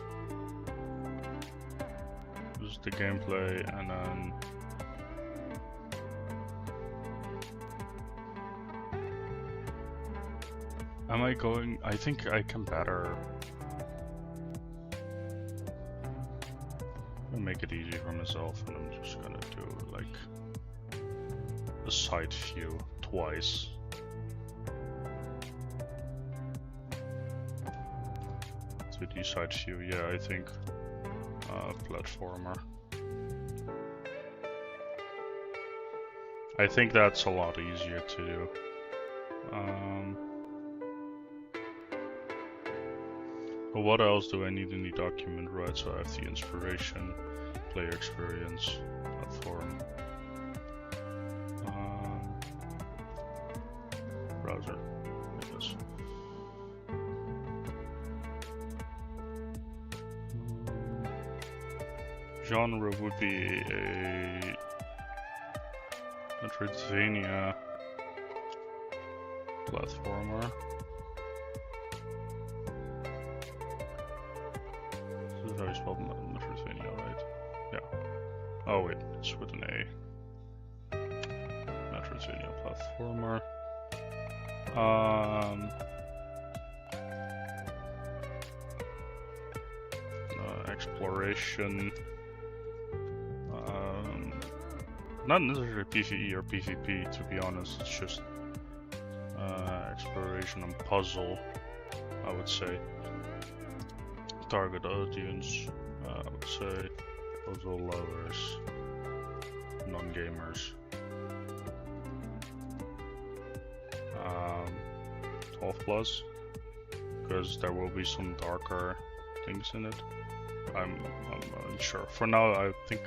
This is the gameplay, and then am I going? I think I can better make it easy for myself, and I'm just gonna do like a side view twice. 2D side view, yeah, I think platformer. I think that's a lot easier to do. But what else do I need in the document, right? So I have the inspiration, player experience, platform, browser, I guess. genre would be a Metroidvania platformer. This is how you spell Metroidvania, right? Yeah. Oh wait, it's with an A. Metroidvania platformer. Exploration. Not necessarily PvE or PvP, to be honest. It's just exploration and puzzle, I would say. Target audience, I would say puzzle lovers, non-gamers. 12 plus, because there will be some darker things in it. I'm unsure. For now, I think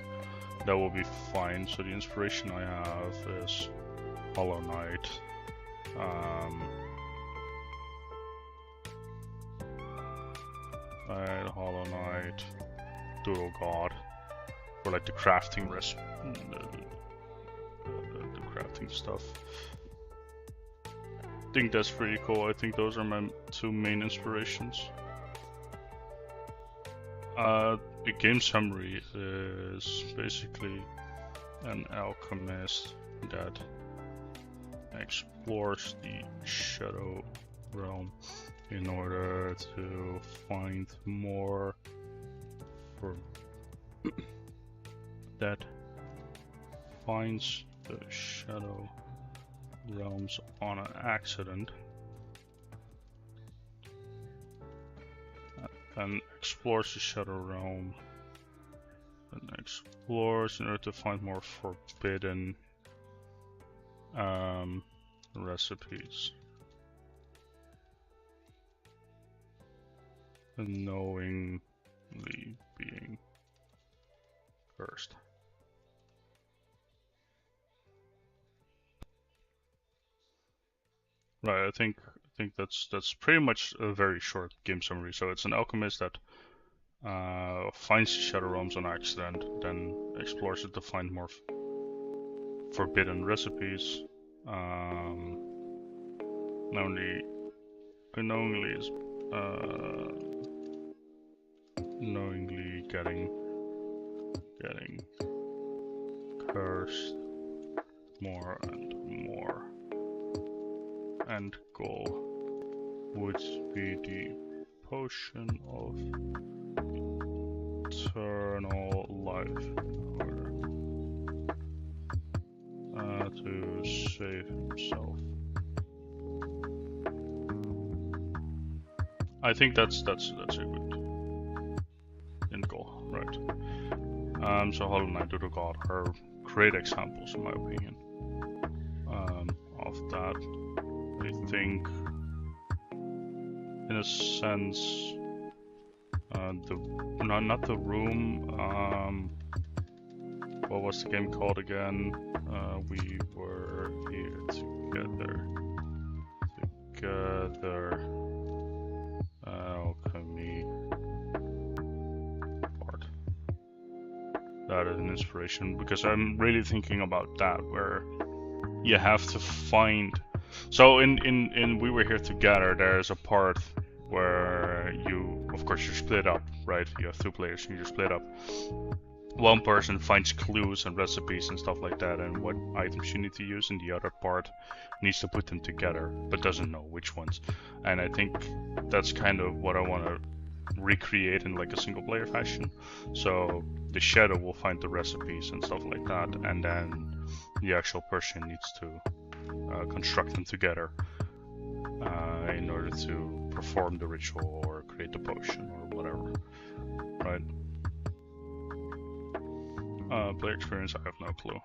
that will be fine. So the inspiration I have is Hollow Knight. Hollow Knight, Doodle God, for like the crafting the crafting stuff. I think that's pretty cool. I think those are my two main inspirations. The game summary is basically an alchemist that explores the Shadow Realm in order to find more that finds the Shadow Realms on an accident and explores the Shadow Realm and explores in order to find more forbidden recipes. Unknowingly being cursed. Right, I think that's pretty much a very short game summary. So it's an alchemist that finds the Shadow Realms on accident, then explores it to find more forbidden recipes. Knowingly getting cursed more and more. End goal would be the potion of eternal life in order to save himself. I think that's a good end goal, right? So Hollow Knight, Doodle God are great examples, in my opinion, of that. I think, in a sense, not the room. What was the game called again? We were here together. Alchemy part. That is an inspiration, because I'm really thinking about that, where you have to find. So in We Were Here Together, there's a part where of course you're split up, right? You have two players and you're split up. One person finds clues and recipes and stuff like that, and what items you need to use, and the other part needs to put them together, but doesn't know which ones. And I think that's kind of what I want to recreate in like a single player fashion. So the Shadow will find the recipes and stuff like that, and then the actual person needs to construct them together in order to perform the ritual or create the potion or whatever, right? Player experience, I have no clue.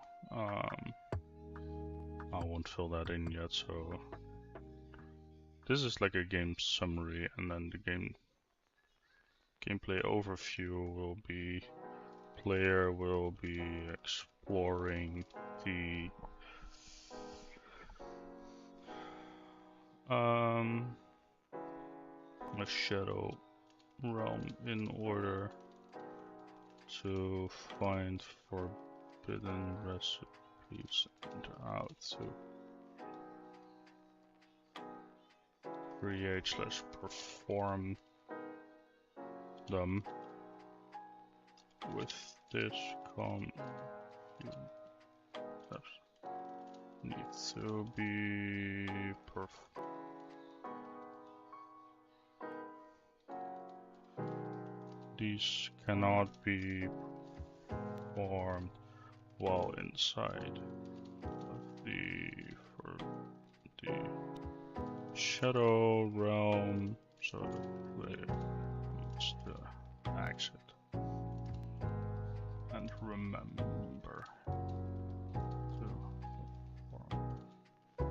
I won't fill that in yet, so this is like a game summary, and then the gameplay overview will be player will be exploring the Shadow Realm in order to find forbidden recipes and how to create/perform them. With this needs to be these cannot be performed while inside of the shadow realm, so the player needs to exit and remember to perform them.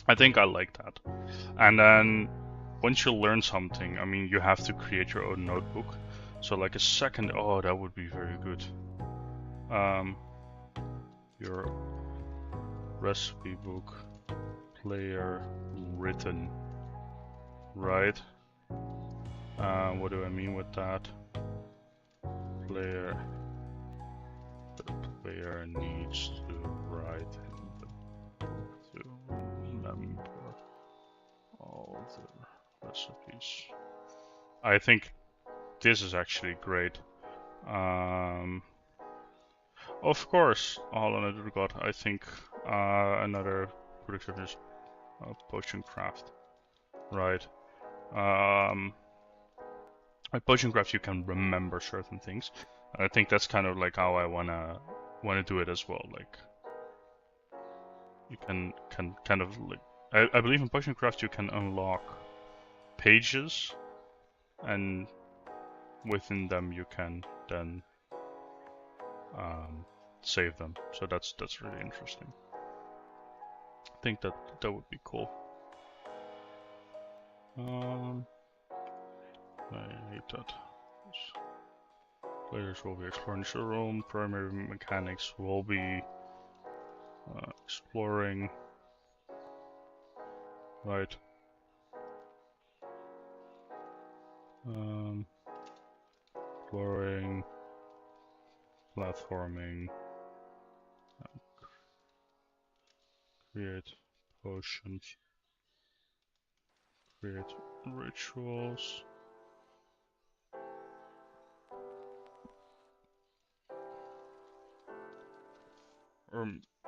I think I like that. And then once you learn something, I mean, you have to create your own notebook. So like a second, oh, that would be very good. Your recipe book, player written, right? What do I mean with that? The player needs to write in the book to remember all the recipes. I think this is actually great. Of course, all another god. I think another prediction is potion craft, right? With potion craft, you can remember certain things. I think that's kind of like how I wanna do it as well. Like you can kind of like I believe in potion craft you can unlock pages, and within them you can then save them. So that's really interesting. I think that would be cool. I hate that. Players will be exploring the room. Primary mechanics will be exploring, right? Exploring, platforming, create potions, create rituals.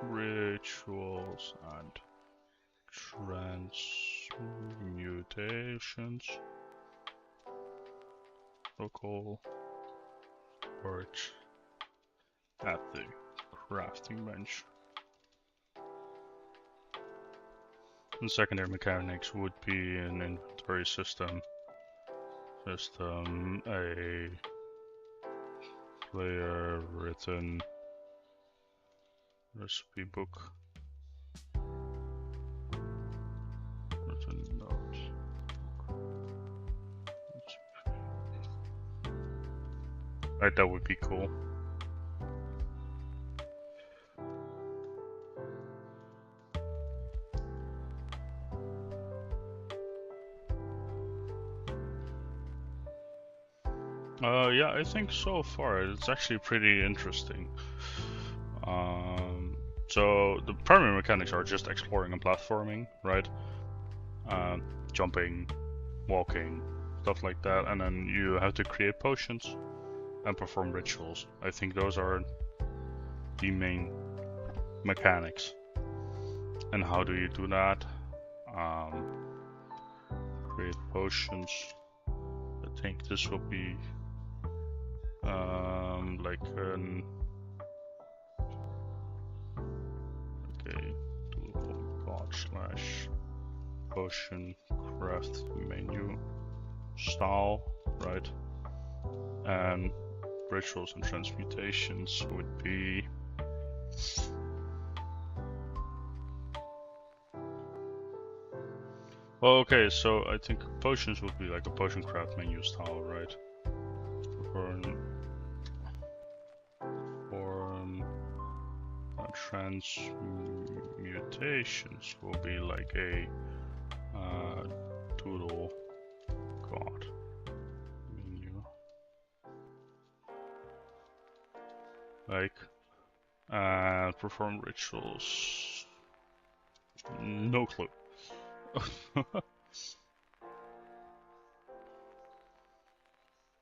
Rituals and transmutations. Local storage at the crafting bench. And secondary mechanics would be an inventory system, a player written recipe book, written notes. Right, that would be cool. Yeah, I think so far it's actually pretty interesting. So the primary mechanics are just exploring and platforming, right? Jumping, walking, stuff like that, and then you have to create potions and perform rituals. I think those are the main mechanics. And how do you do that? Create potions. I think this will be like an god/potion craft menu style, right? And rituals and transmutations would be well, okay, so I think potions would be like a potion craft menu style, right? For transmutations will be like a doodle god menu And perform rituals. No clue.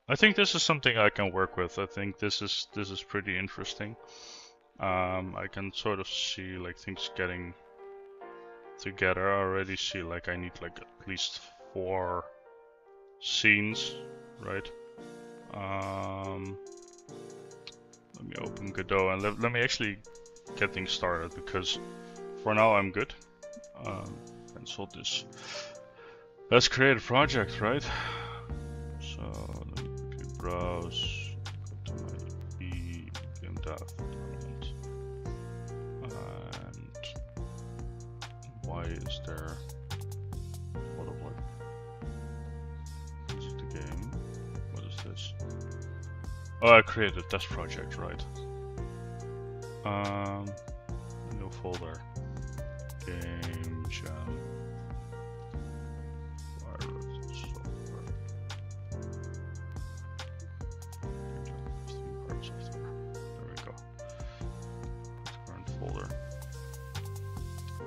I think this is something I can work with. I think this is pretty interesting. I can sort of see like things getting together. I already see like I need like at least 4 scenes, right? Let me open Godot and let me actually get things started, because for now I'm good. Cancel this. Let's create a project, right? So let me quickly browse, go to my game dev environment, and why is there a lot of like, this is the game, what is this? Oh, I created a test project, right? New folder, Gamejam.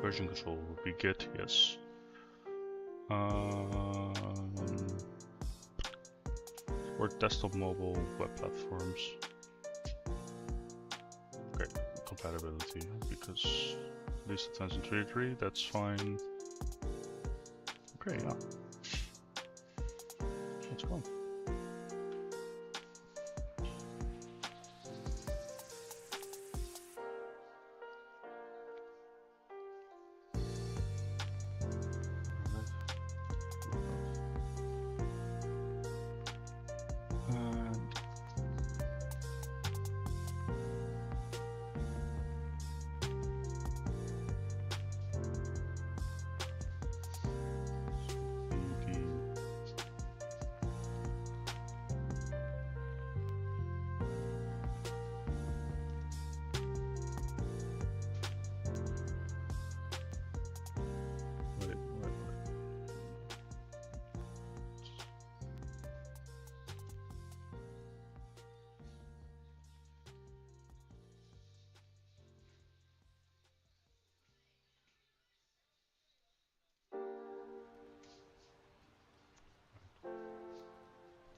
Version control will be Git, yes. For desktop, mobile, web platforms. Okay, compatibility, because at least it 2023, that's fine. Okay, yeah. Let's go.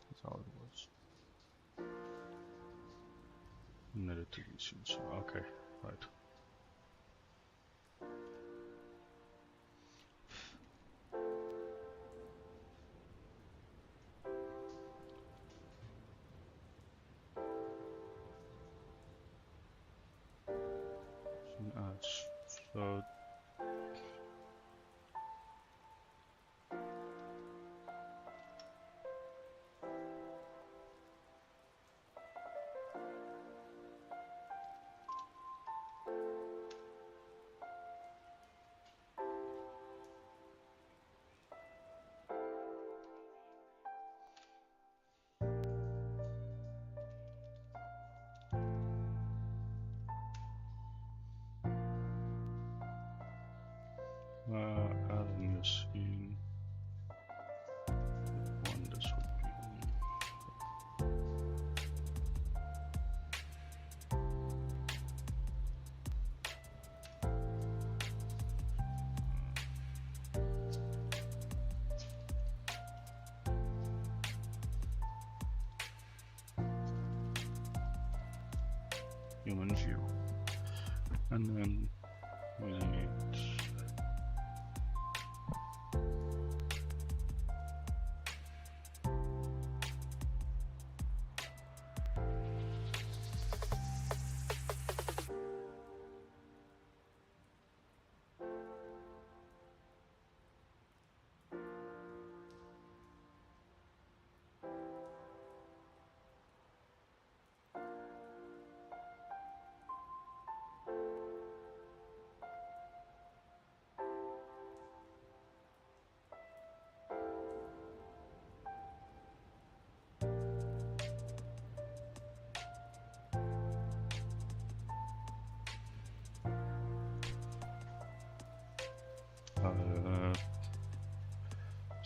That's how it was. Netted to these scenes. Okay, right. So add a new scene. One, this would be human view, and then we need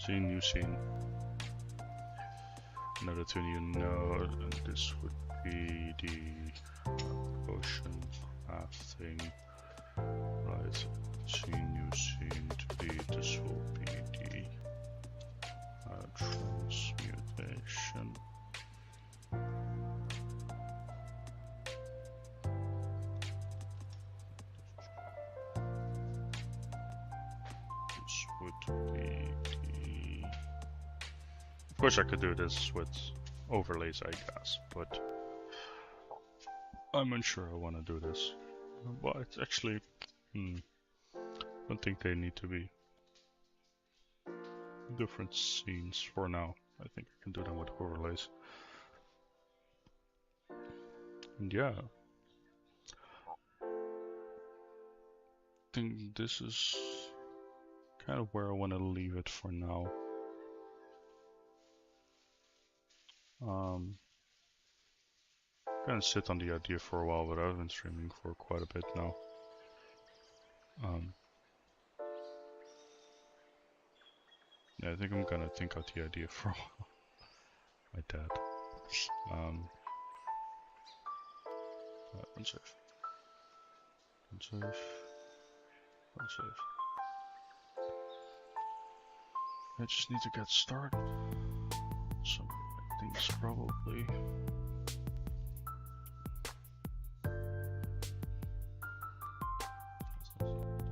scene, new scene. Another two new node, and this would be the potion path thing. Right, scene, new scene to be, this will be the transmutation. This would be the... Of course I could do this with overlays, I guess, but I'm unsure I want to do this. Well, it's actually... I don't think they need to be different scenes for now. I think I can do them with overlays. And yeah, I think this is kind of where I want to leave it for now. Gonna sit on the idea for a while, but I've been streaming for quite a bit now. Yeah, I think I'm gonna think out the idea for a while. My dad. Unsafe. Unsafe. Unsafe. I just need to get started. Some things probably.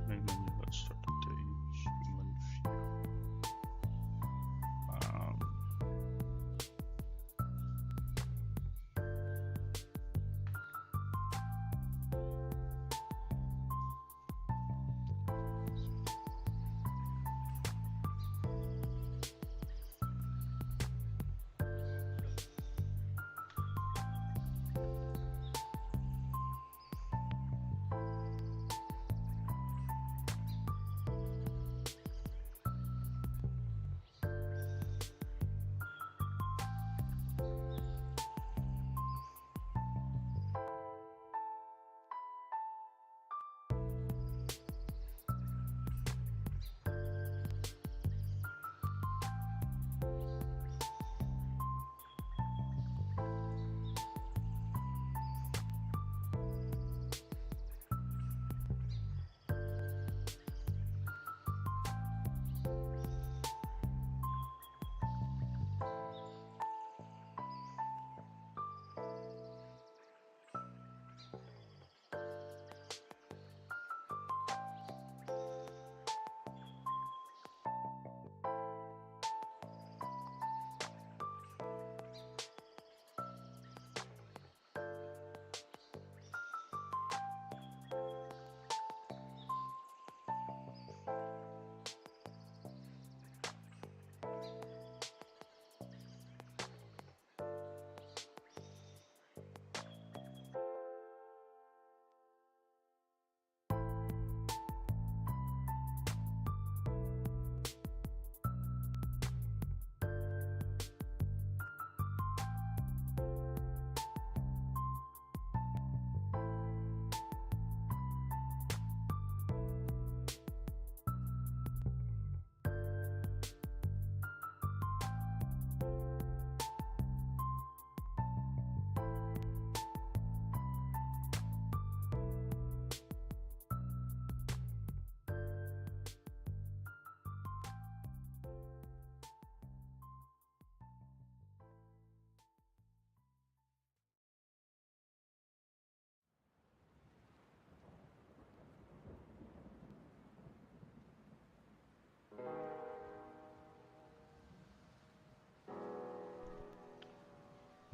Main menu, let's start the day. Human view.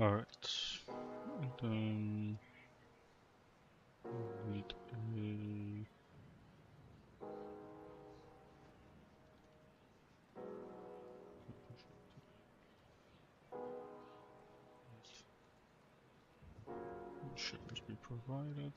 Alright, and then we need a should be provided.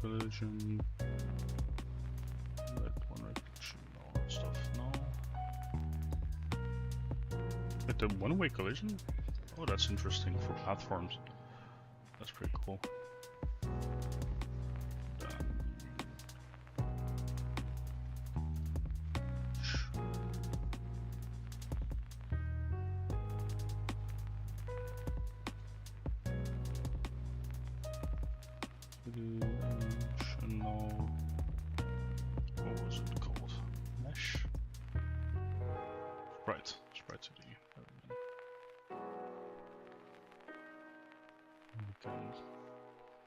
collision. Let one way collision, all that stuff. No. Wait, the one-way collision? Oh, that's interesting for platforms. That's pretty cool. Dimensional. What was it called? Mesh? Sprite. Sprite 2D. We can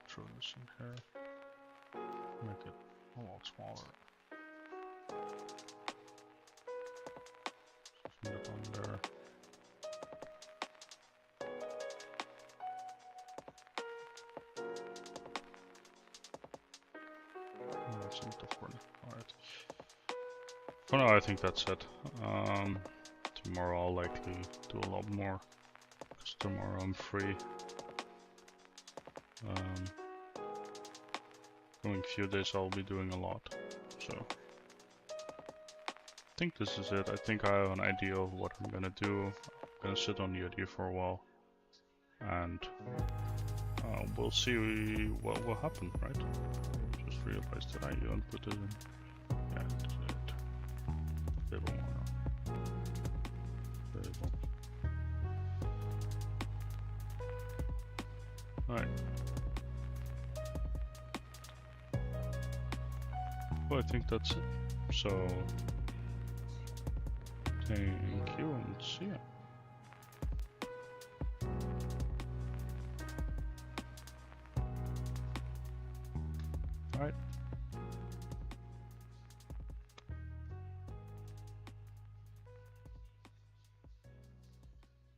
throw this in here. Make it a lot smaller. Put it on there. That's not the for now. Alright. For now I think that's it. Tomorrow I'll likely do a lot more. Because tomorrow I'm free. Coming few days I'll be doing a lot. So I think this is it. I think I have an idea of what I'm gonna do. I'm gonna sit on the idea for a while. And we'll see what will happen, right? Just realized that I didn't put it in. Yeah, it did it. Table one. Table. Alright. Well, I think that's it. So, thank you and see ya. Alright.